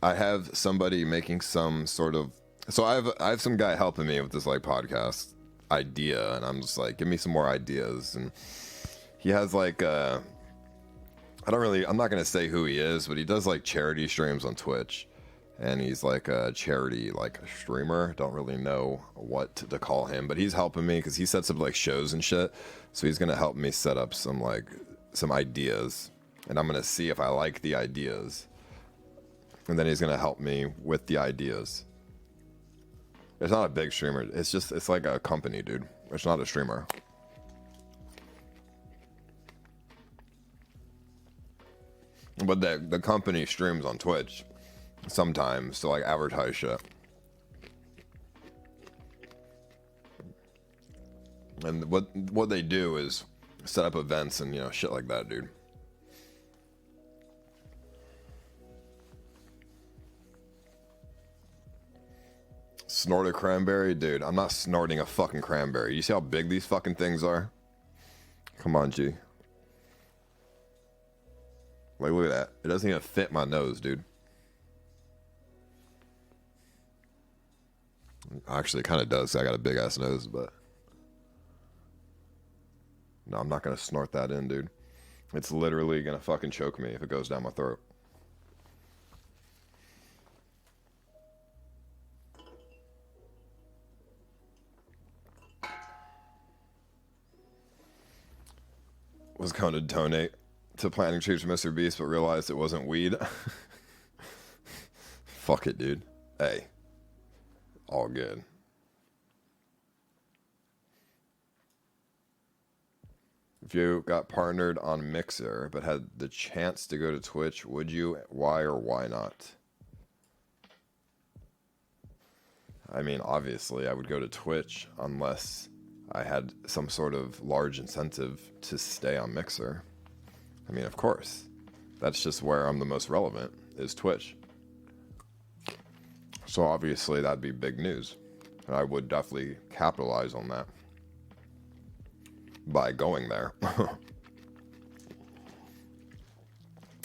I have somebody making some sort of... So I have some guy helping me with this like podcast idea, and I'm just like, give me some more ideas. And he has like a I'm not gonna say who he is, but he does like charity streams on Twitch, and he's like a charity like streamer. Don't really know what to call him, but he's helping me because he sets up like shows and shit. So he's gonna help me set up some ideas, and I'm gonna see if I like the ideas, and then he's gonna help me with the ideas. It's not a big streamer. It's like a company, dude. It's not a streamer. But the company streams on Twitch sometimes to like advertise shit. And what they do is set up events and, you know, shit like that, dude. Snort a cranberry? Dude, I'm not snorting a fucking cranberry. You see how big these fucking things are? Come on, G. Like, look at that. It doesn't even fit my nose, dude. Actually, it kind of does. I got a big ass nose, but no, I'm not gonna snort that in, dude. It's literally gonna fucking choke me if it goes down my throat. Was going to donate to planting trees for Mr. Beast, but realized it wasn't weed. Fuck it, dude. Hey. All good. If you got partnered on Mixer, but had the chance to go to Twitch, would you? Why or why not? I mean, obviously, I would go to Twitch unless I had some sort of large incentive to stay on Mixer. I mean, of course. That's just where I'm the most relevant, is Twitch. So obviously that'd be big news. And I would definitely capitalize on that by going there.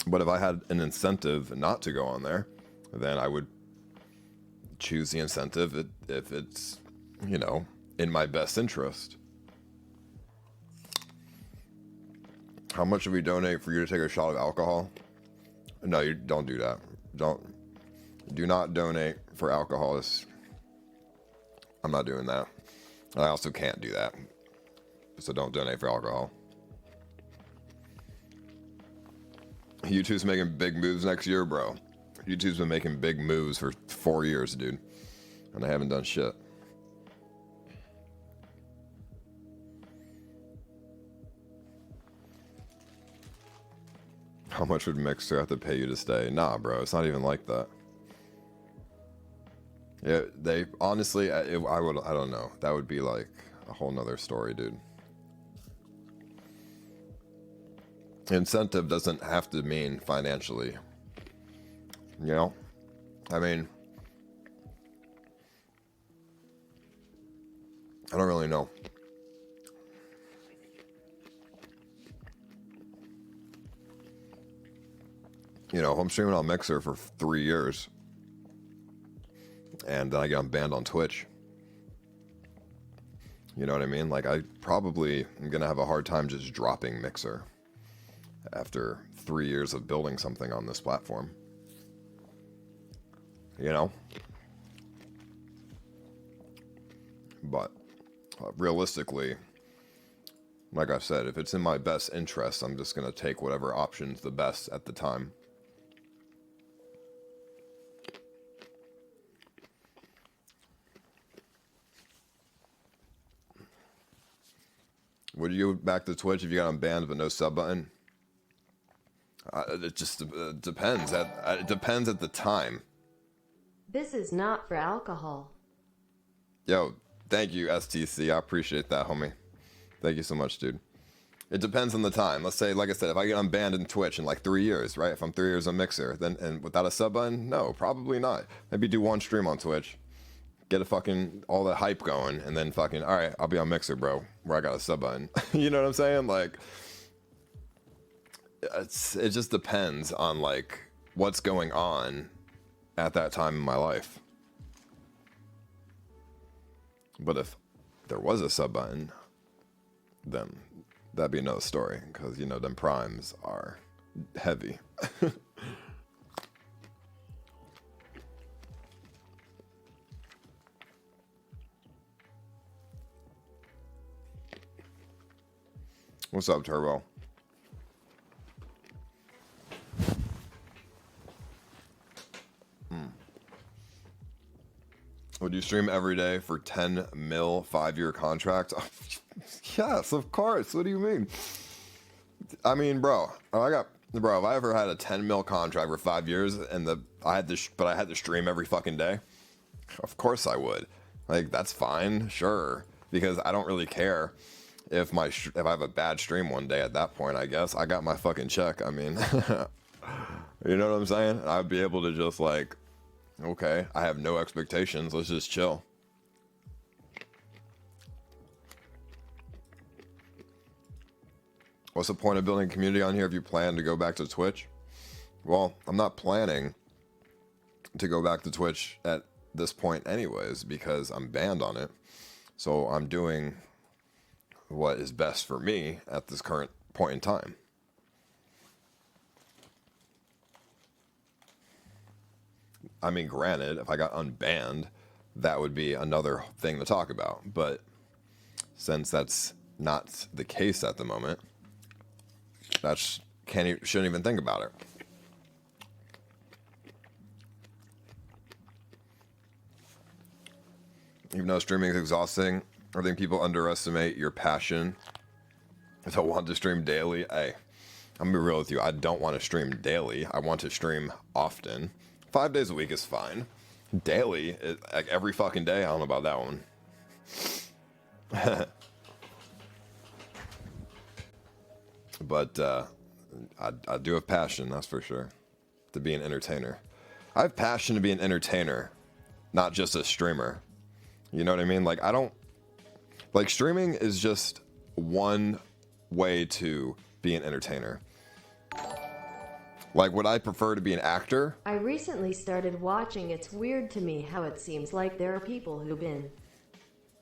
But if I had an incentive not to go on there, then I would choose the incentive if it's, you know, in my best interest. How much should we donate for you to take a shot of alcohol? No, you don't do that. Do not donate for alcohol. I'm not doing that. I also can't do that. So don't donate for alcohol. YouTube's making big moves next year, bro. YouTube's been making big moves for 4 years, dude. And I haven't done shit. How much would Mixer have to pay you to stay? Nah, bro, it's not even like that. Yeah, they honestly, I don't know. That would be like a whole nother story, dude. Incentive doesn't have to mean financially. You know? I mean, I don't really know. You know, I'm streaming on Mixer for 3 years. And then I get banned on Twitch. You know what I mean? Like, I probably am going to have a hard time just dropping Mixer after 3 years of building something on this platform. You know? But realistically, like I said, if it's in my best interest, I'm just going to take whatever option's the best at the time. Would you go back to Twitch if you got unbanned but no sub button? It just depends. It depends at the time. This is not for alcohol. Yo, thank you, STC. I appreciate that, homie. Thank you so much, dude. It depends on the time. Let's say, like I said, if I get unbanned in Twitch in like 3 years, right? If I'm 3 years on Mixer, then and without a sub button, no, probably not. Maybe do one stream on Twitch, get a fucking all that hype going, and then fucking, all right, I'll be on Mixer, bro, where I got a sub button. You know what I'm saying? Like, it just depends on like what's going on at that time in my life. But if there was a sub button, then that'd be another story, because you know them primes are heavy. What's up, Turbo? Would you stream every day for 10 mil 5-year contract? Yes, of course. What do you mean? I mean, bro, if I ever had a 10 mil contract for 5 years and I had to stream every fucking day, of course I would. Like, that's fine, sure, because I don't really care if I have a bad stream one day. At that point, I guess I got my fucking check. I mean, you know what I'm saying? I'd be able to just like, okay, I have no expectations. Let's just chill. What's the point of building a community on here if you plan to go back to Twitch? Well, I'm not planning to go back to Twitch at this point anyways because I'm banned on it. So I'm doing what is best for me at this current point in time. I mean, granted, if I got unbanned, that would be another thing to talk about. But since that's not the case at the moment, shouldn't even think about it. Even though streaming is exhausting, I think people underestimate your passion to want to stream daily. Hey, I'm gonna be real with you. I don't want to stream daily. I want to stream often. 5 days a week is fine. Daily, like every fucking day, I don't know about that one. But I do have passion, that's for sure, to be an entertainer. I have passion to be an entertainer, not just a streamer. You know what I mean? Like, streaming is just one way to be an entertainer. Like, would I prefer to be an actor? I recently started watching. It's weird to me how it seems like there are people who've been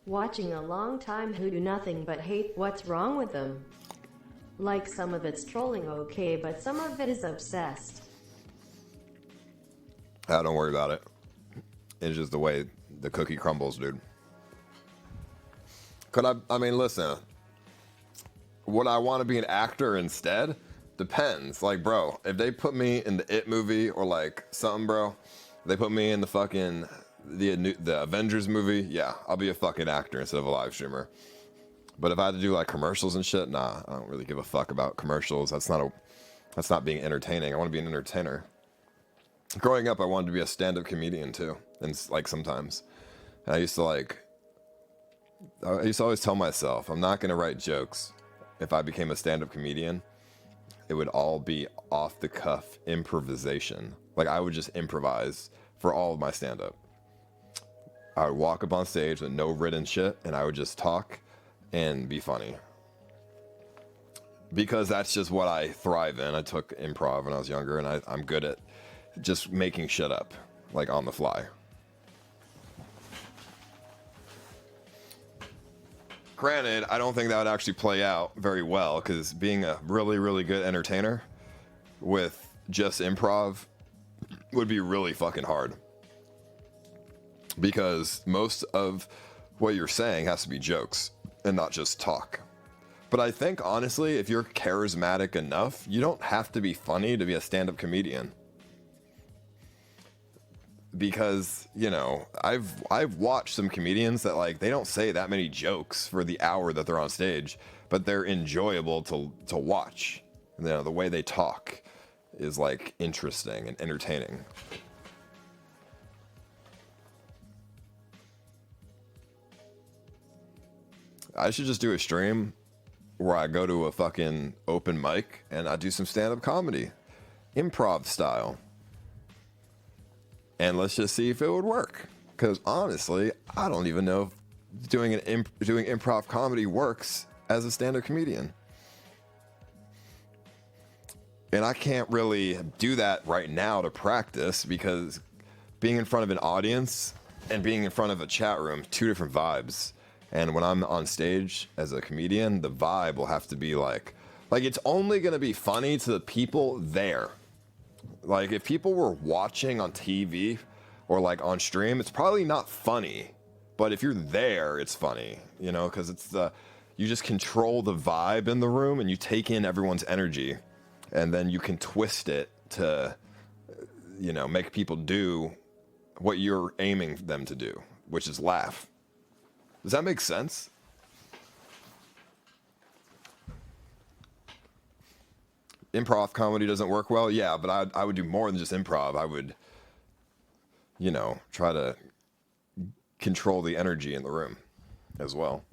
watching a long time who do nothing but hate. What's wrong with them? Like, some of it's trolling, okay, but some of it is obsessed. Don't worry about it. It's just the way the cookie crumbles, dude. I mean, listen. Would I want to be an actor instead? Depends. Like, bro, if they put me in the It movie or like something, bro, they put me in the fucking the Avengers movie, yeah, I'll be a fucking actor instead of a live streamer. But if I had to do like commercials and shit, nah, I don't really give a fuck about commercials. That's not being entertaining. I want to be an entertainer. Growing up, I wanted to be a stand-up comedian too, and like sometimes, and I used to always tell myself, I'm not gonna write jokes. If I became a stand-up comedian, it would all be off-the-cuff improvisation. Like, I would just improvise for all of my stand-up. I would walk up on stage with no written shit, and I would just talk and be funny. Because that's just what I thrive in. I took improv when I was younger, and I'm good at just making shit up, like, on the fly. Granted, I don't think that would actually play out very well, because being a really, really good entertainer with just improv would be really fucking hard. Because most of what you're saying has to be jokes and not just talk. But I think, honestly, if you're charismatic enough, you don't have to be funny to be a stand-up comedian. Because, you know, I've watched some comedians that, like, they don't say that many jokes for the hour that they're on stage, but they're enjoyable to watch. You know, the way they talk is, like, interesting and entertaining. I should just do a stream where I go to a fucking open mic and I do some stand-up comedy, improv style. And let's just see if it would work. Because honestly, I don't even know if doing improv comedy works as a stand-up comedian. And I can't really do that right now to practice, because being in front of an audience and being in front of a chat room, two different vibes. And when I'm on stage as a comedian, the vibe will have to be like Like, it's only going to be funny to the people there. Like, if people were watching on TV or, like, on stream, it's probably not funny. But if you're there, it's funny, you know, because it's you just control the vibe in the room and you take in everyone's energy. And then you can twist it to, you know, make people do what you're aiming them to do, which is laugh. Does that make sense? Improv comedy doesn't work well? Yeah, but I would do more than just improv. I would, you know, try to control the energy in the room as well.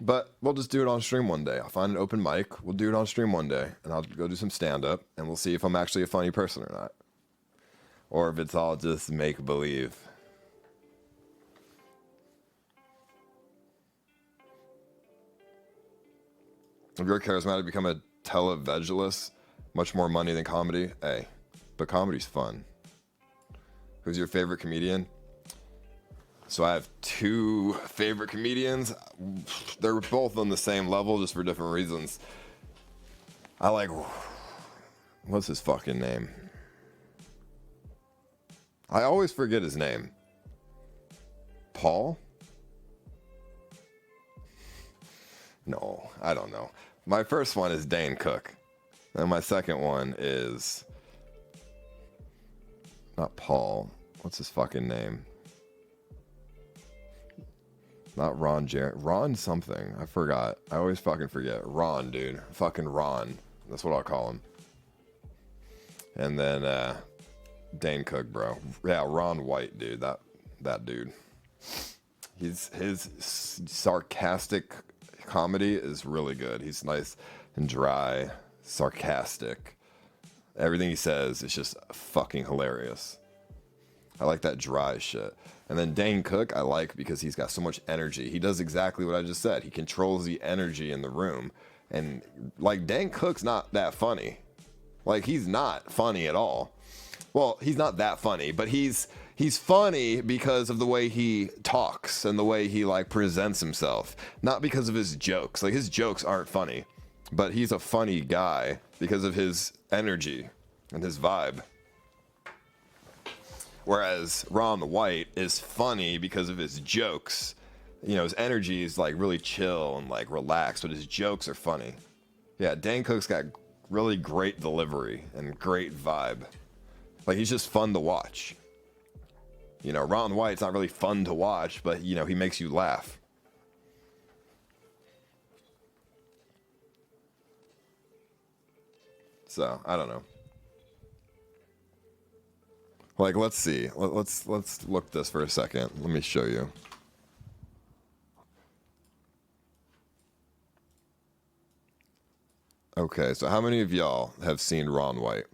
But we'll just do it on stream one day. I'll find an open mic. We'll do it on stream one day, and I'll go do some stand-up, and we'll see if I'm actually a funny person or not. Or if it's all just make-believe. If you're charismatic, become a televangelist. Much more money than comedy. Hey, but comedy's fun. Who's your favorite comedian? So I have two favorite comedians. They're both on the same level, just for different reasons. I like... What's his fucking name? I always forget his name. Paul? No, I don't know. My first one is Dane Cook. And my second one is... Not Paul. What's his fucking name? Not Ron Ron something. I forgot. I always fucking forget. Ron, dude. Fucking Ron. That's what I'll call him. And then Dane Cook, bro. Yeah, Ron White, dude. That dude. His sarcastic comedy is really good. He's nice and dry, sarcastic. Everything he says is just fucking hilarious. I like that dry shit. And then Dane Cook, I like because he's got so much energy. He does exactly what I just said. He controls the energy in the room. And, like, Dane Cook's not that funny. Like, he's not funny at all. Well, he's not that funny, but he's funny because of the way he talks and the way he, like, presents himself. Not because of his jokes. Like, his jokes aren't funny. But he's a funny guy because of his energy and his vibe. Whereas Ron White is funny because of his jokes. You know, his energy is like really chill and like relaxed, but his jokes are funny. Yeah, Dane Cook's got really great delivery and great vibe. Like, he's just fun to watch. You know, Ron White's not really fun to watch, but, you know, he makes you laugh. So, I don't know. Like, let's see. Let's look this for a second. Let me show you. Okay, so how many of y'all have seen Ron White?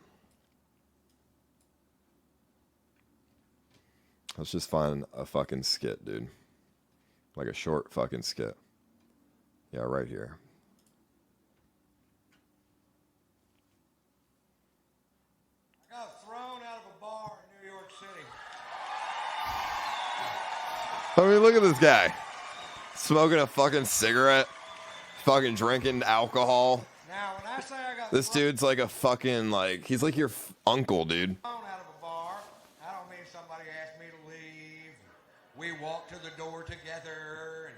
Let's just find a fucking skit, dude. Like a short fucking skit. Yeah, right here. I got thrown out of a bar in New York City. I mean, look at this guy. Smoking a fucking cigarette. Fucking drinking alcohol. Now, when I say I got This dude's like a fucking, like, he's like your uncle, dude. thrown out of a bar, I don't mean somebody asked me to leave. We walked to the door together, and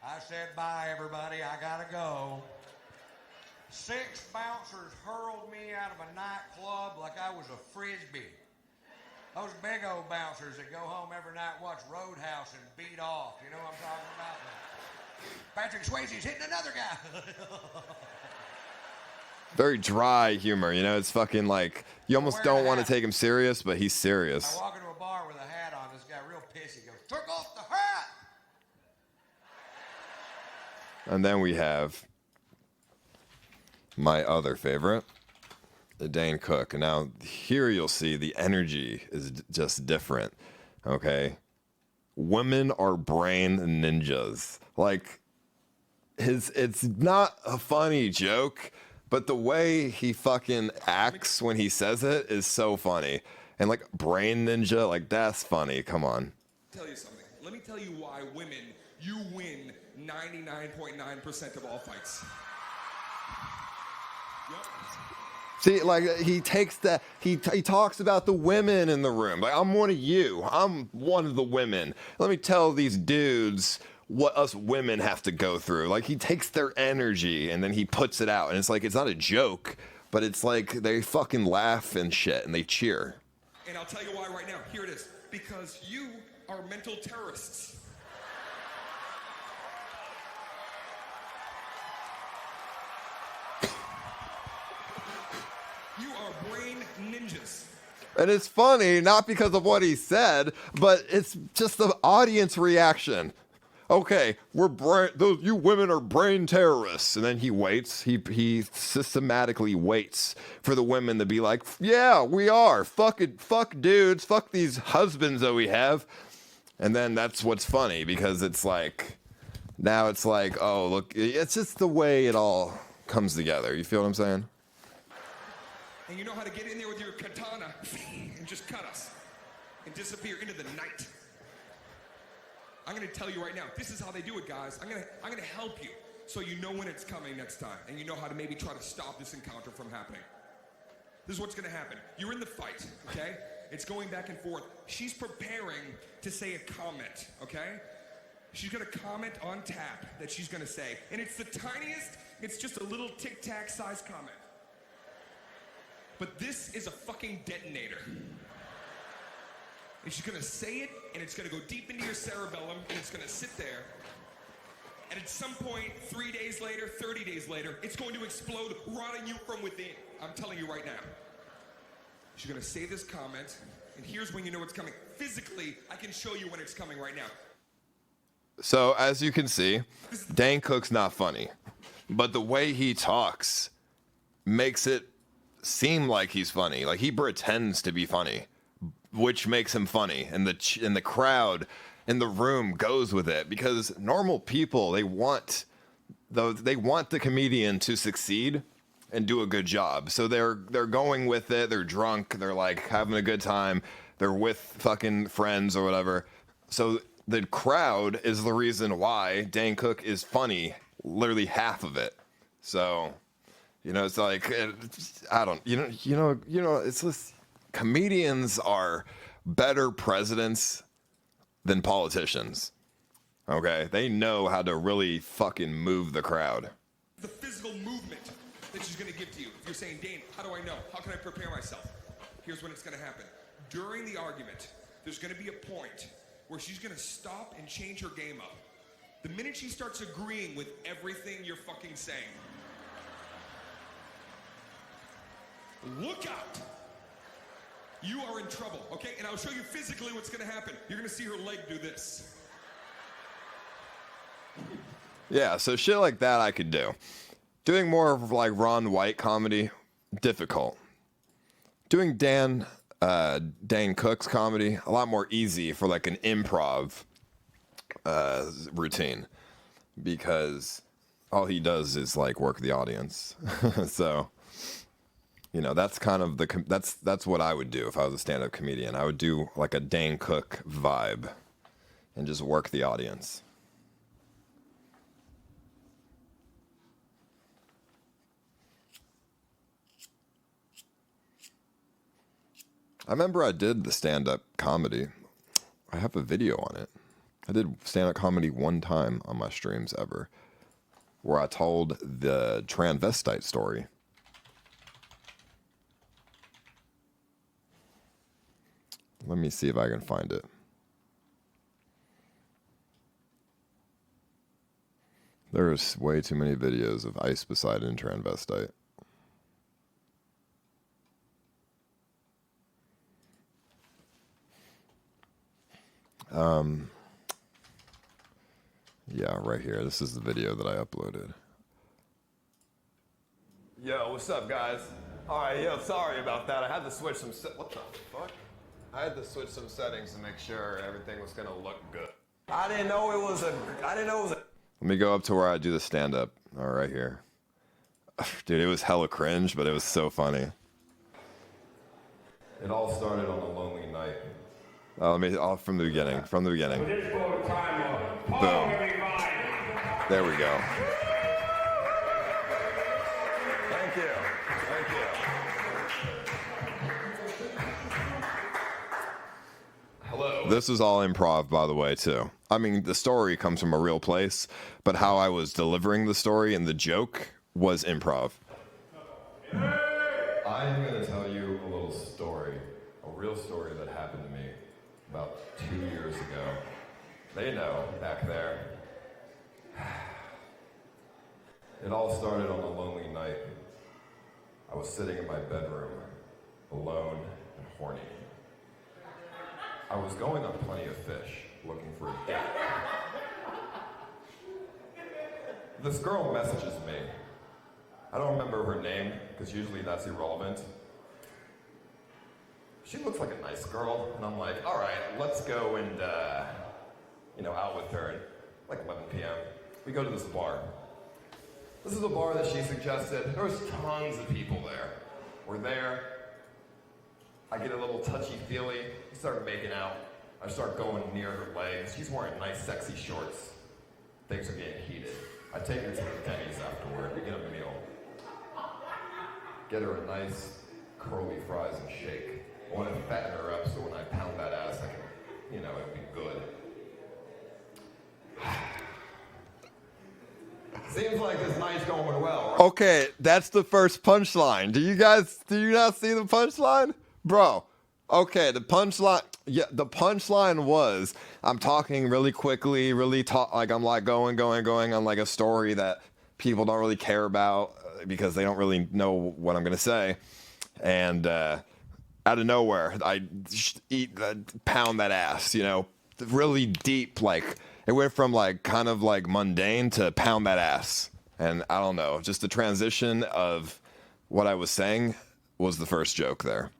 I said, bye, everybody, I gotta go. 6 bouncers hurled me out of a nightclub like I was a frisbee. Those big old bouncers that go home every night, watch Roadhouse, and beat off. You know what I'm talking about? Patrick Swayze's hitting another guy. Very dry humor, you know? It's fucking like, you almost don't want to take him serious, but he's serious. I walk into a bar with a hat on. This guy real pissy goes, took off the hat. And then we have my other favorite, Dane Cook. Now, here you'll see the energy is just different, okay? Women are brain ninjas. Like, it's not a funny joke, but the way he fucking acts when he says it is so funny. And, like, brain ninja, like, that's funny. Come on. Tell you something. Let me tell you why women, you win 99.9% of all fights. See, like, he takes that, he talks about the women in the room. Like, I'm one of you. I'm one of the women. Let me tell these dudes what us women have to go through. Like, he takes their energy and then he puts it out. And it's like, it's not a joke, but it's like they fucking laugh and shit and they cheer. And I'll tell you why right now. Here it is. Because you are mental terrorists. You are brain ninjas. And it's funny, not because of what he said, but it's just the audience reaction. Okay, you women are brain terrorists. And then he waits. He systematically waits for the women to be like, yeah, we are. Fuck dudes. Fuck these husbands that we have. And then that's what's funny, because it's like, now it's like, oh, look, it's just the way it all comes together. You feel what I'm saying? And you know how to get in there with your katana and just cut us and disappear into the night. I'm gonna tell you right now, this is how they do it, guys. I'm gonna help you so you know when it's coming next time, and you know how to maybe try to stop this encounter from happening. This is what's gonna happen. You're in the fight, okay? It's going back and forth. She's preparing to say a comment, okay? She's gonna comment on tap that she's gonna say, and it's the tiniest, it's just a little tic-tac size comment. But this is a fucking detonator. And she's gonna say it, and it's gonna go deep into your cerebellum, and it's gonna sit there. And at some point, 3 days later, 30 days later, it's going to explode, rotting you from within. I'm telling you right now. She's gonna say this comment, and here's when you know it's coming. Physically, I can show you when it's coming right now. So, as you can see, Dane Cook's not funny. But the way he talks makes it seem like he's funny. Like, he pretends to be funny, which makes him funny. And the crowd in the room goes with it, because normal people, they want the comedian to succeed and do a good job. So they're going with it. They're drunk. They're like having a good time. They're with fucking friends or whatever. So the crowd is the reason why Dane Cook is funny, literally half of it. So, you know, it's like, it's just, comedians are better presidents than politicians. Okay? They know how to really fucking move the crowd. The physical movement that she's going to give to you. If you're saying, Dane, how do I know? How can I prepare myself? Here's when it's going to happen. During the argument, there's going to be a point where she's going to stop and change her game up. The minute she starts agreeing with everything you're fucking saying, look out. You are in trouble, okay? And I'll show you physically what's going to happen. You're going to see her leg do this. Yeah, so shit like that I could do. Doing more of like Ron White comedy, difficult. Doing Dane Cook's comedy, a lot more easy for like an improv routine, because all he does is like work the audience. So, you know, that's kind of that's what I would do if I was a stand-up comedian. I would do like a Dane Cook vibe and just work the audience. I remember I did the stand-up comedy. I have a video on it. I did stand-up comedy one time on my streams ever, where I told the transvestite story. Let me see if I can find it. There's way too many videos of Ice Poseidon and transvestite. Yeah, right here. This is the video that I uploaded. Yo, what's up, guys? All right, yo, sorry about that. I had to switch some what the fuck? I had to switch some settings to make sure everything was gonna look good. I didn't know it was a. Let me go up to where I do the stand-up. All right, here. Dude, it was hella cringe, but it was so funny. It all started on a lonely night. From the beginning. From the beginning. Boom. There we go. Thank Thank you. Thank you. Hello. This is all improv, by the way, too. I mean, the story comes from a real place, but how I was delivering the story and the joke was improv. I am going to tell you a little story, a real story that happened to me about 2 years ago. They know back there. It all started on a lonely night. I was sitting in my bedroom, alone and horny. I was going on Plenty of Fish, looking for a date. This girl messages me. I don't remember her name, because usually that's irrelevant. She looks like a nice girl, and I'm like, all right, let's go and, out with her at like 11 p.m. We go to this bar. This is a bar that she suggested. There was tons of people there. We're there. I get a little touchy-feely. We start making out. I start going near her legs. She's wearing nice, sexy shorts. Things are getting heated. I take her to the Denny's afterward. We get a meal. Get her a nice, curly fries and shake. I want to fatten her up so when I pound that ass, I can, it'll be good. Seems like this night's going well, right? Okay, that's the first punchline. Do you not see the punchline? Bro, okay, the punchline was, I'm talking really quickly, I'm like going on like a story that people don't really care about because they don't really know what I'm going to say. And out of nowhere, I pound that ass, really deep, like, it went from like kind of like mundane to pound that ass. And I don't know, just the transition of what I was saying was the first joke there.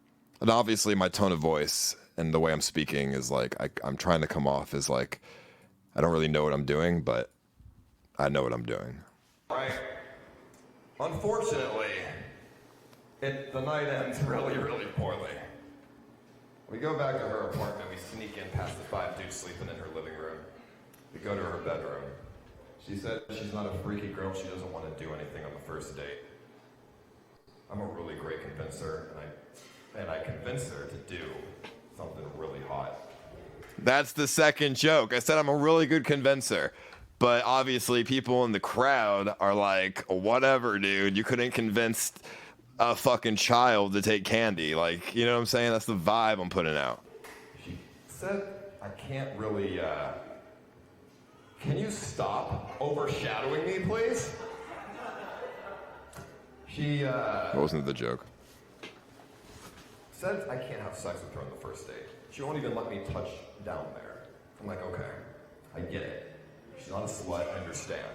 And obviously my tone of voice and the way I'm speaking is like, I'm trying to come off as like, I don't really know what I'm doing, but I know what I'm doing. Right. Unfortunately, the night ends really, really poorly. We go back to her apartment, we sneak in past the 5 dudes sleeping in her living room. We go to her bedroom. She said she's not a freaky girl, she doesn't want to do anything on the first date. I'm a really great convincer, and I convince her to do something really hot. That's the second joke. I said I'm a really good convincer. But obviously people in the crowd are like, whatever, dude, you couldn't convince a fucking child to take candy. Like, you know what I'm saying? That's the vibe I'm putting out. She said, I can't really, can you stop overshadowing me, please? She, What wasn't the joke? Said I can't have sex with her on the first date. She won't even let me touch down there. I'm like, okay, I get it. She's not a slut, I understand.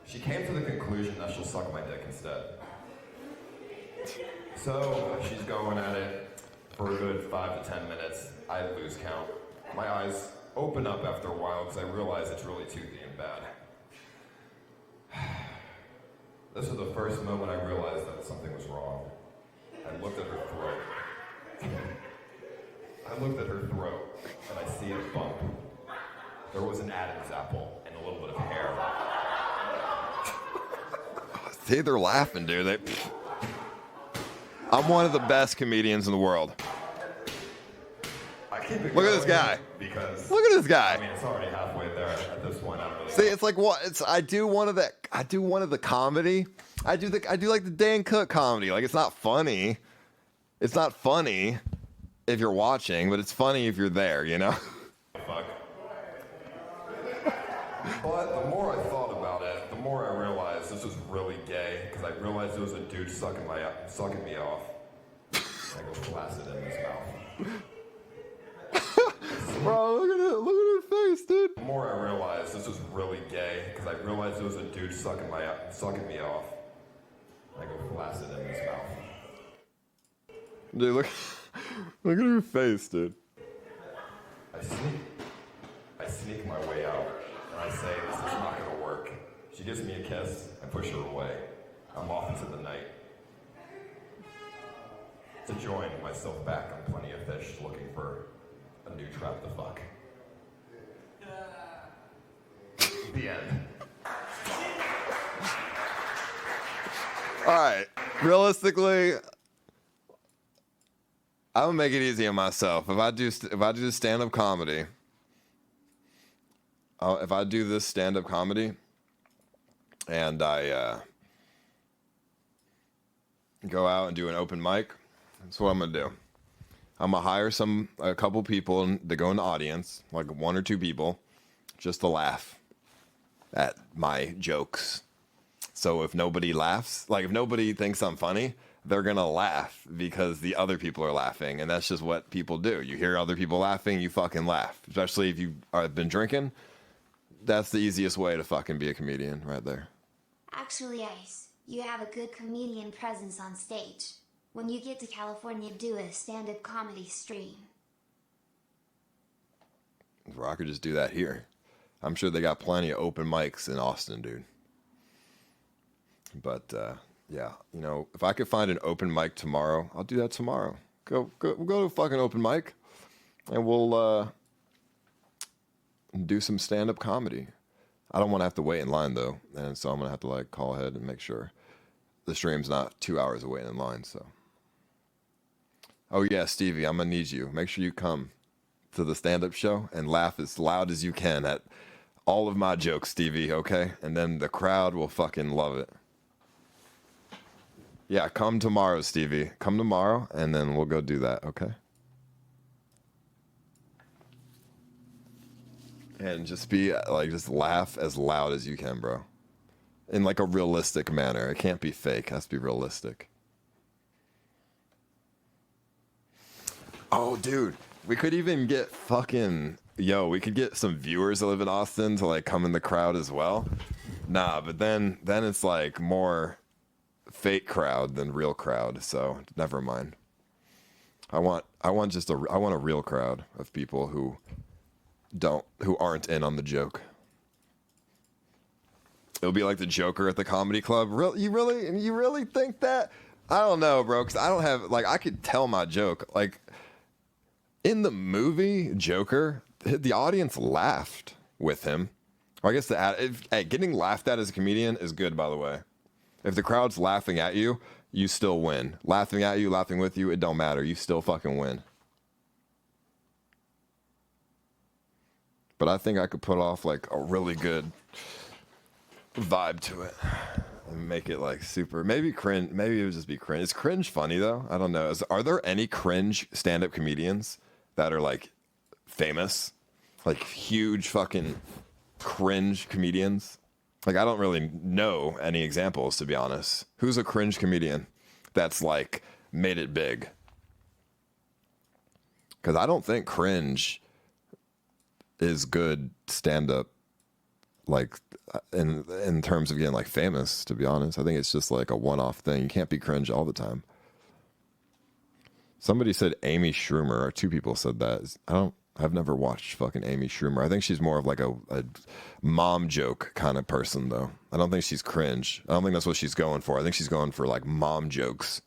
She came to the conclusion that she'll suck my dick instead. So she's going at it for a good 5 to 10 minutes. I lose count. My eyes open up after a while because I realize it's really toothy and bad. This was the first moment I realized that something was wrong. I looked at her throat. I looked at her throat and I see a bump. There was an Adam's apple and a little bit of hair. See, they're laughing, dude. I'm one of the best comedians in the world. I keep it Look at this guy. Because look at this guy. I mean, it's already halfway there at this point. I don't really See, it's like what? I do one of the comedy. I do like the Dan Cook comedy. Like, it's not funny. It's not funny if you're watching, but it's funny if you're there. Fuck. But the more I thought about it, the more I realized this was really gay, because I realized it was a dude sucking me off. I go flaccid in his mouth. Bro, look at her face, dude. The more I realized this was really gay, because I realized it was a dude sucking me off. I go flaccid in his mouth. Dude, look at her face, dude. I sneak my way out. I say, this is not going to work. She gives me a kiss, I push her away. I'm off into the night. To join myself back on Plenty of Fish, looking for a new trap to fuck. The end. right. Realistically, I'm gonna make it easy on myself. If I do stand-up comedy, if I do this stand-up comedy, and I go out and do an open mic, that's what I'm gonna do. I'm gonna hire a couple people to go in the audience, like 1 or 2 people, just to laugh at my jokes. So if nobody laughs, like if nobody thinks I'm funny, they're gonna laugh because the other people are laughing, and that's just what people do. You hear other people laughing, you fucking laugh. Especially if you have been drinking, that's the easiest way to fucking be a comedian, right there. Actually, Ice, you have a good comedian presence on stage. When you get to California, do a stand-up comedy stream. Or I could just do that here. I'm sure they got plenty of open mics in Austin, dude. But yeah, you know, if I could find an open mic tomorrow, I'll do that tomorrow. We'll go to a fucking open mic, and we'll do some stand-up comedy. I don't want to have to wait in line though, and so I'm gonna have to like call ahead and make sure the stream's not 2 hours away in line. So, oh yeah, Stevie, I'm gonna need you. Make sure you come to the stand-up show and laugh as loud as you can at all of my jokes, Stevie. Okay, and then the crowd will fucking love it. Yeah, come tomorrow, Stevie. Come tomorrow, and then we'll go do that. Okay. And just be like, just laugh as loud as you can, bro. In like a realistic manner. It can't be fake. It has to be realistic. Oh, dude. We could even get we could get some viewers that live in Austin to like come in the crowd as well. Nah, but then it's like more fake crowd than real crowd. So never mind. I want a real crowd of people who aren't in on the joke. It'll be like the Joker at the comedy club. You really think that? I don't know, bro, because I don't have, like, I could tell my joke. Like, in the movie Joker, the audience laughed with him. Or I guess getting laughed at as a comedian is good, by the way. If the crowd's laughing at you, you still win. Laughing at you, laughing with you, it don't matter. You still fucking win. But I think I could put off like a really good vibe to it and make it like super, maybe cringe. Maybe it would just be cringe. Is cringe funny though? I don't know. Are there any cringe stand-up comedians that are like famous, like huge fucking cringe comedians? Like I don't really know any examples, to be honest. Who's a cringe comedian that's like made it big? Because I don't think cringe is good stand-up, like in terms of getting like famous, to be honest. I think it's just like a one-off thing. You can't be cringe all the time. Somebody said Amy Schumer, or 2 people said that. I've never watched fucking Amy Schumer. I think she's more of like a mom joke kind of person though. I don't think she's cringe. I don't think that's what she's going for. I think she's going for like mom jokes.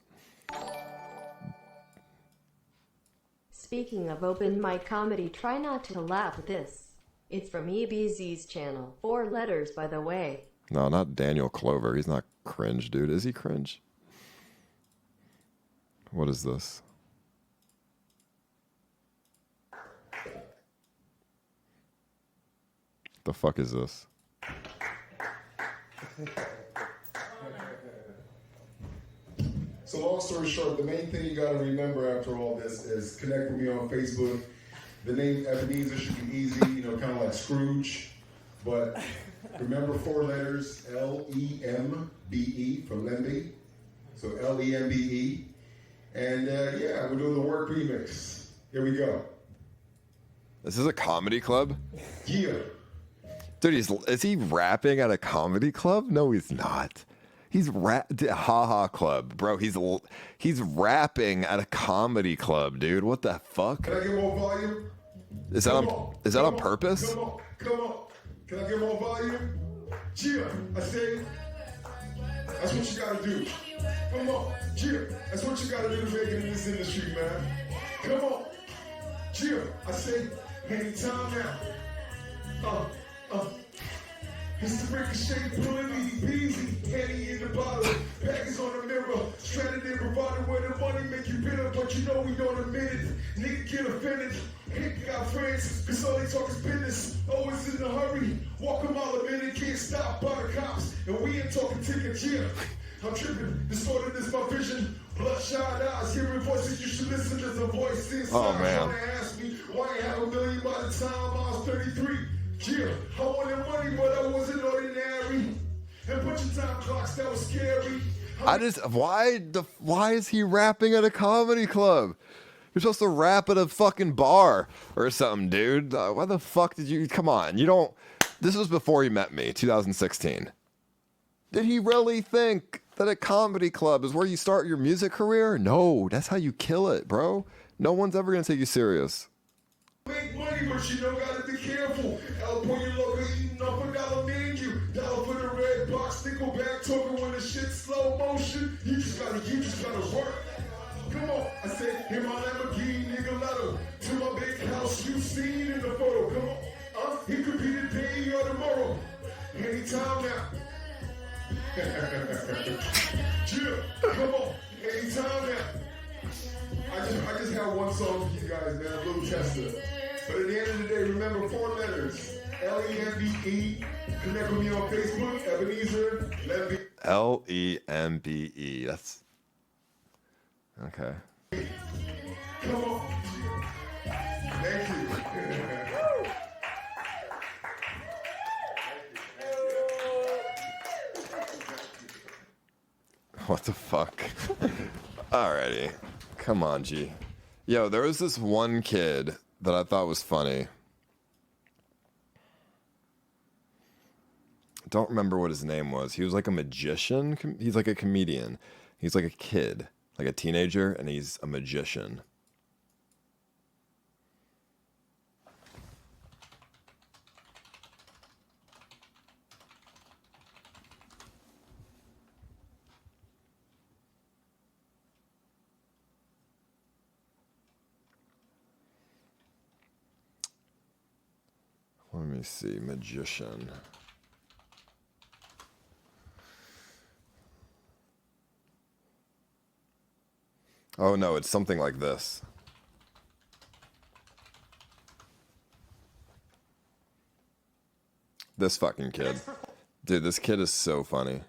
Speaking of open mic comedy, try not to laugh at this. It's from EBZ's channel. 4 letters, by the way. No, not Daniel Clover. He's not cringe, dude. Is he cringe? What is this? The fuck is this? So long story short, the main thing you got to remember after all this is connect with me on Facebook. The name Ebenezer should be easy, kind of like Scrooge. But remember 4 letters, L-E-M-B-E from Lembe. So L-E-M-B-E. And yeah, we're doing the work remix. Here we go. This is a comedy club? Yeah. Dude, is he rapping at a comedy club? No, he's not. He's haha club, bro. He's rapping at a comedy club, dude. What the fuck? Can I get more volume? Is that on purpose? Come on. Can I get more volume? Yeah, I say. That's what you gotta do. Come on, yeah. That's what you gotta do to make it in this industry, man. Come on, yeah. I say, anytime now. It's the ricochet, pulling easy peasy. Henny in the bottle, package on the mirror. Stranded in bravado where the money make you bitter, but you know we don't admit it. Nigga get offended. Nigga got friends, cause all they talk is business. Always in a hurry. Walk a mile a minute, can't stop by the cops. And we ain't talking tickets here. I'm tripping, distorted is my vision. Bloodshot eyes, hearing voices, you should listen. There's a voice inside. Oh, man. Trying to ask me why I have $1 million by the time I was 33. Yeah, I wanted money, but I wasn't ordinary. And bunch of time clocks, that was scary. Why is he rapping at a comedy club? You're supposed to rap at a fucking bar or something, dude. Why the fuck did you, come on, you don't, this was before he met me, 2016. Did he really think that a comedy club is where you start your music career? No, that's how you kill it, bro. No one's ever gonna take you serious. Make money, but you don't gotta be careful. El Pollo Loco eating off $1 menu. Dollar for the red box, nickel back talking when the shit's slow motion. You just gotta work. Come on, I said, in my Lamborghini, nigga Lotto. To my big house you seen in the photo. Come on, it could be today or tomorrow. Anytime now. Chill, come on, anytime now. I just have one song for you guys, man, a little tester. But at the end of the day, remember 4 letters. Lembe. Connect with me on Facebook, Ebenezer Lembe. Lembe. That's okay. Come on. Thank you. What the fuck? Alrighty. Come on, G. Yo, there was this one kid that I thought was funny. Don't remember what his name was. He was like a magician. He's like a comedian. He's like a kid, like a teenager, and he's a magician. Let me see, magician. Oh no, it's something like this. This fucking kid. Dude, this kid is so funny.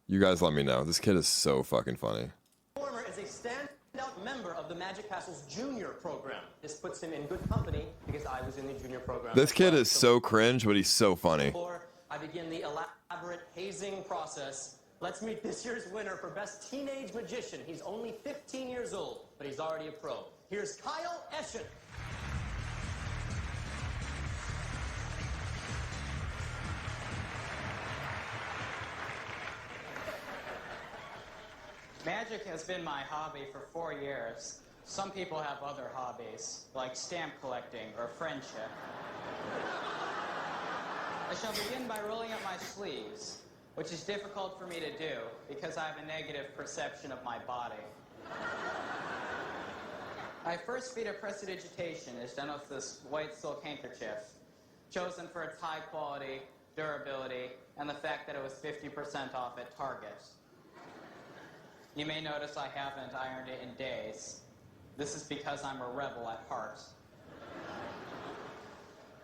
You guys let me know. This kid is so fucking funny. Performer is a standout member of the Magic Castle's junior program. This puts him in good company because I was in the junior program. This kid is so cringe, but he's so funny. Before I begin the elaborate hazing process, let's meet this year's winner for Best Teenage Magician. He's only 15 years old, but he's already a pro. Here's Kyle Eschen. Magic has been my hobby for 4 years. Some people have other hobbies, like stamp collecting or friendship. I shall begin by rolling up my sleeves, which is difficult for me to do because I have a negative perception of my body. My first feat of prestidigitation is done with this white silk handkerchief, chosen for its high quality, durability, and the fact that it was 50% off at Target. You may notice I haven't ironed it in days. This is because I'm a rebel at heart.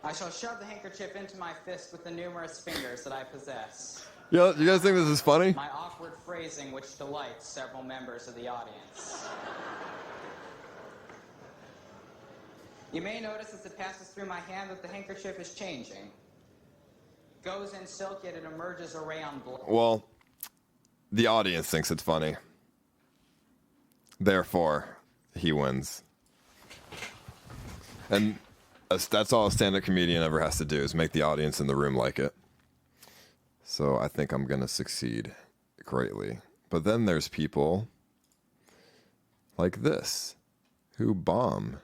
I shall shove the handkerchief into my fist with the numerous fingers that I possess. Yo, you guys think this is funny? My awkward phrasing which delights several members of the audience. You may notice as it passes through my hand that the handkerchief is changing. It goes in silk, yet it emerges a rayon blue. Well, the audience thinks it's funny. Therefore, he wins. And that's all a stand-up comedian ever has to do, is make the audience in the room like it. So I think I'm going to succeed greatly. But then there's people like this who bomb.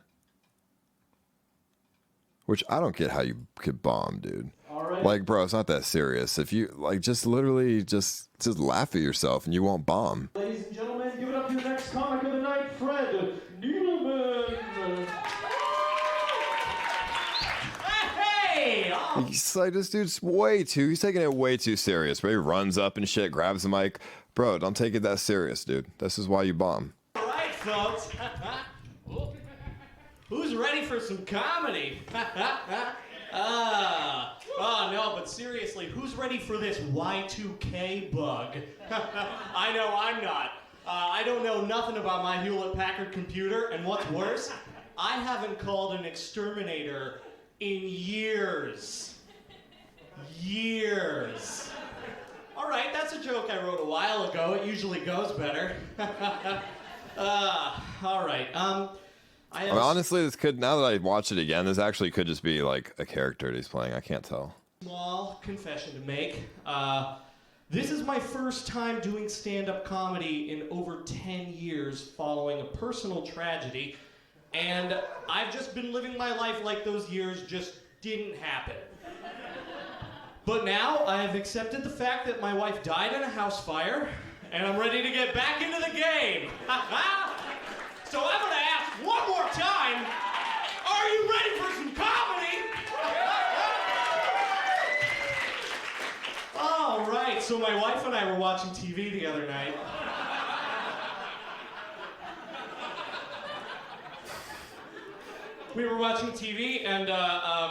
Which I don't get how you could bomb, dude. Right. Like, bro, it's not that serious. If you, like, just literally just laugh at yourself and you won't bomb. Ladies and gentlemen, give it up to the next comic of the night, Fred Needleman. He He's like, this dude's he's taking it way too serious. Bro, he runs up and shit, grabs the mic. Bro, don't take it that serious, dude. This is why you bomb. All right, folks. Who's ready for some comedy? Oh, no, but seriously, who's ready for this Y2K bug? I know I'm not. I don't know nothing about my Hewlett-Packard computer, and what's worse, I haven't called an exterminator in years. Years. All right, that's a joke I wrote a while ago. It usually goes better. All right. I mean, honestly, this could, now that I watch it again, this actually could just be like a character that he's playing. I can't tell. Small confession to make. This is my first time doing stand-up comedy in over 10 years following a personal tragedy, and I've just been living my life like those years just didn't happen. But now I have accepted the fact that my wife died in a house fire, and I'm ready to get back into the game. So I'm gonna ask one more time, are you ready for some comedy? All right, so my wife and I were watching TV the other night. We were watching TV, and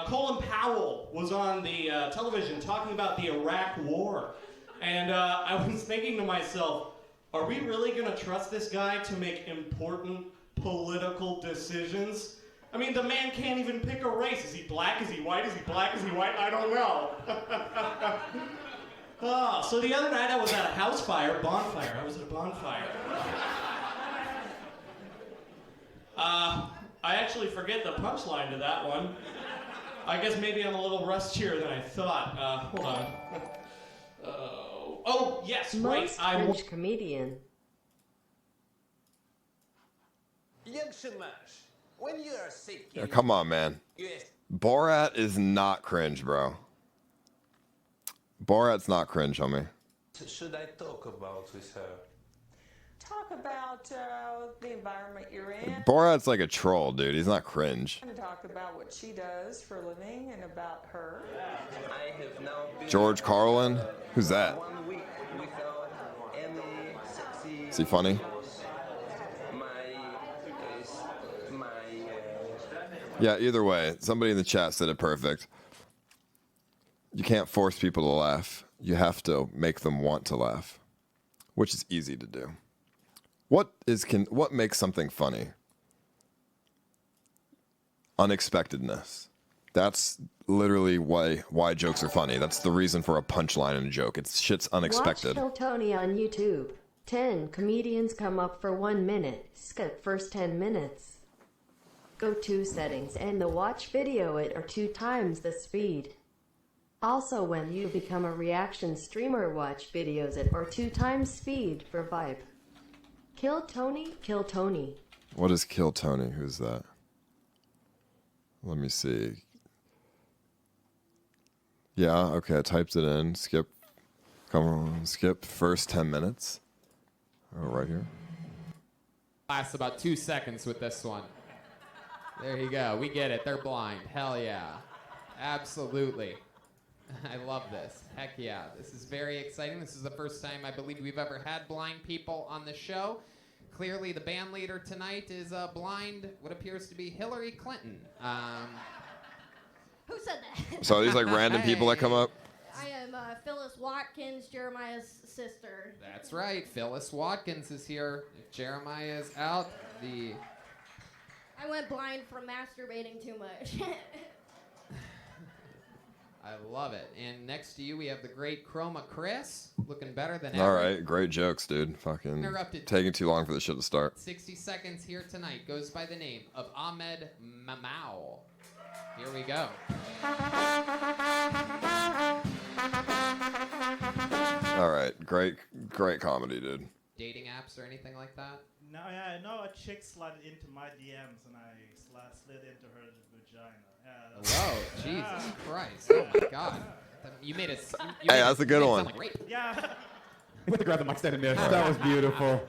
Colin Powell was on the television talking about the Iraq War. And I was thinking to myself, are we really going to trust this guy to make important political decisions? I mean, the man can't even pick a race. Is he black? Is he white? Is he black? Is he white? I don't know. So the other night I was at a house fire, bonfire. I was at a bonfire. I actually forget the punchline to that one. I guess maybe I'm a little rustier than I thought. Hold on. Oh, yes, right. Most cringe comedian. When you are sick, Yeah, come on, man. Borat is not cringe, bro. Borat's not cringe, homie. should I talk about with her? Talk about the environment you're in. Borat's like a troll, dude. He's not cringe. And talk about what she does for a living and about her. I have now been George Carlin? Who's that? 1 week without any sexy. Is he funny? Yeah, either way, somebody in the chat said it perfect. You can't force people to laugh. You have to make them want to laugh, which is easy to do. What makes something funny? Unexpectedness. That's literally why jokes are funny. That's the reason for a punchline in a joke. It's shit's unexpected. Watch Kill Tony on YouTube. 10 comedians come up for 1 minute. Skip first 10 minutes. Go to settings and the watch video it or 2 times the speed. Also, when you become a reaction streamer, watch videos at or 2 times speed for vibe. Kill Tony, Kill Tony. What is Kill Tony? Who's that? Let me see. Yeah, okay, I typed it in. Skip. Come on, skip first 10 minutes. Oh, right here. Lasts about 2 seconds with this one. There you go. We get it. They're blind. Hell yeah. Absolutely. I love this. Heck yeah. This is very exciting. This is the first time I believe we've ever had blind people on the show. Clearly, the band leader tonight is blind, what appears to be Hillary Clinton. Who said that? So these like random people that come up? I am Phyllis Watkins, Jeremiah's sister. That's right. Phyllis Watkins is here. If Jeremiah is out, I went blind from masturbating too much. I love it. And next to you, we have the great Chroma Chris, looking better than ever. All right, great jokes, dude. Fucking Interrupted. taking too long for this shit to start. 60 seconds here tonight goes by the name of Ahmed Mamau. Here we go. All right, great comedy, dude. Dating apps or anything like that? No, yeah, I know a chick slid into my DMs and I slid into her vagina. Yeah, whoa, Jesus Christ! Oh my God! You made it. Hey, that's a good one. Like yeah. With the grab the mic stand in there. That was beautiful.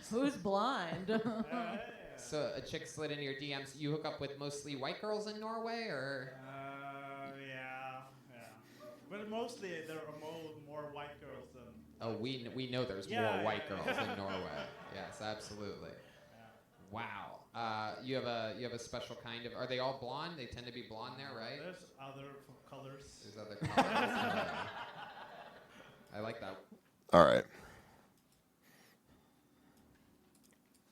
Who's blind? So a chick slid into your DMs. You hook up with mostly white girls in Norway, or? But mostly there are more white girls than. Oh, we know there's more white girls in Norway. Yes, absolutely. Wow. You have a special kind of. Are they all blonde? They tend to be blonde there, right? There's other colors. There's other colors. I like that. All right.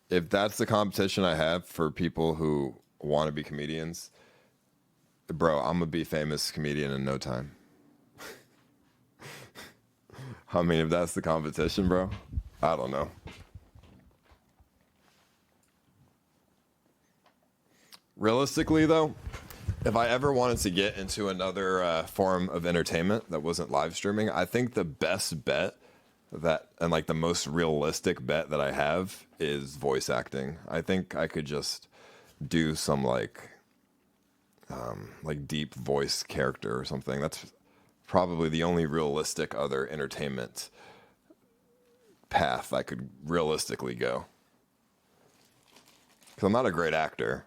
If that's the competition I have for people who want to be comedians, bro, I'm gonna be a famous comedian in no time. I mean, if that's the competition, bro, I don't know. Realistically, though, if I ever wanted to get into another form of entertainment that wasn't live streaming, I think the best bet and like the most realistic bet that I have is voice acting. I think I could just do some like deep voice character or something. That's probably the only realistic other entertainment path I could realistically go. Because I'm not a great actor,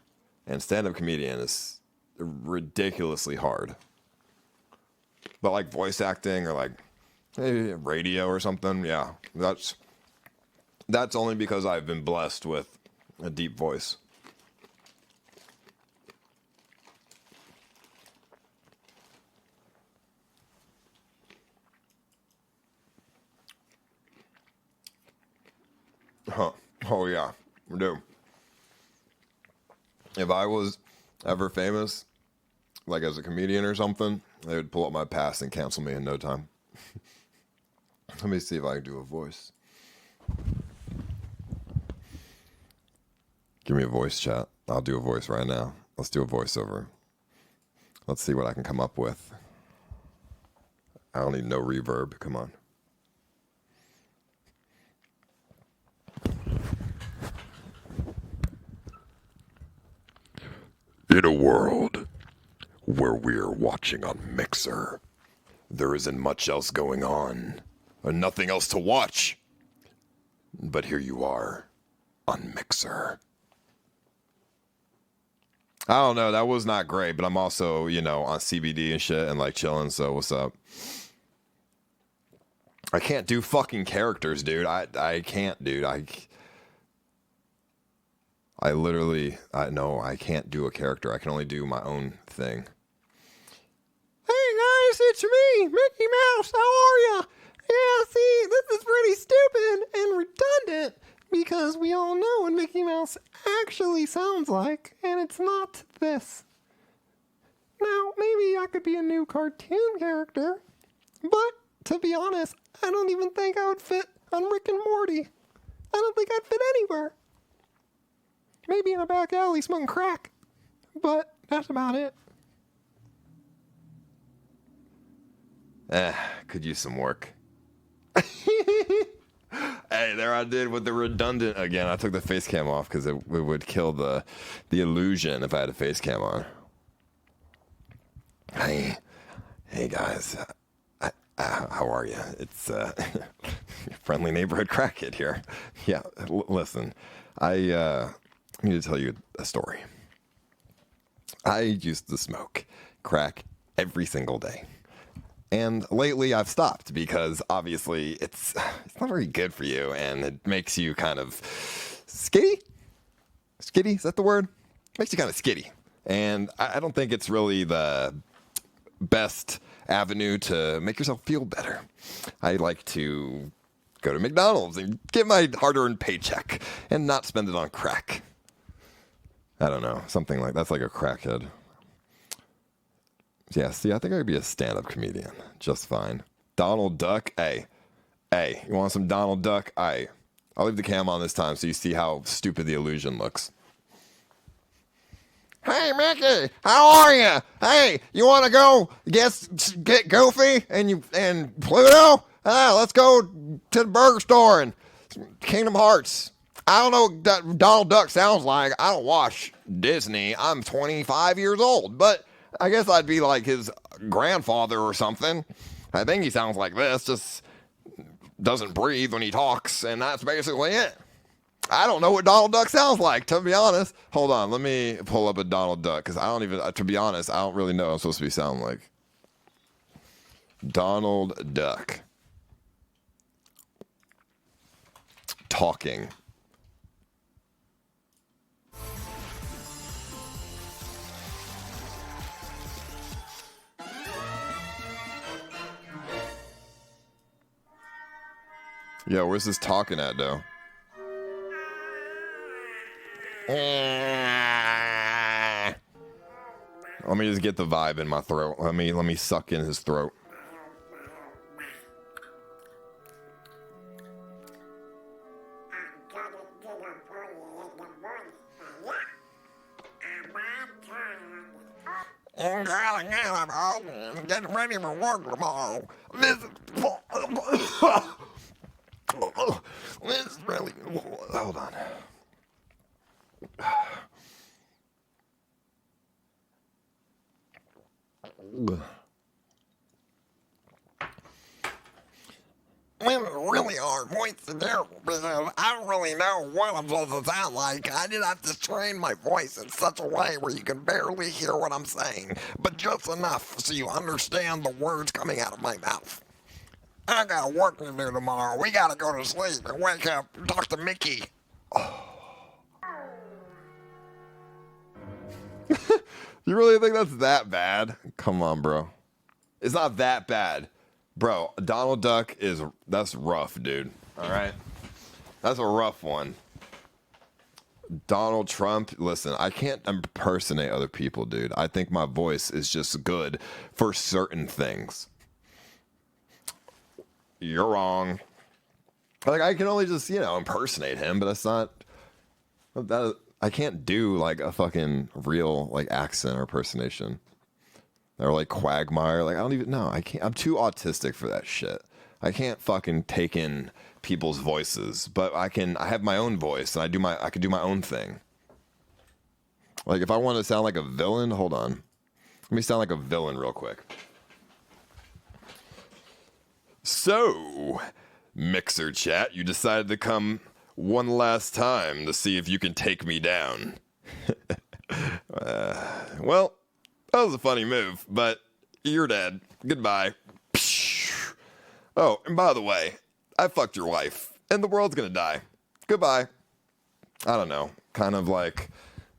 and stand-up comedian is ridiculously hard. But like voice acting or like maybe radio or something, yeah, that's only because I've been blessed with a deep voice. Huh. Oh yeah, dude. If I was ever famous, like as a comedian or something, they would pull up my past and cancel me in no time. Let me see if I can do a voice. Give me a voice, chat. I'll do a voice right now. Let's do a voiceover. Let's see what I can come up with. I don't need no reverb. Come on. In a world where we're watching on Mixer, there isn't much else going on, and nothing else to watch. But here you are, on Mixer. I don't know, that was not great, but I'm also, on CBD and shit and like chilling, so what's up? I can't do fucking characters, dude. I can't, dude. I literally, no, I can't do a character. I can only do my own thing. Hey guys, it's me, Mickey Mouse. How are ya? Yeah, see, this is pretty stupid and redundant because we all know what Mickey Mouse actually sounds like, and it's not this. Now, maybe I could be a new cartoon character, but to be honest, I don't even think I would fit on Rick and Morty. I don't think I'd fit anywhere. Maybe in a back alley smoking crack. But that's about it. Could use some work. Hey, there I did with the redundant again. I took the face cam off because it would kill the illusion if I had a face cam on. Hey guys. How are you? It's your friendly neighborhood crackhead here. Yeah, listen. I need to tell you a story. I used to smoke crack every single day. And lately I've stopped because obviously it's not very good for you and it makes you kind of skitty? Skitty, is that the word? Makes you kind of skitty. And I don't think it's really the best avenue to make yourself feel better. I like to go to McDonald's and get my hard-earned paycheck and not spend it on crack. I don't know, something like that's like a crackhead. Yeah, see, I think I could be a stand-up comedian just fine. Donald Duck, hey, you want some Donald Duck? I'll leave the cam on this time so you see how stupid the illusion looks. Hey, Mickey, how are you? Hey, you want to go get Goofy and Pluto? Let's go to the burger store and Kingdom Hearts. I don't know what Donald Duck sounds like. I don't watch Disney. I'm 25 years old, but I guess I'd be like his grandfather or something. I think he sounds like this, just doesn't breathe when he talks, and that's basically it. I don't know what Donald Duck sounds like, to be honest. Hold on, let me pull up a Donald Duck, because to be honest, I don't really know what I'm supposed to be sounding like. Donald Duck. Talking. Yo, where's this talking at, though? Let me just get the vibe in my throat. Let me suck in his throat. I'm getting ready for work tomorrow. This is really. Hold on. We have a really hard voice to do because I don't really know what I'm supposed to sound like. I did have to train my voice in such a way where you can barely hear what I'm saying, but just enough so you understand the words coming out of my mouth. I got work to do tomorrow. We gotta go to sleep and wake up and talk to Mickey. You really think that's that bad? Come on, bro. It's not that bad. Bro, Donald Duck that's rough, dude. All right? That's a rough one. Donald Trump, listen, I can't impersonate other people, dude. I think my voice is just good for certain things. You're wrong. Like, I can only just, impersonate him, but that's not... I can't do, like, a fucking real, like, accent or impersonation. Or like Quagmire, like I don't even know. I can't. I'm too autistic for that shit. I can't fucking take in people's voices, but I can. I have my own voice, and I can do my own thing. Like if I want to sound like a villain, hold on. Let me sound like a villain real quick. So, Mixer chat, you decided to come one last time to see if you can take me down. Well. That was a funny move, but you're dead. Goodbye. Oh, and by the way, I fucked your wife, and the world's gonna die. Goodbye. I don't know. Kind of like,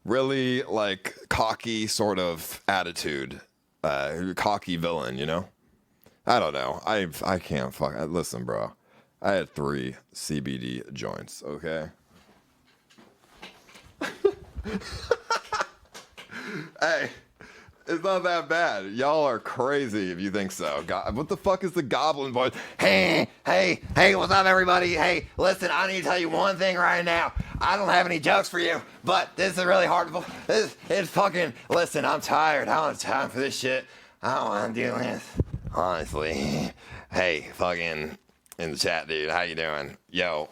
really, like, cocky sort of attitude. Cocky villain, you know? I don't know. I can't fuck. Listen, bro. I had 3 CBD joints, okay? Hey. It's not that bad. Y'all are crazy if you think so. God, what the fuck is the goblin voice? Hey, what's up, everybody? Hey, listen, I need to tell you one thing right now. I don't have any jokes for you, but this is really hard. It's fucking, listen, I'm tired. I don't have time for this shit. I don't want to do this, honestly. Hey, fucking, in the chat, dude, how you doing? Yo.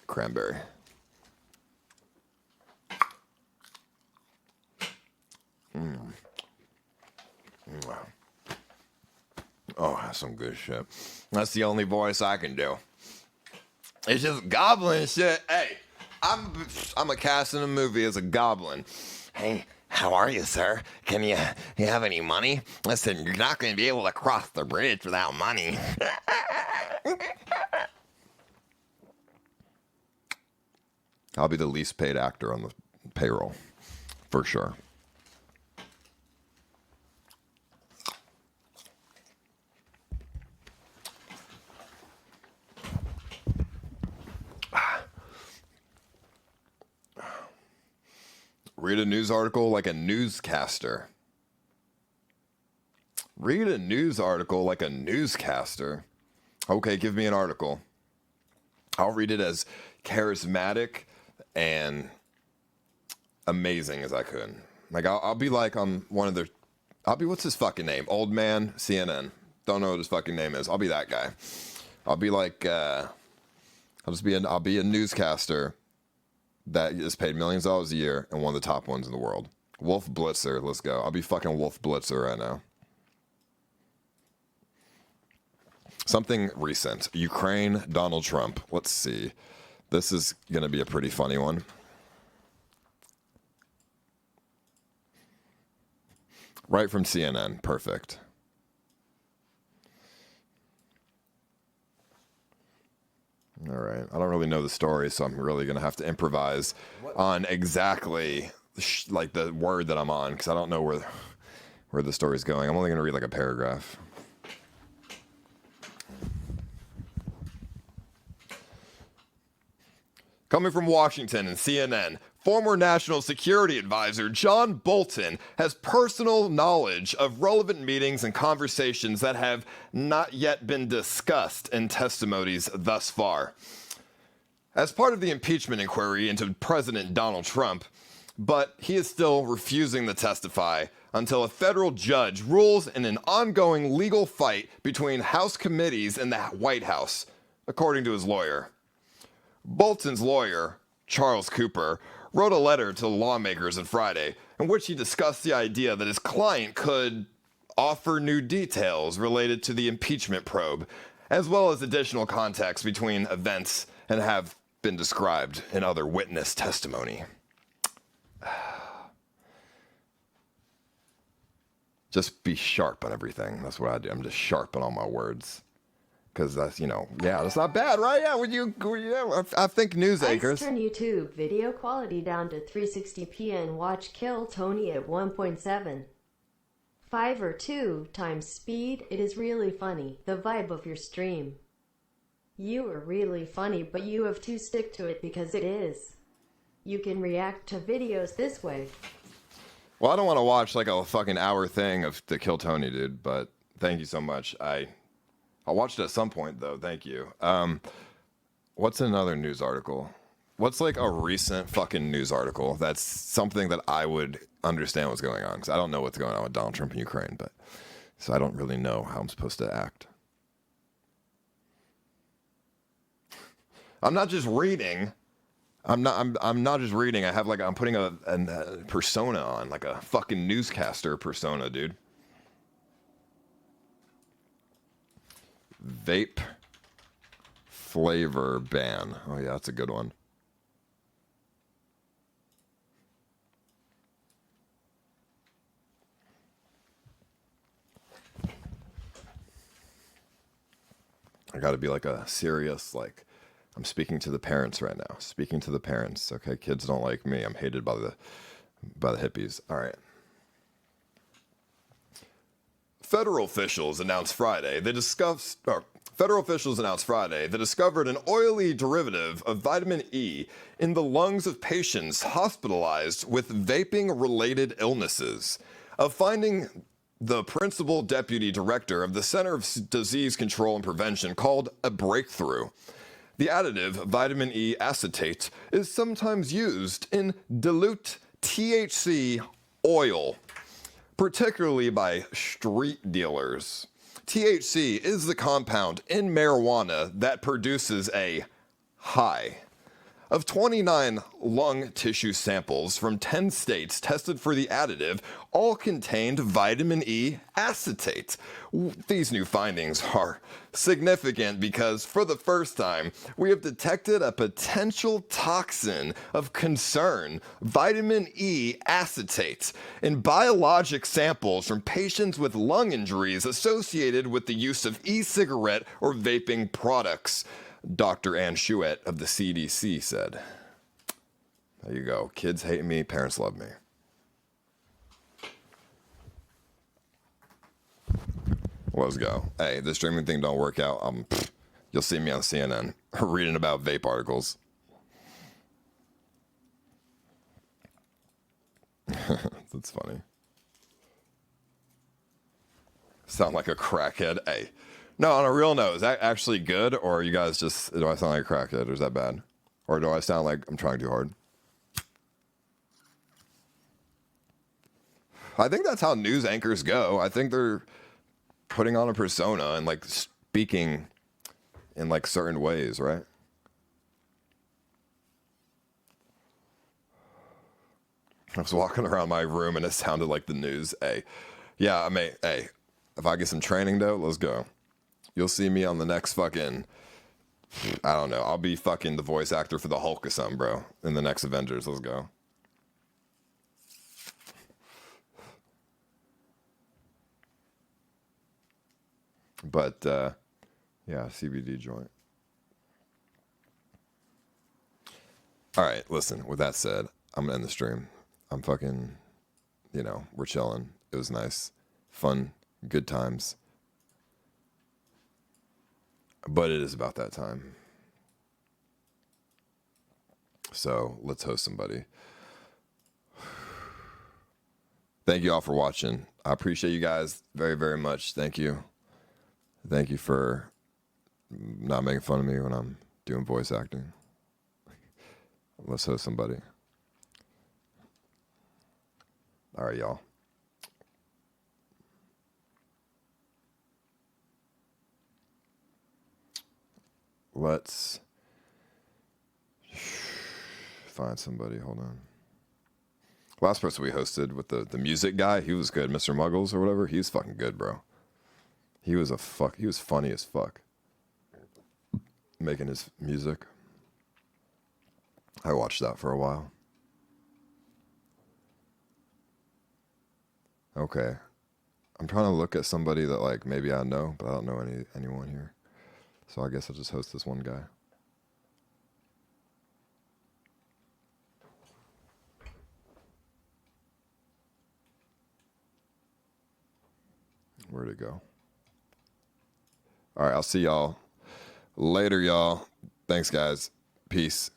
Cranberry. Oh, that's some good shit. That's the only voice I can do. It's just goblin shit. Hey, I'm a cast in a movie as a goblin. Hey, how are you, sir? Can you have any money? Listen, you're not going to be able to cross the bridge without money. I'll be the least paid actor on the payroll, for sure. Read a news article like a newscaster. Read a news article like a newscaster. Okay, give me an article. I'll read it as charismatic and amazing as I could. Like, I'll be like on one of their... what's his fucking name? Old man, CNN. Don't know what his fucking name is. I'll be that guy. I'll be like... I'll be a newscaster that is paid millions of dollars a year and one of the top ones in the world. Wolf Blitzer, let's go. I'll be fucking Wolf Blitzer right now. Something recent. Ukraine, Donald Trump. Let's see. This is going to be a pretty funny one. Right from CNN. Perfect. All right. I don't really know the story, so I'm really going to have to improvise on exactly like the word that I'm on, because I don't know where the story's going. I'm only going to read like a paragraph. Coming from Washington and CNN, former National Security Advisor John Bolton has personal knowledge of relevant meetings and conversations that have not yet been discussed in testimonies thus far. As part of the impeachment inquiry into President Donald Trump, but he is still refusing to testify until a federal judge rules in an ongoing legal fight between House committees and the White House, according to his lawyer. Bolton's lawyer, Charles Cooper, wrote a letter to lawmakers on Friday in which he discussed the idea that his client could offer new details related to the impeachment probe, as well as additional context between events and have been described in other witness testimony. Just be sharp on everything. That's what I do. I'm just sharp on all my words. Because that's, that's not bad, right? Yeah, I think news anchors. Turn YouTube video quality down to 360p and watch Kill Tony at 1.7. 5 or 2 times speed. It is really funny. The vibe of your stream. You are really funny, but you have to stick to it because it is. You can react to videos this way. Well, I don't want to watch like a fucking hour thing of the Kill Tony, dude, but thank you so much. I'll watch it at some point, though. Thank you. What's another news article? What's like a recent fucking news article that's something that I would understand what's going on? Because I don't know what's going on with Donald Trump in Ukraine, but so I don't really know how I'm supposed to act. I'm not just reading. I'm not just reading. I'm putting a persona on, like a fucking newscaster persona, dude. Vape flavor ban. Oh yeah, that's a good one. I gotta be like a serious, like, I'm speaking to the parents right now. Speaking to the parents. Okay, kids don't like me. I'm hated by the hippies. All right. Federal officials announced Friday they discovered an oily derivative of vitamin E in the lungs of patients hospitalized with vaping-related illnesses. A finding the principal deputy director of the Center of Disease Control and Prevention called a breakthrough. The additive vitamin E acetate is sometimes used in dilute THC oil, particularly by street dealers. THC is the compound in marijuana that produces a high. Of 29 lung tissue samples from 10 states tested for the additive, all contained vitamin E acetate. These new findings are significant because for the first time, we have detected a potential toxin of concern, vitamin E acetate, in biologic samples from patients with lung injuries associated with the use of e-cigarette or vaping products. Dr. Ann Schuett of the CDC said. There you go. Kids hate me, parents love me. Let's go. Hey, the streaming thing don't work out. You'll see me on CNN reading about vape articles. That's funny. Sound like a crackhead. Hey. No, on a real note, is that actually good, or are you guys just, do I sound like a crackhead, or is that bad? Or do I sound like I'm trying too hard? I think that's how news anchors go. I think they're putting on a persona and like speaking in like certain ways, right? I was walking around my room and it sounded like the news. Hey, yeah, I mean, hey, if I get some training though, let's go. You'll see me on the next fucking, I don't know. I'll be fucking the voice actor for the Hulk or something, bro. In the next Avengers. Let's go. But yeah, CBD joint. All right, listen, with that said, I'm gonna end the stream. I'm fucking, we're chilling. It was nice, fun, good times. But it is about that time. So let's host somebody. Thank you all for watching. I appreciate you guys very, very much. Thank you. Thank you for not making fun of me when I'm doing voice acting. Let's host somebody. All right, y'all. Let's find somebody. Hold on. Last person we hosted with the music guy, he was good. Mr. Muggles or whatever, he was fucking good, bro. He was funny as fuck. Making his music. I watched that for a while. Okay. I'm trying to look at somebody that like maybe I know, but I don't know anyone here. So I guess I'll just host this one guy. Where'd it go? All right, I'll see y'all later, y'all. Thanks, guys. Peace.